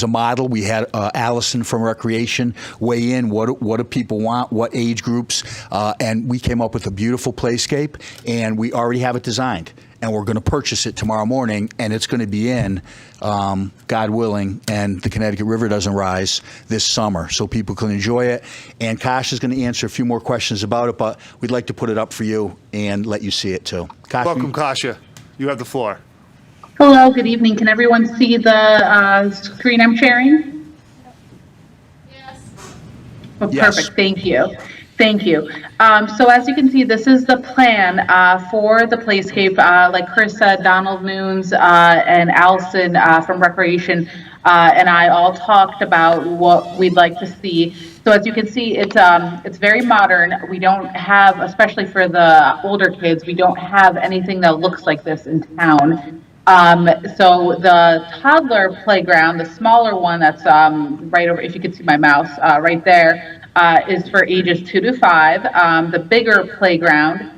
model. We had Allison from Recreation weigh in. What do people want? What age groups? And we came up with a beautiful playscape, and we already have it designed. And we're going to purchase it tomorrow morning, and it's going to be in, God willing, and the Connecticut River doesn't rise this summer, so people can enjoy it. And Kash is going to answer a few more questions about it, but we'd like to put it up for you and let you see it too. Welcome, Kasha. You have the floor. Hello, good evening. Can everyone see the screen I'm sharing? Yes. Oh, Yes. Perfect, thank you. Thank you. So as you can see, this is the plan for the playscape. Like Chris said, Donald Moons and Allison from Recreation and I all talked about what we'd like to see. So as you can see, it's very modern. We don't have, especially for the older kids, we don't have anything that looks like this in town. So the toddler playground, the smaller one that's right over, if you can see my mouse, right there, is for ages 2 to 5. The bigger playground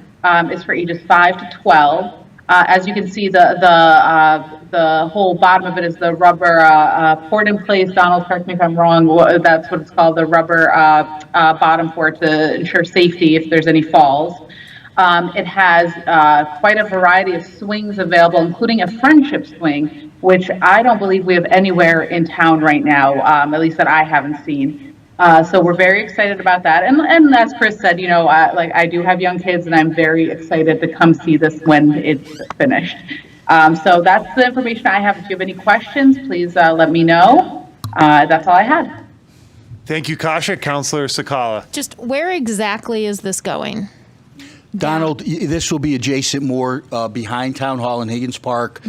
is for ages 5 to 12. As you can see, the whole bottom of it is the rubber poured in place. Donald, correct me if I'm wrong. That's what it's called, the rubber bottom for it to ensure safety if there's any falls. It has quite a variety of swings available, including a friendship swing, which I don't believe we have anywhere in town right now, at least that I haven't seen. So we're very excited about that. And as Chris said, you know, I do have young kids, and I'm very excited to come see this when it's finished. So that's the information I have. If you have any questions, please let me know. That's all I had. Thank you, Kasha. Councilor Sakala. Just where exactly is this going? Donald, this will be adjacent more behind Town Hall in Higgins Park,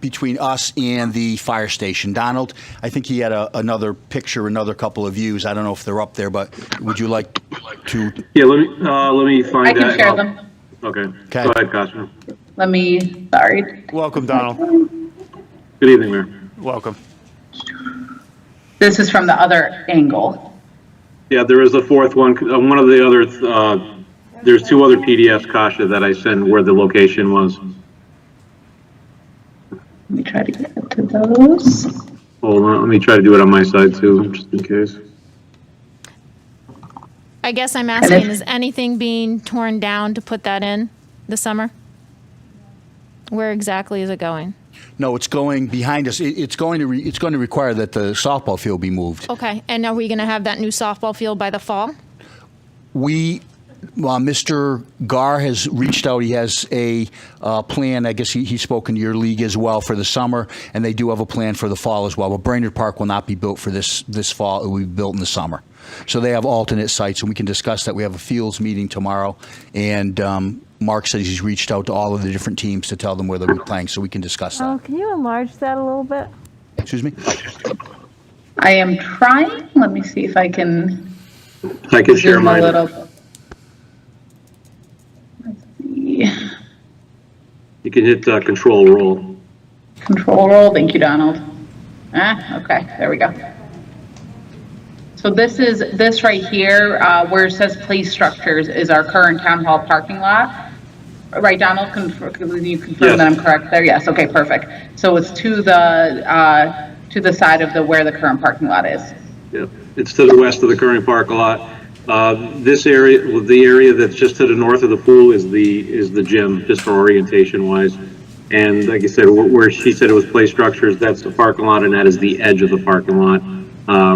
between us and the fire station. Donald, I think he had another picture, another couple of views. I don't know if they're up there, but would you like to? Yeah, let me find I can that. share them. Okay. Go ahead, Kasha. Sorry. Welcome, Donald. Good evening, Mayor. Welcome. This is from the other angle. Yeah, there is a fourth one. One of the other, there's 2 other PDFs, Kasha, that I sent where the location was. Let me try to get to those. Hold on, let me try to do it on my side too, just in case. I guess I'm asking, is anything being torn down to put that in this summer? Where exactly is it going? No, it's going behind us. It's going to require that the softball field be moved. Okay, and are we going to have that new softball field by the fall? Mr. Gar has reached out. He has a plan. I guess he's spoken to your league as well for the summer, and they do have a plan for the fall as well. But Brainerd Park will not be built for this fall. It will be built in the summer. So they have alternate sites, and we can discuss that. We have a fields meeting tomorrow, and Mark says he's reached out to all of the different teams to tell them where they'll be playing, so we can discuss that. Oh, can you enlarge that a little bit? Excuse me? I am trying. Let me see if I can. I can share zoom mine. a little. You can hit Control Roll. Control roll. Thank you, Donald. Okay. There we go. So this right here, where it says play structures, is our current town hall parking lot. Right, Donald? Can you confirm that I'm correct there? Yes. Okay. Perfect. So it's to the side of where the current parking lot is. Yep, it's to the west of the current parking lot. This area, the area that's just to the north of the pool, is the gym, just for orientation wise. And like I said, where she said it was play structures, that's the parking lot, and that is the edge of the parking lot,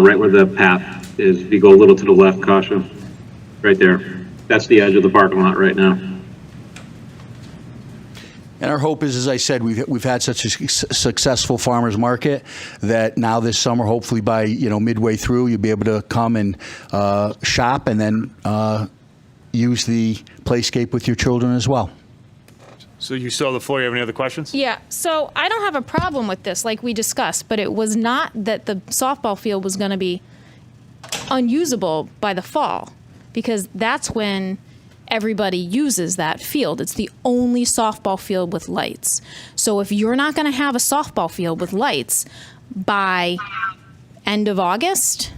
right where the path is. If you go a little to the left, Kasha, right there. That's the edge of the parking lot right now. And our hope is, as I said, we've had such a successful farmers market that now this summer, hopefully by midway through, you'll be able to come and shop and then use the playscape with your children as well. So you still have the floor. You have any other questions? Yeah, so I don't have a problem with this, like we discussed, but it was not that the softball field was going to be unusable by the fall, because that's when everybody uses that field. It's the only softball field with lights. So if you're not going to have a softball field with lights by end of August,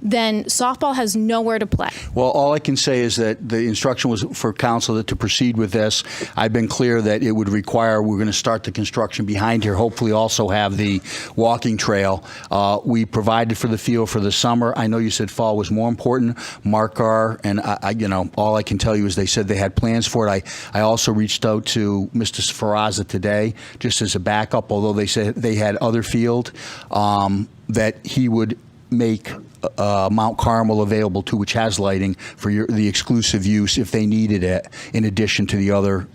then softball has nowhere to play. Well, all I can say is that the instruction was for council to proceed with this. I've been clear that it would require, we're going to start the construction behind here, hopefully also have the walking trail. We provided for the field for the summer. I know you said fall was more important. Mark Gar, and all I can tell you is they said they had plans for it. I also reached out to Mr. Sferaza today, just as a backup, although they said they had other field, that he would make Mount Carmel available too, which has lighting for the exclusive use if they needed it, in addition to the other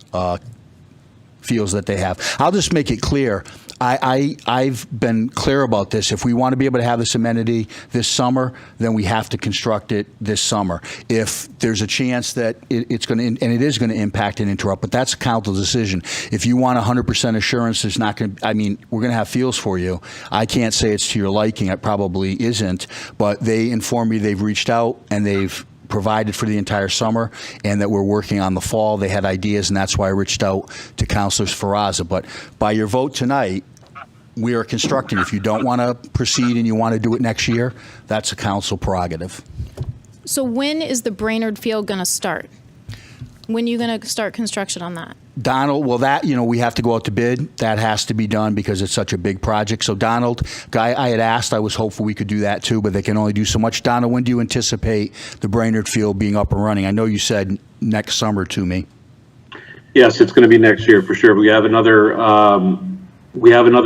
fields that they have. I'll just make it clear. I've been clear about this. If we want to be able to have this amenity this summer, then we have to construct it this summer. If there's a chance that it's going to, and it is going to impact and interrupt, but that's a council decision. If you want 100% assurance, there's not going to, we're going to have fields for you. I can't say it's to your liking. It probably isn't, but they informed me they've reached out and they've provided for the entire summer and that we're working on the fall. They had ideas, and that's why I reached out to Councilor Sferrazza. But by your vote tonight, we are constructing. If you don't want to proceed and you want to do it next year, that's a council prerogative. So when is the Brainerd Field going to start? When are you going to start construction on that? Donald, well, that, we have to go out to bid. That has to be done because it's such a big project. So Donald, Guy, I had asked, I was hopeful we could do that too, but they can only do so much. Donald, when do you anticipate the Brainerd Field being up and running? I know you said next summer to me. Yes, it's going to be next year for sure. We have another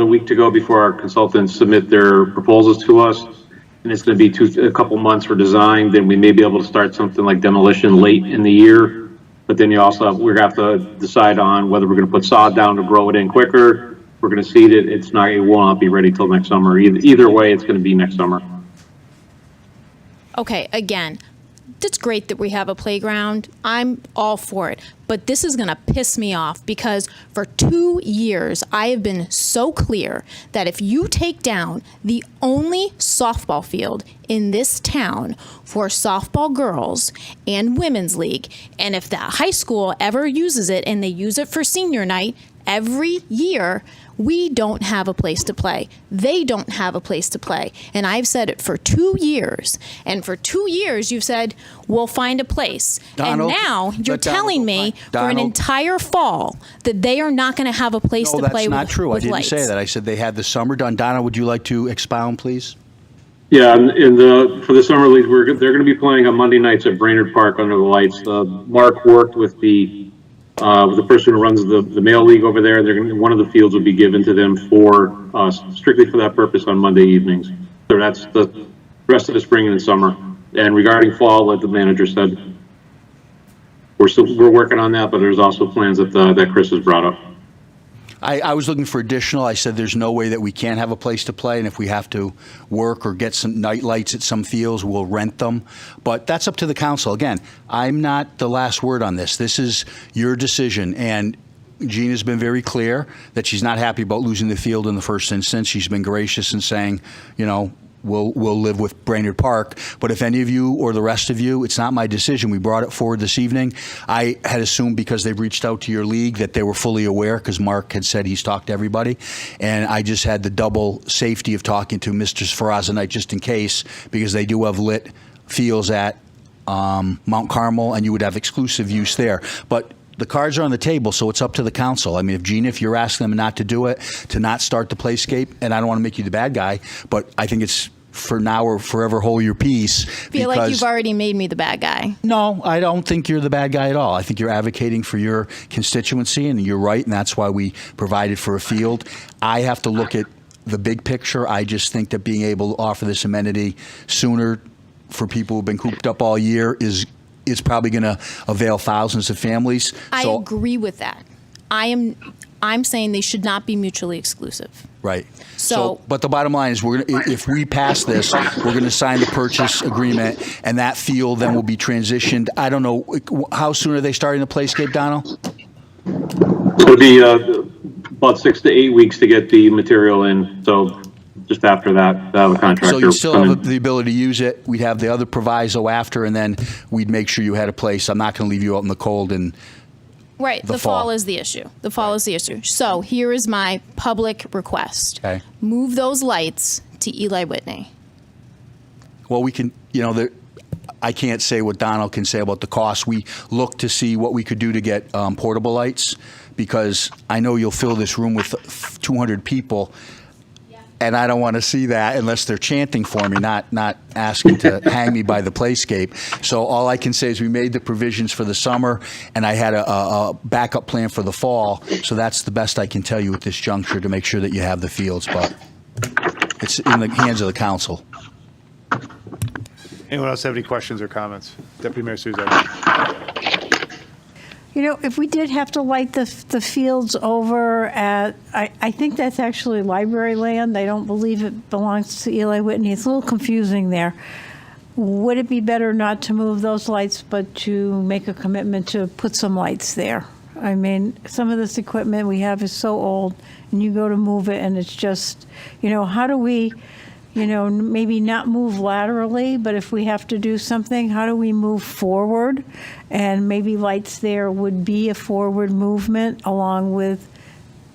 week to go before our consultants submit their proposals to us. And it's going to be a couple months for design. Then we may be able to start something like demolition late in the year. But then we're going to have to decide on whether we're going to put sod down to grow it in quicker. We're going to seed it. It will not be ready till next summer. Either way, it's going to be next summer. Okay, again, it's great that we have a playground. I'm all for it. But this is going to piss me off because for 2 years, I have been so clear that if you take down the only softball field in this town for softball girls and women's league, and if the high school ever uses it and they use it for senior night every year, we don't have a place to play. They don't have a place to play. And I've said it for 2 years. And for 2 years, you've said, we'll find a place. Donald, and now you're let Donald telling me for an Donald. entire fall that they are not going to have a place No, to play that's with not true. I with didn't lights. say that. I said they had the summer done. Donna, would you like to expound, please? Yeah, for the summer league, they're going to be playing on Monday nights at Brainerd Park under the lights. Mark worked with the person who runs the male league over there. One of the fields will be given to them strictly for that purpose on Monday evenings. So that's the rest of the spring and summer. And regarding fall, like the manager said, we're working on that, but there's also plans that Chris has brought up. I was looking for additional. I said there's no way that we can't have a place to play, and if we have to work or get some night lights at some fields, we'll rent them. But that's up to the council. Again, I'm not the last word on this. This is your decision, and Gina's been very clear that she's not happy about losing the field in the first instance. She's been gracious in saying, we'll live with Brainerd Park. But if any of you or the rest of you, it's not my decision. We brought it forward this evening. I had assumed because they've reached out to your league that they were fully aware because Mark had said he's talked to everybody. And I just had the double safety of talking to Mr. Sferrazza tonight just in case because they do have lit fields at Mount Carmel and you would have exclusive use there. But the cards are on the table, so it's up to the council. I mean, if you're asking them not to do it, to not start the playscape, and I don't want to make you the bad guy, but I think it's for now or forever hold your peace. I feel like you've already made me the bad guy. No, I don't think you're the bad guy at all. I think you're advocating for your constituency, and you're right, and that's why we provided for a field. I have to look at the big picture. I just think that being able to offer this amenity sooner for people who've been cooped up all year is probably going to avail thousands of families. I agree with that. I'm saying they should not be mutually exclusive. Right. So but the bottom line is, if we pass this, we're going to sign the purchase agreement, and that field then will be transitioned. I don't know, how soon are they starting the playscape, Donald? It'll be about 6 to 8 weeks to get the material in. So just after that, the contractor. So you still have the ability to use it. We'd have the other proviso after, and then we'd make sure you had a place. I'm not going to leave you out in the cold and right, the fall is the issue. The fall is the issue. So here is my public request. Okay. Move those lights to Eli Whitney. Well, we can, I can't say what Donald can say about the cost. We look to see what we could do to get portable lights, because I know you'll fill this room with 200 people. And I don't want to see that unless they're chanting for me, not asking to hang me by the playscape. So all I can say is we made the provisions for the summer, and I had a backup plan for the fall. So that's the best I can tell you at this juncture to make sure that you have the fields. But it's in the hands of the council. Anyone else have any questions or comments? Deputy Mayor Souza. If we did have to light the fields over at, I think that's actually library land. I don't believe it belongs to Eli Whitney. It's a little confusing there. Would it be better not to move those lights, but to make a commitment to put some lights there? I mean, some of this equipment we have is so old, and you go to move it, and it's just, how do we maybe not move laterally, but if we have to do something, how do we move forward? And maybe lights there would be a forward movement along with,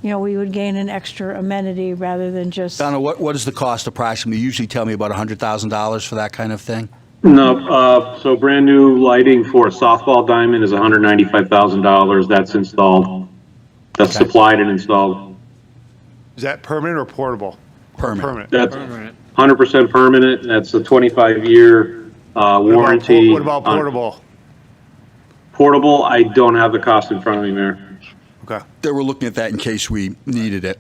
we would gain an extra amenity rather than just. Donna, what is the cost approximately? You usually tell me about $100,000 for that kind of thing. No, so brand new lighting for a softball diamond is $195,000. That's installed. That's supplied and installed. Is that permanent or portable? Permanent. That's 100% permanent. That's a 25-year warranty. What about portable? Portable, I don't have the cost in front of me, Mayor. Okay. They were looking at that in case we needed it.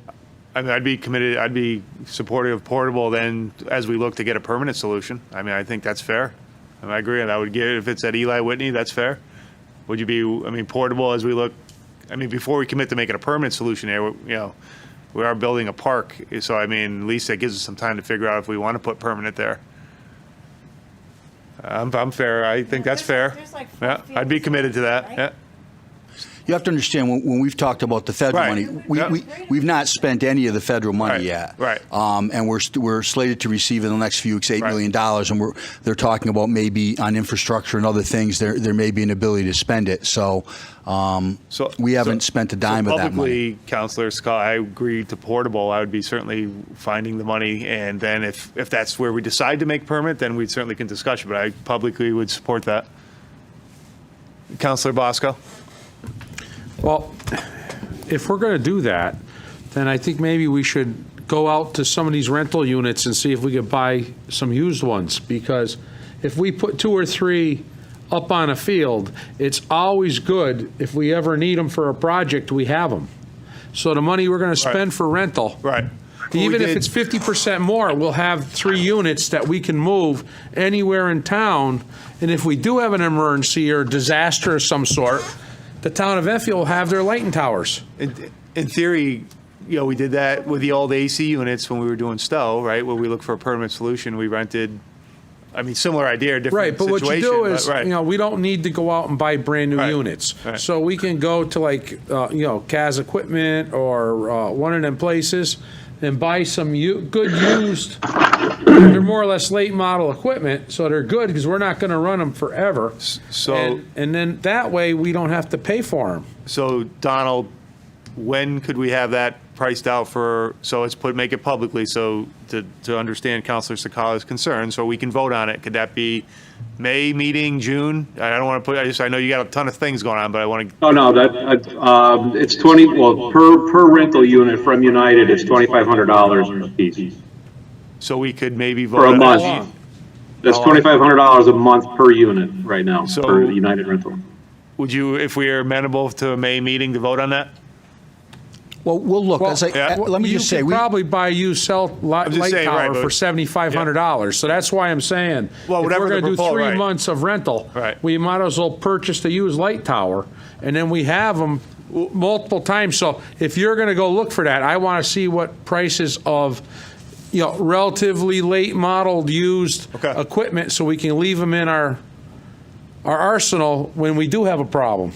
I mean, I'd be committed, I'd be supportive of portable then as we look to get a permanent solution. I mean, I think that's fair. I mean, I agree. And I would get it if it's at Eli Whitney, that's fair. Would you be, portable as we look, before we commit to making a permanent solution here, we are building a park. So, at least that gives us some time to figure out if we want to put permanent there. I'm fair. I think that's fair. Yeah, I'd be committed to that. Yeah. You have to understand, when we've talked about the federal money, we've not spent any of the federal money yet. Right. And we're slated to receive in the next few weeks $8 million, and they're talking about maybe on infrastructure and other things, there may be an ability to spend it. So we haven't spent a dime of that money. Publicly, Councilor Scott, I agree to portable. I would be certainly finding the money, and then if that's where we decide to make permanent, then we certainly can discuss it, but I publicly would support that. Councilor Bosco? Well, if we're going to do that, then I think maybe we should go out to some of these rental units and see if we could buy some used ones. Because if we put 2 or 3 up on a field, it's always good if we ever need them for a project, we have them. So the money we're going to spend for rental, even if it's 50% more, we'll have 3 units that we can move anywhere in town. And if we do have an emergency or disaster of some sort, the town of Enfield will have their lighting towers. In theory, we did that with the old AC units when we were doing Stowe, right? Where we looked for a permanent solution. We rented, similar idea, different situation. Right, but what you do is, we don't need to go out and buy brand new units. Right. So we can go to Kaz Equipment or one of them places and buy some good used, they're more or less late model equipment, so they're good because we're not going to run them forever. So and then that way we don't have to pay for them. So Donald, when could we have that priced out for? So let's make it publicly, so to understand Councilor Sakala's concern, so we can vote on it. Could that be May meeting, June? I don't want to put. I know you got a ton of things going on, but I want to. Oh no, it's 20. Well, per rental unit from United, it's $2,500 a piece. So we could maybe vote for a on month. that. That's $2,500 a month per unit right now for United rental. Would you, if we are amenable to a May meeting, to vote on that? Well, we'll look. Let me just say, you could probably buy used light tower for $7,500. So that's why I'm saying, well, if we're going to do 3 right. months of rental, we might as well purchase the used light tower, and then we have them multiple times. So if you're going to go look for that, I want to see what prices of relatively late modeled used equipment, so we can leave them in our arsenal when we do have a problem.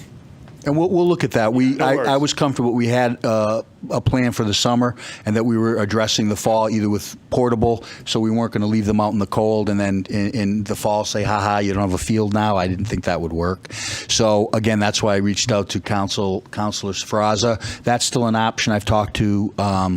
And we'll look at that. I was comfortable. We had a plan for the summer, and that we were addressing the fall either with portable, so we weren't going to leave them out in the cold, and then in the fall say, "Ha, you don't have a field now." I didn't think that would work. So again, that's why I reached out to Councilor Sferaza. That's still an option. I've talked to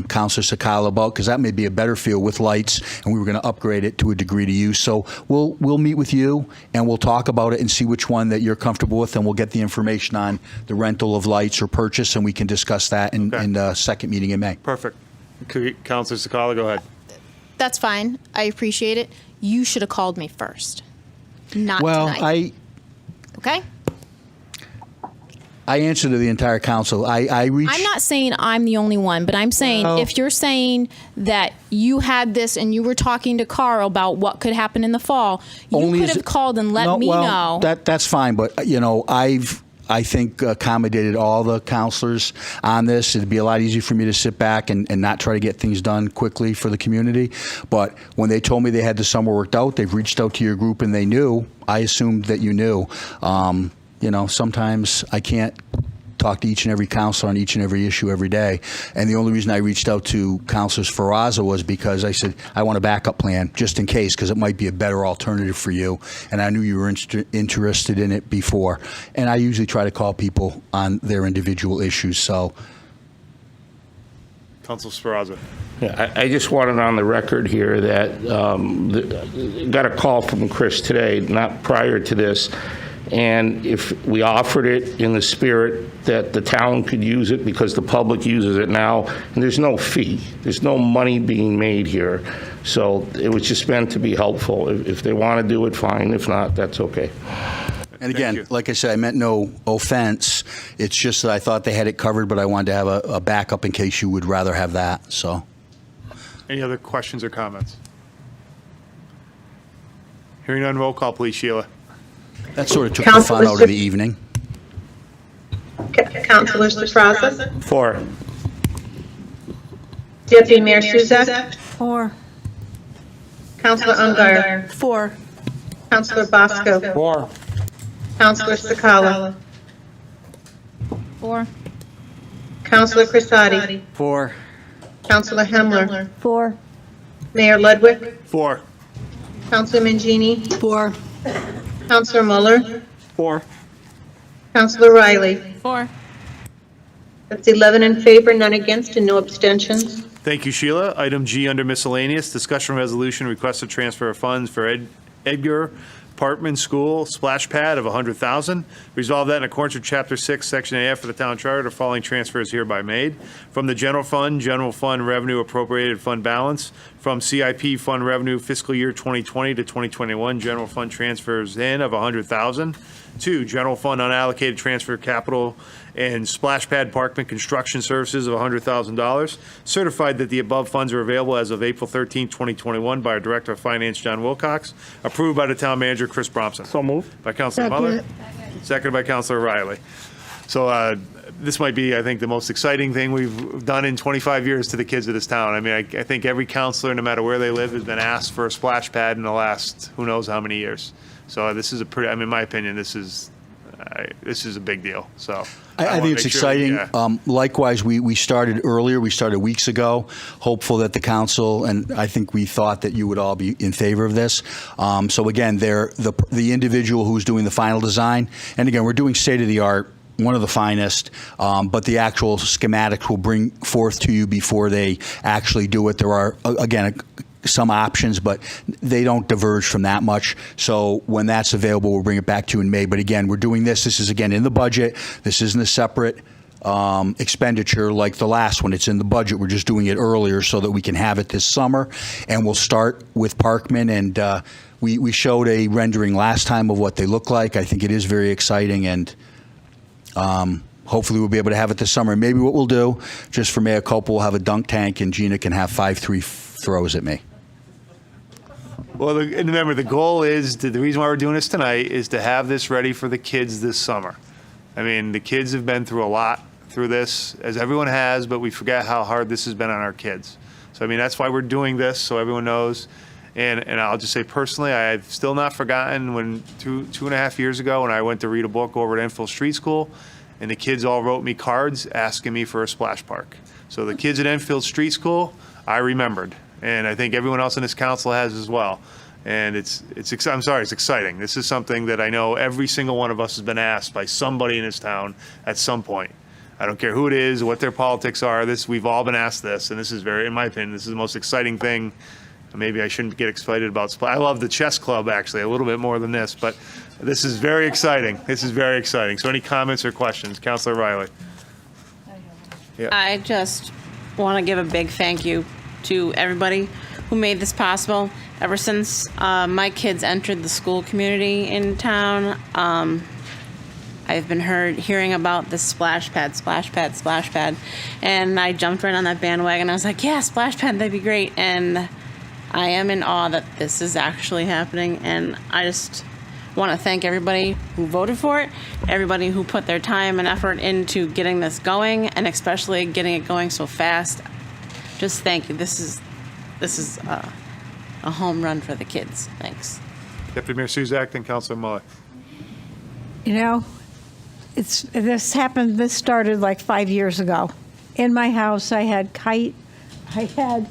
Councilor Sakala about, because that may be a better field with lights, and we were going to upgrade it to a degree to use. So we'll meet with you, and we'll talk about it and see which one that you're comfortable with, and we'll get the information on the rental of lights or purchase, and we can discuss that in the second meeting in May. Perfect. Councilor Sakala, go ahead. That's fine. I appreciate it. You should have called me first, not tonight. Okay? I answer to the entire council. I'm not saying I'm the only one, but I'm saying if you're saying that you had this and you were talking to Carl about what could happen in the fall, you could have called and let me know. That's fine, but I think accommodated all the counselors on this. It'd be a lot easier for me to sit back and not try to get things done quickly for the community. But when they told me they had the summer worked out, they've reached out to your group and they knew. I assumed that you knew. Sometimes I can't talk to each and every counselor on each and every issue every day. And the only reason I reached out to Councilors Ferrazza was because I said, I want a backup plan just in case, because it might be a better alternative for you. And I knew you were interested in it before. And I usually try to call people on their individual issues. So, Council Sferrazza. Yeah, I just wanted on the record here that got a call from Chris today, not prior to this, and if we offered it in the spirit that the town could use it because the public uses it now, and there's no fee, there's no money being made here, so it was just meant to be helpful. If they want to do it, fine. If not, that's okay. and again, like I said, I meant no offense. It's just that I thought they had it covered, but I wanted to have a backup in case you would rather have that. So, Any other questions or comments? Hearing none, roll call, please, Sheila. that sort of took the fun out of the evening. Councilor Sferrazza? 4. Deputy Mayor Suzak? 4. Councilor Ungary? 4. Councilor Bosco? 4. Councilor Sakala? 4. Councilor Crisati? 4. Councilor Hemler? 4. Mayor Ludwig? 4. Councilor Mangini? 4. Councilor Muller? 4. Councilor Riley? 4. That's 11 in favor, none against, and no abstentions. Thank you, Sheila. Item G under miscellaneous, discussion resolution, requested transfer of funds for Edgar Parkman School splash pad of $100,000. Resolve that in accordance with Chapter 6, Section AF for the Town Charter, the following transfer is hereby made. From the general fund revenue appropriated fund balance. From CIP fund revenue fiscal year 2020 to 2021, general fund transfers in of $100,000. 2, general fund unallocated transfer capital and splash pad Parkman construction services of $100,000. Certified that the above funds are available as of April 13, 2021 by our Director of Finance, John Wilcox. Approved by the Town Manager, Chris Bromson. So moved. By Councilor Muller. Seconded by Councilor Riley. So this might be, I think, the most exciting thing we've done in 25 years to the kids of this town. I mean, I think every counselor, no matter where they live, has been asked for a splash pad in the last who knows how many years. So this is a pretty, I mean, in my opinion, this is a big deal. So I think it's exciting. Likewise, we started earlier. We started weeks ago, hopeful that the council, and I think we thought that you would all be in favor of this. So again, they're the individual who's doing the final design, and again, we're doing state-of-the-art, one of the finest, but the actual schematics will bring forth to you before they actually do it. There are, again, some options, but they don't diverge from that much. So when that's available, we'll bring it back to you in May. But again, we're doing this. This is, again, in the budget. This isn't a separate expenditure like the last one. It's in the budget. We're just doing it earlier so that we can have it this summer. And we'll start with Parkman. And we showed a rendering last time of what they look like. I think it is very exciting. And hopefully we'll be able to have it this summer. Maybe what we'll do, just for mea culpa, we'll have a dunk tank and Gina can have 5-3 throws at me. Well, and remember, the goal is, the reason why we're doing this tonight is to have this ready for the kids this summer. I mean, the kids have been through a lot through this, as everyone has, but we forget how hard this has been on our kids. So, I mean, that's why we're doing this, so everyone knows. And I'll just say personally, I've still not forgotten when two and a half years ago when I went to read a book over at Enfield Street School, and the kids all wrote me cards asking me for a splash park. So the kids at Enfield Street School, I remembered. And I think everyone else in this council has as well. And it's exciting. This is something that I know every single one of us has been asked by somebody in this town at some point. I don't care who it is, what their politics are. We've all been asked this, and this is in my opinion, this is the most exciting thing. Maybe I shouldn't get excited about. I love the chess club actually a little bit more than this, but this is very exciting. This is very exciting. So any comments or questions, Councilor Riley? Yeah. I just want to give a big thank you to everybody who made this possible. Ever since my kids entered the school community in town, I've been hearing about this splash pad, and I jumped right on that bandwagon. I was like, yeah, splash pad, that'd be great. And I am in awe that this is actually happening, and I just want to thank everybody who voted for it, everybody who put their time and effort into getting this going, and especially getting it going so fast. Just thank you. This is a home run for the kids. Thanks. Deputy Mayor Suzak, then Councilor Muller. You know, This started like 5 years ago. In my house, I had Kite, I had,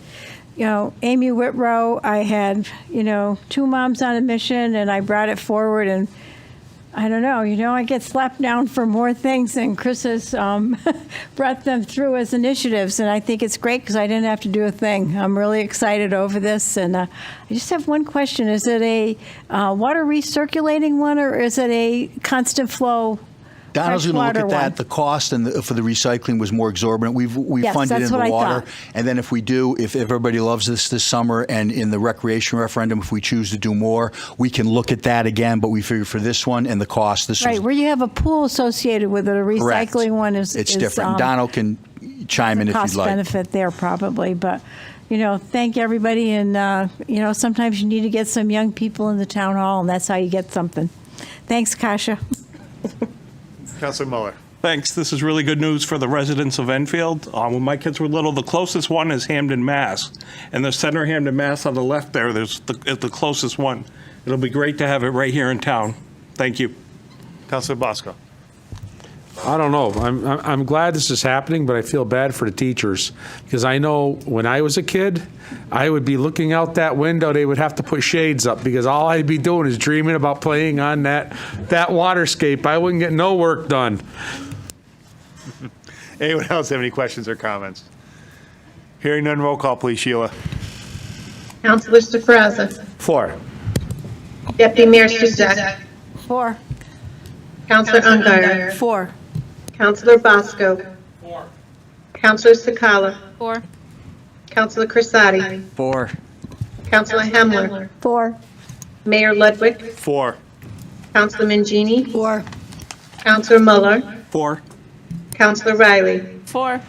Amy Whitrow, I had, Two Moms on a Mission, and I brought it forward, and I don't know, I get slapped down for more things, and Chris has brought them through as initiatives, and I think it's great because I didn't have to do a thing. I'm really excited over this, and I just have one question. Is it a water recirculating one, or is it a constant flow? Donald's going to look freshwater at that. one? The cost for the recycling was more exorbitant. We've Yes, funded that's in what the I water, thought. and then if everybody loves this summer, and in the recreation referendum, if we choose to do more, we can look at that again. But we figure for this one and the cost, this Right, was where you have a pool associated with it, a correct. recycling one is different. Donald can chime in if cost you'd like. benefit there probably, but thank everybody, and sometimes you need to get some young people in the town hall, and that's how you get something. Thanks, Kasha. Councilor Muller. Thanks. This is really good news for the residents of Enfield. When my kids were little, the closest one is Hamden, Mass. And the center Hamden, Mass on the left there, there's the closest one. It'll be great to have it right here in town. Thank you. Councilor Bosco. I don't know. I'm glad this is happening, but I feel bad for the teachers because I know when I was a kid, I would be looking out that window. They would have to put shades up because all I'd be doing is dreaming about playing on that waterscape. I wouldn't get no work done. Anyone else have any questions or comments? Hearing none, roll call, please, Sheila. Councilor Sofraza. 4. Deputy Mayor Suzak. 4. Councilor Ungary. 4. Councilor Bosco. 4. Councilor Sakala. 4. Councilor Crisati. 4. Councilor Hemler. 4. Mayor Ludwig. 4. Councilor Mangini. 4. Councilor Muller. 4. Councilor Riley. 4.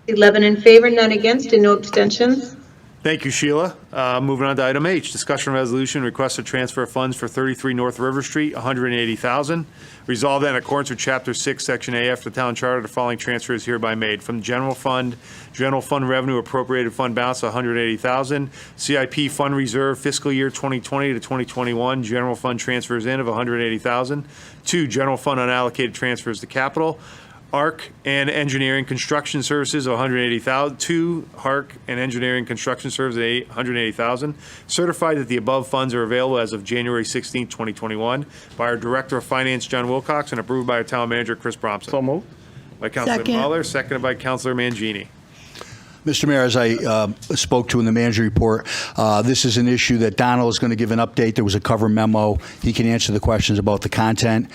11 in favor, none against, and no abstentions. Thank you, Sheila. Moving on to item H, discussion resolution, request to transfer funds for 33 North River Street, $180,000. Resolved that in accordance with Chapter 6, Section A of the Town Charter, the following transfer is hereby made. From the general fund revenue appropriated fund balance, $180,000. CIP fund reserve fiscal year 2020 to 2021, general fund transfers in of $180,000. 2, general fund unallocated transfers to capital. ARC and Engineering Construction Services, $180,000. 2, ARC and Engineering Construction Services, $180,000. Certified that the above funds are available as of January 16, 2021, by our Director of Finance, John Wilcox, and approved by our Town Manager, Chris Bromson. So moved. By Councilor Second. Muller, seconded by Councilor Mangini. Mr. Mayor, as I spoke to in the manager report, this is an issue that Donald is going to give an update. There was a cover memo. He can answer the questions about the content.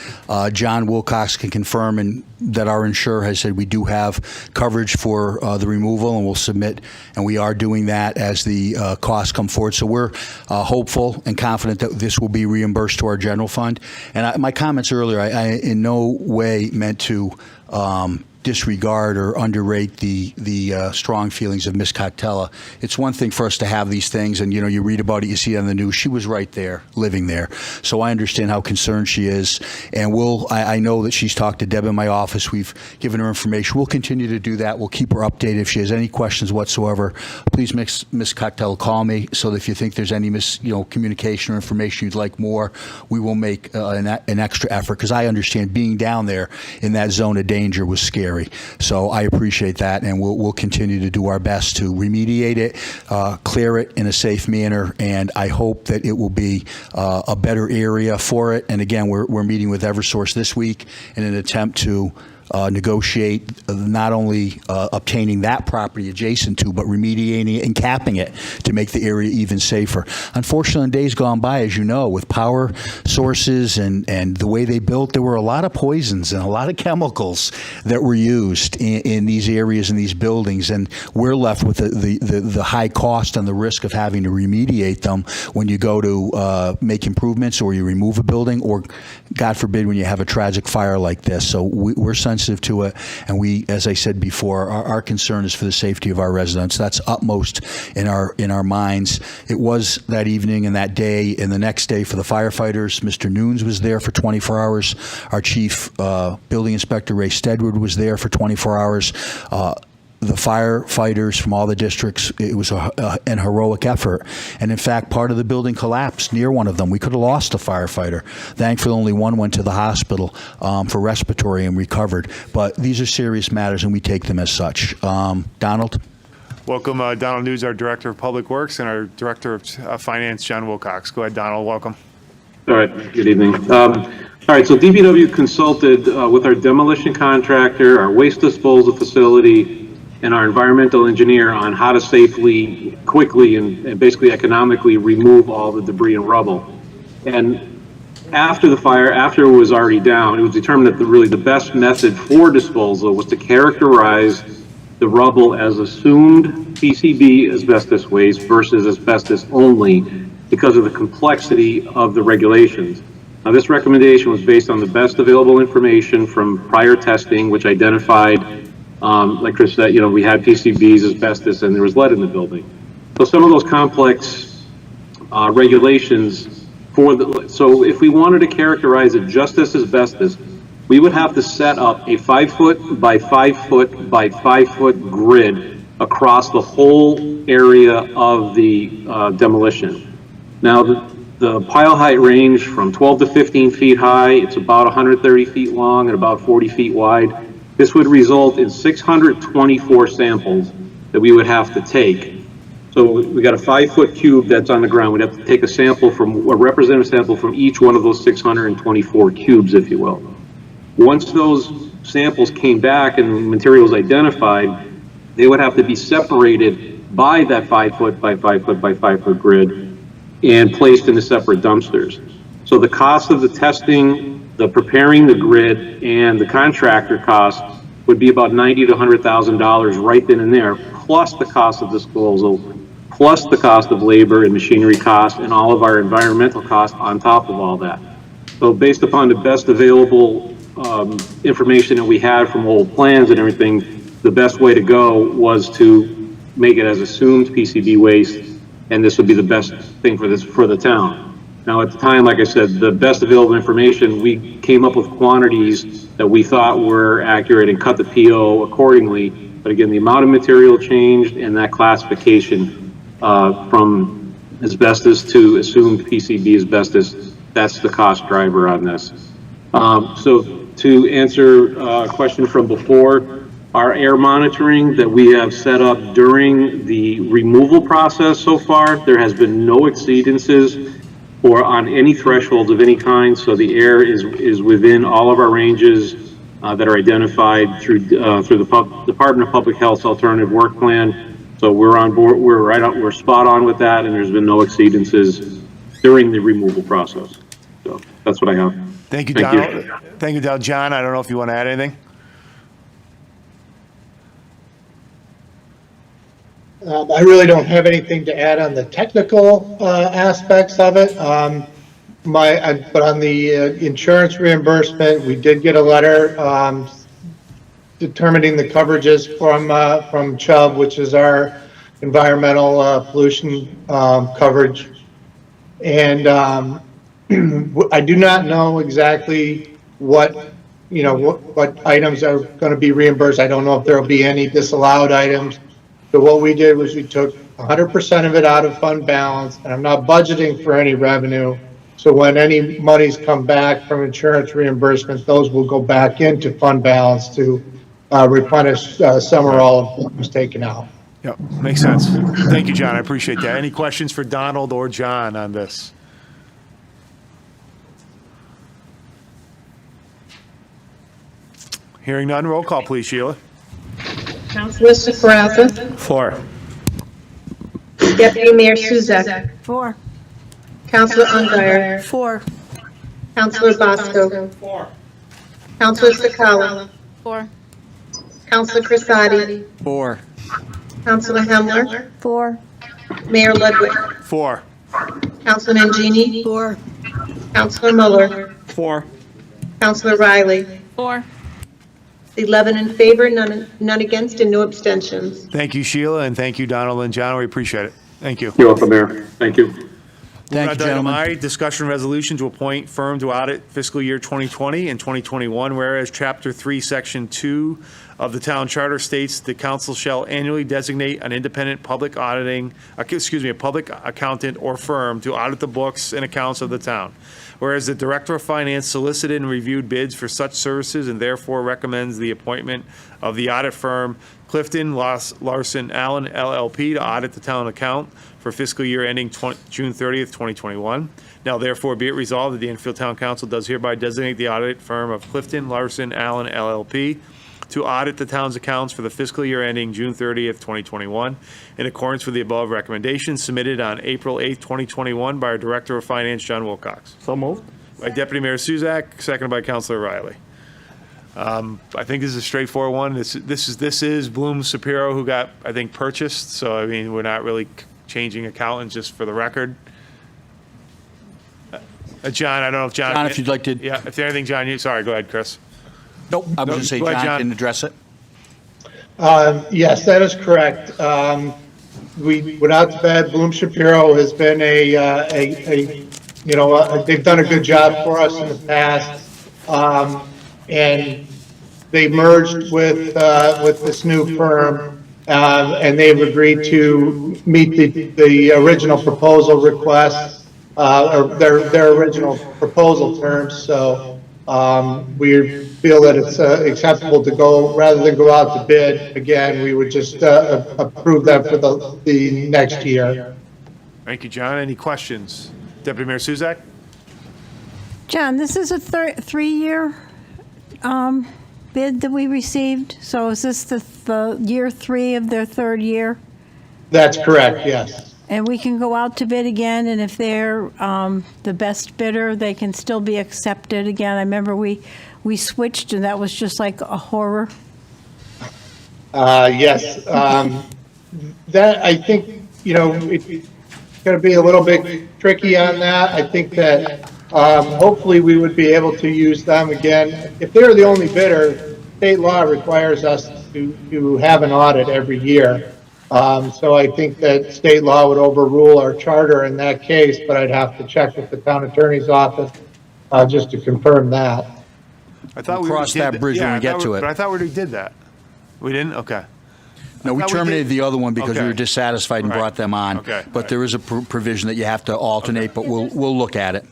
John Wilcox can confirm that our insurer has said we do have coverage for the removal, and we'll submit, and we are doing that as the costs come forward. So we're hopeful and confident that this will be reimbursed to our general fund. And my comments earlier, I in no way meant to disregard or underrate the strong feelings of Miss Cocktella. It's one thing for us to have these things, and you read about it, you see it on the news. She was right there, living there. So I understand how concerned she is, and I know that she's talked to Deb in my office. We've given her information. We'll continue to do that. We'll keep her updated. If she has any questions whatsoever, please, Miss Cocktella, call me. So that if you think there's any communication or information you'd like more, we will make an extra effort, because I understand being down there in that zone of danger was scary. So I appreciate that, and we'll continue to do our best to remediate it, clear it in a safe manner, and I hope that it will be a better area for it. And again, we're meeting with Eversource this week in an attempt to negotiate not only obtaining that property adjacent to, but remediating it and capping it to make the area even safer. Unfortunately, in days gone by, as you know, with power sources and the way they built, there were a lot of poisons and a lot of chemicals that were used in these areas and these buildings, and we're left with the high cost and the risk of having to remediate them when you go to make improvements, or you remove a building, or God forbid when you have a tragic fire like this. So we're sensitive to it, and we, as I said before, our concern is for the safety of our residents. That's utmost in our minds. It was that evening and that day and the next day for the firefighters. Mr. Nunes was there for 24 hours. Our chief building inspector, Ray Stedward, was there for 24 hours. the firefighters from all the districts. It was an heroic effort. And in fact, part of the building collapsed near one of them. We could have lost a firefighter. Thankfully, only one went to the hospital for respiratory and recovered. But these are serious matters, and we take them as such. Donald? Welcome, Donald News, our Director of Public Works, and our Director of Finance, John Wilcox. Go ahead, Donald. Welcome. All right, good evening. All right, so DPW consulted with our demolition contractor, our waste disposal facility, and our environmental engineer on how to safely, quickly, and basically economically remove all the debris and rubble. And after the fire, after it was already down, it was determined that really the best method for disposal was to characterize the rubble as assumed PCB asbestos waste versus asbestos only because of the complexity of the regulations. Now, this recommendation was based on the best available information from prior testing, which identified, like Chris said, we had PCBs, asbestos, and there was lead in the building. So some of those complex regulations so if we wanted to characterize it just as asbestos, we would have to set up a 5 foot by 5 foot by 5 foot grid across the whole area of the demolition. Now, the pile height range from 12 to 15 feet high. It's about 130 feet long and about 40 feet wide. This would result in 624 samples that we would have to take. So we got a 5 foot cube that's on the ground. We'd have to take a representative sample from each one of those 624 cubes, if you will. Once those samples came back and materials identified, they would have to be separated by that 5 foot by 5 foot by 5 foot grid and placed into separate dumpsters. So the cost of the testing, the preparing the grid, and the contractor cost would be about $90,000 to $100,000 right then and there, plus the cost of disposal, plus the cost of labor and machinery costs, and all of our environmental costs on top of all that. So based upon the best available information that we had from old plans and everything, the best way to go was to make it as assumed PCB waste, and this would be the best thing for the town. Now, at the time, like I said, the best available information, we came up with quantities that we thought were accurate and cut the PO accordingly. But again, the amount of material changed, and that classification from asbestos to assumed PCB asbestos, that's the cost driver on this. So to answer a question from before, our air monitoring that we have set up during the removal process so far, there has been no exceedances or on any thresholds of any kind. So the air is within all of our ranges that are identified through the Department of Public Health's alternative work plan. So we're on board. We're spot on with that, and there's been no exceedances during the removal process. So that's what I have. Thank you, Donald. Thank you, Donald. John, I don't know if you want to add anything. I really don't have anything to add on the technical aspects of it. But on the insurance reimbursement, we did get a letter determining the coverages from Chubb, which is our environmental pollution coverage. And I do not know exactly what items are going to be reimbursed. I don't know if there will be any disallowed items. So what we did was we took 100% of it out of fund balance, and I'm not budgeting for any revenue. So when any monies come back from insurance reimbursement, those will go back into fund balance to replenish some or all of what was taken out. Yeah, makes sense. Thank you, John. I appreciate that. Any questions for Donald or John on this? Hearing none, roll call, please, Sheila. Councilor Sifraza. 4. Deputy Mayor Suzak. 4. Councilor Ungary. 4. Councilor Bosco. 4. Councilor Sakala. 4. Councilor Crisati. 4. Councilor Hemler. 4. Mayor Ludwig. 4. Councilor Mangini. 4. Councilor Muller. 4. Councilor Riley. 4. 11 in favor, none against, and no abstentions. Thank you, Sheila, and thank you, Donald and John. We appreciate it. Thank you. You're welcome, Mayor. Thank you. Thank you, gentlemen. I, discussion resolution to appoint firm to audit fiscal year 2020 and 2021, whereas Chapter 3, Section 2 of the town charter states the council shall annually designate an independent public a public accountant or firm to audit the books and accounts of the town. Whereas the Director of Finance solicited and reviewed bids for such services and therefore recommends the appointment of the audit firm Clifton Larson Allen LLP to audit the town account for fiscal year ending June 30th, 2021. Now therefore be it resolved that the Enfield Town Council does hereby designate the audit firm of Clifton Larson Allen LLP to audit the town's accounts for the fiscal year ending June 30th, 2021, in accordance with the above recommendations submitted on April 8th, 2021 by our Director of Finance, John Wilcox. So moved. By Deputy Mayor Suzak, seconded by Councilor Riley. I think this is a straightforward one. This is Bloom Shapiro who got, I think, purchased. So, I mean, we're not really changing accountants, just for the record. John, I don't know if John. John, if you'd like to. Yeah, if there's anything, John, sorry, go ahead, Chris. Nope, I was going to say Go ahead, John can address it. Yes, that is correct. Without the bed, Bloom Shapiro has been they've done a good job for us in the past. And they merged with this new firm, and they've agreed to meet the original proposal request, or their original proposal terms. So we feel that it's acceptable to go, rather than go out to bid again, we would just approve that for the next year. Thank you, John. Any questions? Deputy Mayor Suzak? John, this is a 3-year bid that we received. So is this the year 3 of their 3rd year? That's correct, yes. And we can go out to bid again, and if they're the best bidder, they can still be accepted again. I remember we switched, and that was just like a horror. Yes. That, I think, it's going to be a little bit tricky on that. I think that hopefully we would be able to use them again. If they're the only bidder, state law requires us to have an audit every year. So I think that state law would overrule our charter in that case, but I'd have to check with the town attorney's office just to confirm that. I thought We'll cross that bridge when we get to it. But I thought we already did that. We didn't? Okay. No, we thought we terminated did. the other one because we Okay. were dissatisfied and Right. brought them on. Okay. But there is a provision that you have to alternate, but we'll look at it.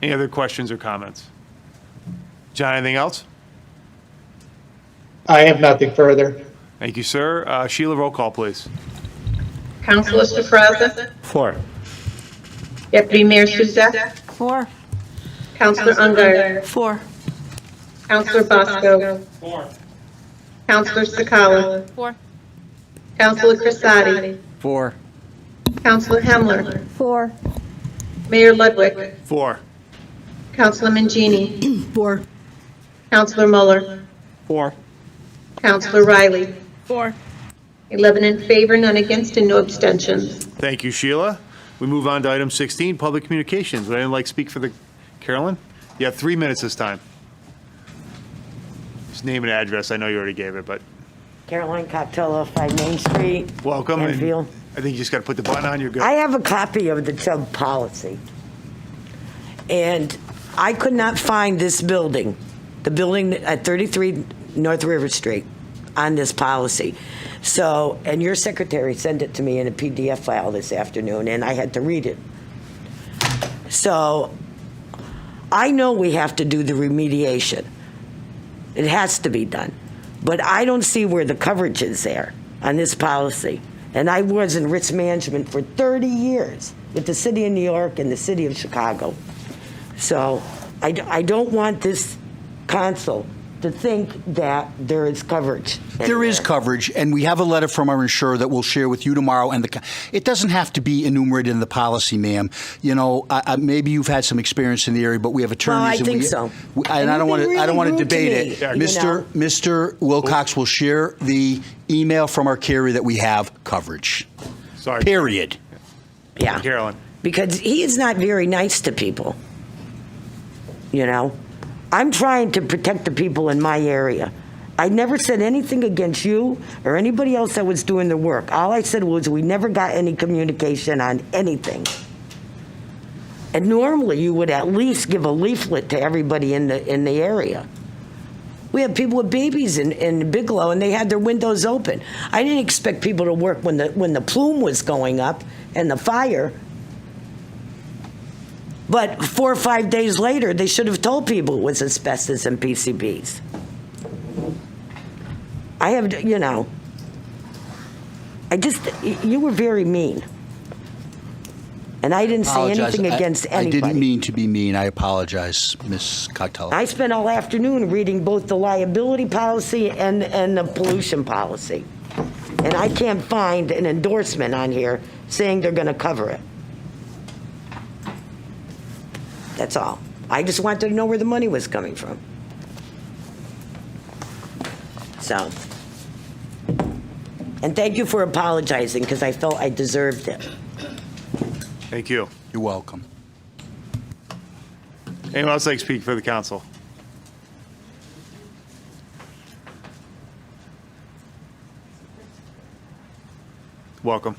Any other questions or comments? John, anything else? I have nothing further. Thank you, sir. Sheila, roll call, please. Councilor Safraza? 4. Deputy Mayor Suzak? 4. Councilor Ungary? 4. Councilor Bosco? 4. Councilor Sakala? 4. Councilor Crisati? 4. Councilor Hemler? 4. Mayor Ludwig? 4. Councilor Mangini? 4. Councilor Mueller? 4. Councilor Riley? 4. 11 in favor, none against, and no abstentions. Thank you, Sheila. We move on to item 16, public communications. Would anyone like to speak for the, Carolyn? You have 3 minutes this time. Just name and address. I know you already gave it, but Caroline Costello, 5 Main Street. welcome. And Enfield. I think you just got to put the button on. You're good. I have a copy of the Chubb policy. And I could not find this building, the building at 33 North River Street, on this policy. So, and your secretary sent it to me in a PDF file this afternoon, and I had to read it. So, I know we have to do the remediation. It has to be done. But I don't see where the coverage is there on this policy. And I was in risk management for 30 years with the city of New York and the city of Chicago. So I don't want this council to think that there is coverage. There is coverage, and we have a letter from our insurer that we'll share with you tomorrow. And it doesn't have to be enumerated in the policy, ma'am. You know, maybe you've had some experience in the area, but we have attorneys. Well, I and think we, so. And I don't want to. I don't want to debate it. Yeah, Mr. Wilcox will share the email from our carrier that we have coverage. Sorry. Period. Yeah. Carolyn. Because he is not very nice to people. You know? I'm trying to protect the people in my area. I never said anything against you or anybody else that was doing the work. All I said was we never got any communication on anything. And normally you would at least give a leaflet to everybody in the area. We have people with babies in Bigelow, and they had their windows open. I didn't expect people to work when the plume was going up and the fire. But 4 or 5 days later, they should have told people it was asbestos and PCBs. You were very mean. And I didn't say anything against anybody. I didn't mean to be mean. I apologize, Ms. Costello. I spent all afternoon reading both the liability policy and the pollution policy. And I can't find an endorsement on here saying they're going to cover it. That's all. I just wanted to know where the money was coming from. So, and thank you for apologizing, because I felt I deserved it. Thank you. You're welcome. Anyone else like to speak for the council? Welcome.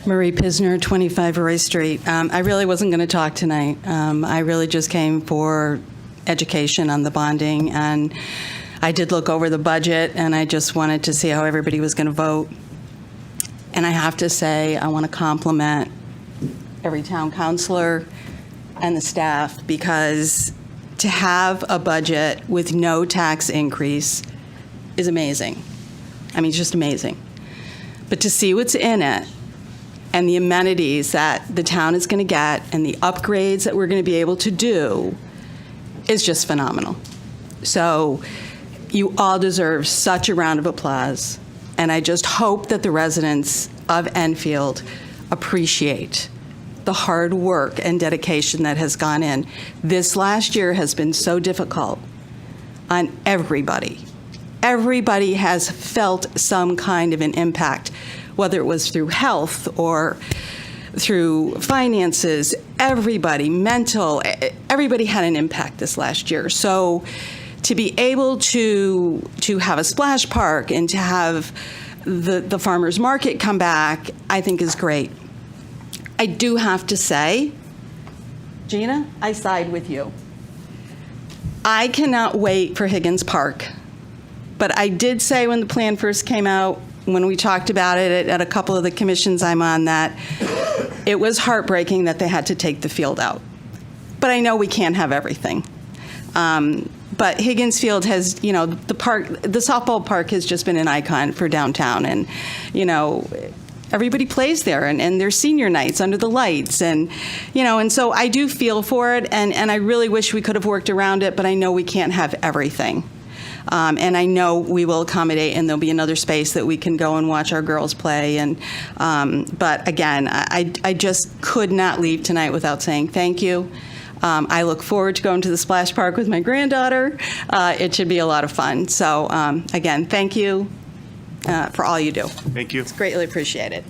Marie Pisner, 25 Roy Street. I really wasn't going to talk tonight. I really just came for education on the bonding, and I did look over the budget, and I just wanted to see how everybody was going to vote. And I have to say, I want to compliment every town councilor and the staff, because to have a budget with no tax increase is amazing. I mean, it's just amazing. But to see what's in it and the amenities that the town is going to get and the upgrades that we're going to be able to do is just phenomenal. So you all deserve such a round of applause. And I just hope that the residents of Enfield appreciate the hard work and dedication that has gone in. This last year has been so difficult on everybody. Everybody has felt some kind of an impact, whether it was through health or through finances. Everybody, mental, everybody had an impact this last year. So to be able to have a splash park and to have the farmers market come back, I think is great. I do have to say, Gina, I side with you. I cannot wait for Higgins Park. But I did say when the plan first came out, when we talked about it at a couple of the commissions I'm on, that it was heartbreaking that they had to take the field out. But I know we can't have everything. But Higgins Field has, the softball park has just been an icon for downtown. And, everybody plays there, and there's senior nights under the lights. And, and so I do feel for it. And I really wish we could have worked around it, but I know we can't have everything. And I know we will accommodate, and there'll be another space that we can go and watch our girls play. And but again, I just could not leave tonight without saying thank you. I look forward to going to the splash park with my granddaughter. It should be a lot of fun. So again, thank you for all you do. Thank you. It's greatly appreciated.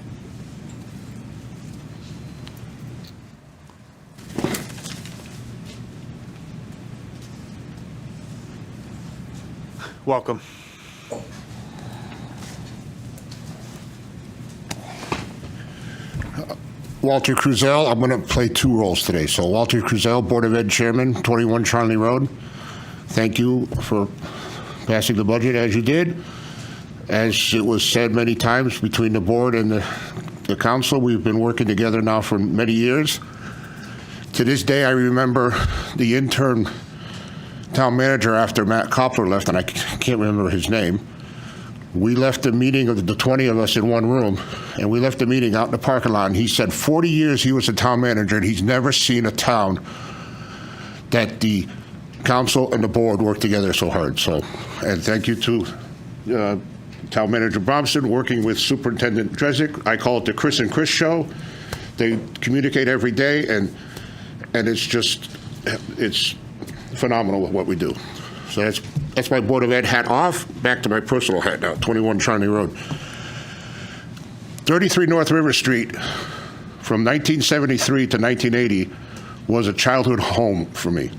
Welcome. Walter Cruzel. I'm going to play two roles today. So Walter Cruzel, Board of Ed Chairman, 21 Charlie Road. Thank you for passing the budget as you did. As it was said many times, between the board and the council, we've been working together now for many years. To this day, I remember the intern town manager after Matt Koppler left, and I can't remember his name. We left the meeting of the 20 of us in one room, and we left the meeting out in the parking lot, and he said 40 years he was a town manager, and he's never seen a town that the council and the board work together so hard. So, and thank you to Town Manager Bromson, working with Superintendent Drezig. I call it the Chris and Chris show. They communicate every day, and it's phenomenal what we do. So that's my Board of Ed hat off. Back to my personal hat now, 21 Charney Road. 33 North River Street, from 1973 to 1980, was a childhood home for me.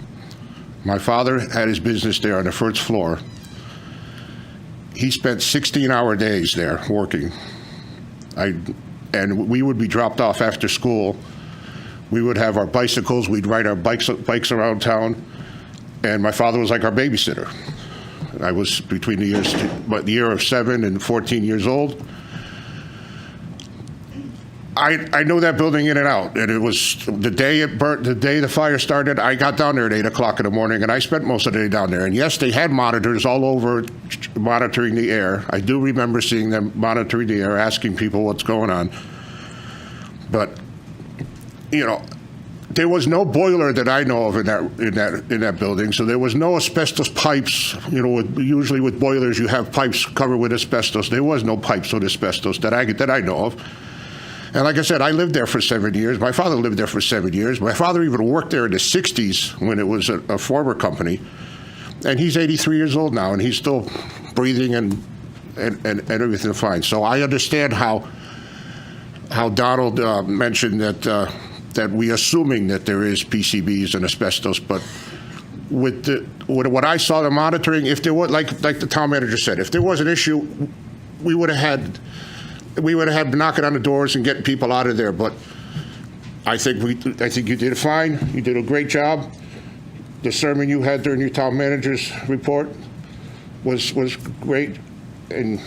My father had his business there on the first floor. He spent 16-hour days there working. And we would be dropped off after school. We would have our bicycles. We'd ride our bikes around town. And my father was like our babysitter. I was between the year of 7 and 14 years old. I know that building in and out, and it was the day it burnt, the day the fire started. I got down there at 8 o'clock in the morning, and I spent most of the day down there. And yes, they had monitors all over monitoring the air. I do remember seeing them monitoring the air, asking people what's going on. But you know, there was no boiler that I know of in that building, so there was no asbestos pipes. You know, usually with boilers you have pipes covered with asbestos. There was no pipes with asbestos that I know of. And like I said, I lived there for 7 years. My father lived there for 7 years. My father even worked there in the 60s when it was a former company. And he's 83 years old now, and he's still breathing and everything fine. So I understand how Donald mentioned that we assuming that there is PCBs and asbestos, but with what I saw the monitoring, if there was, like the town manager said, if there was an issue, we would have had knocking on the doors and getting people out of there. But I think you did fine. You did a great job. The sermon you had during your town manager's report was great, and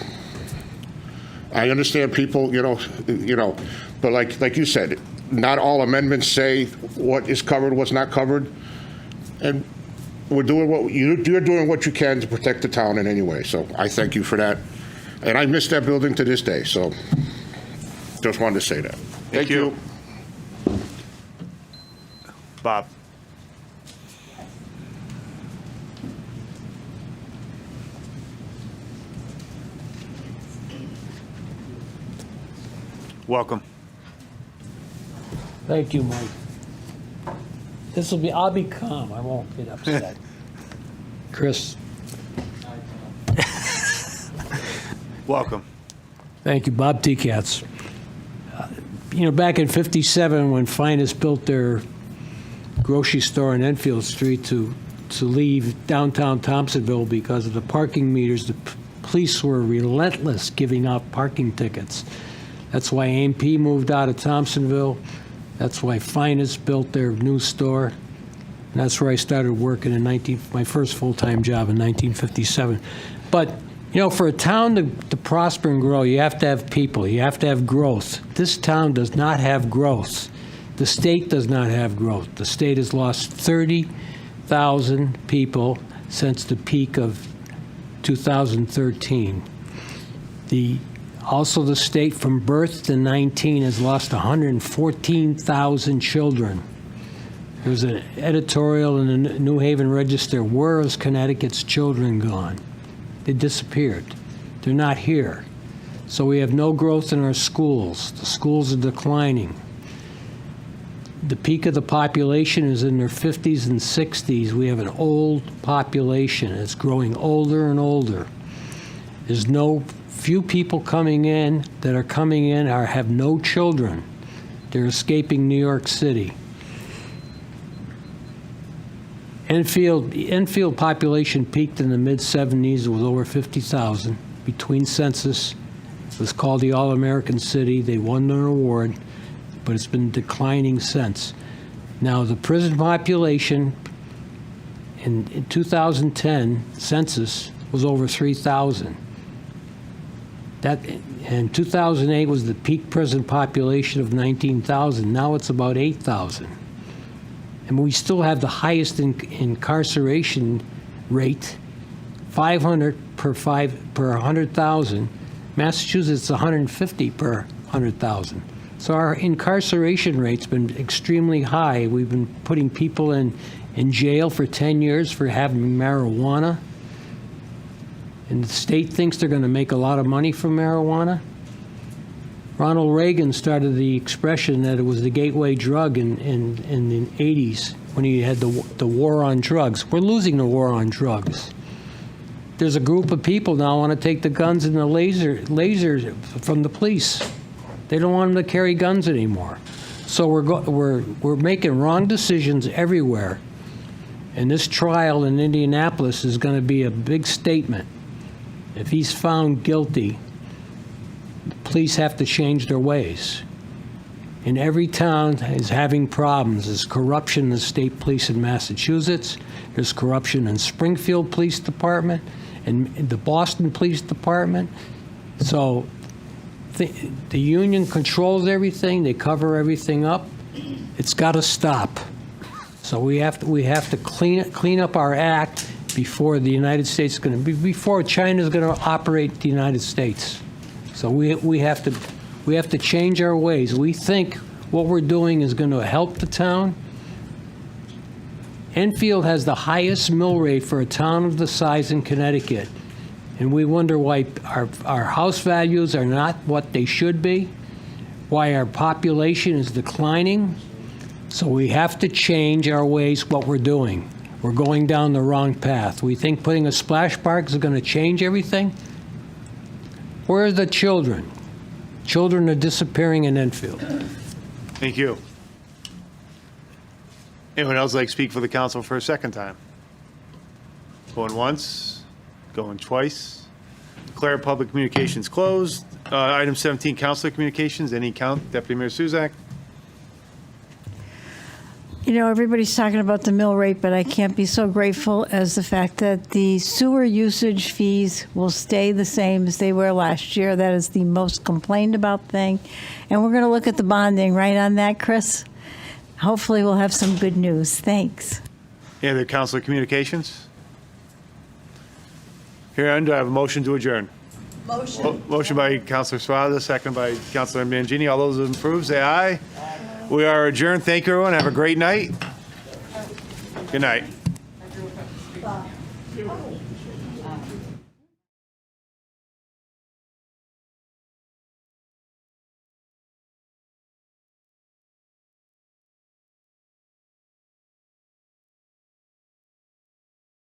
I understand people, you know, but like you said, not all amendments say what is covered, what's not covered, and you're doing what you can to protect the town in any way. So I thank you for that. And I miss that building to this day, so just wanted to say that. Thank you. Bob. Welcome. Thank you, Mike. I'll be calm. I won't get upset. Chris. Welcome. Thank you, Bob T-Katz. You know, back in '57, when Finest built their grocery store on Enfield Street to leave downtown Thompsonville because of the parking meters, the police were relentless giving out parking tickets. That's why A&P moved out of Thompsonville. That's why Finest built their new store. And that's where I started working my first full-time job in 1957. But you know, for a town to prosper and grow, you have to have people. You have to have growth. This town does not have growth. The state does not have growth. The state has lost 30,000 people since the peak of 2013. Also, the state from birth to 19 has lost 114,000 children. There was an editorial in the New Haven Register, where is Connecticut's children gone? They disappeared. They're not here. So we have no growth in our schools. The schools are declining. The peak of the population is in their 50s and 60s. We have an old population. It's growing older and older. There's few people coming in that are coming in have no children. They're escaping New York City. Enfield population peaked in the mid-'70s with over 50,000 between census. It was called the All-American City. They won an award, but it's been declining since. Now, the prison population in 2010 census was over 3,000. And 2008 was the peak prison population of 19,000. Now it's about 8,000. And we still have the highest incarceration rate, 500 per 100,000. Massachusetts, 150 per 100,000. So our incarceration rate's been extremely high. We've been putting people in jail for 10 years for having marijuana. And the state thinks they're going to make a lot of money from marijuana. Ronald Reagan started the expression that it was the gateway drug in the 80s when he had the war on drugs. We're losing the war on drugs. There's a group of people now want to take the guns and the lasers from the police. They don't want them to carry guns anymore. So we're making wrong decisions everywhere. And this trial in Indianapolis is going to be a big statement. If he's found guilty, the police have to change their ways. And every town is having problems. There's corruption in the state police in Massachusetts. There's corruption in Springfield Police Department and the Boston Police Department. So the union controls everything. They cover everything up. It's got to stop. So we have to clean up our act before the United States is going to be, before China is going to operate the United States. So we have to change our ways. We think what we're doing is going to help the town. Enfield has the highest mill rate for a town of the size in Connecticut, and we wonder why our house values are not what they should be, why our population is declining. So we have to change our ways, what we're doing. We're going down the wrong path. We think putting a splash park is going to change everything. Where are the children? Children are disappearing in Enfield. Thank you. Anyone else like to speak for the council for a second time? Going once, going twice. Declare public communications closed. Item 17, councilor communications. Any count? Deputy Mayor Suzak. You know, everybody's talking about the mill rate, but I can't be so grateful as the fact that the sewer usage fees will stay the same as they were last year. That is the most complained about thing. And we're going to look at the bonding right on that, Chris. Hopefully we'll have some good news. Thanks. Any other councilor communications? Herein, do I have a motion to adjourn? Motion. Motion by Councilor Suarez, second by Councilor Mangini. All those who approve, say aye. We are adjourned. Thank you, everyone. Have a great night. Good night.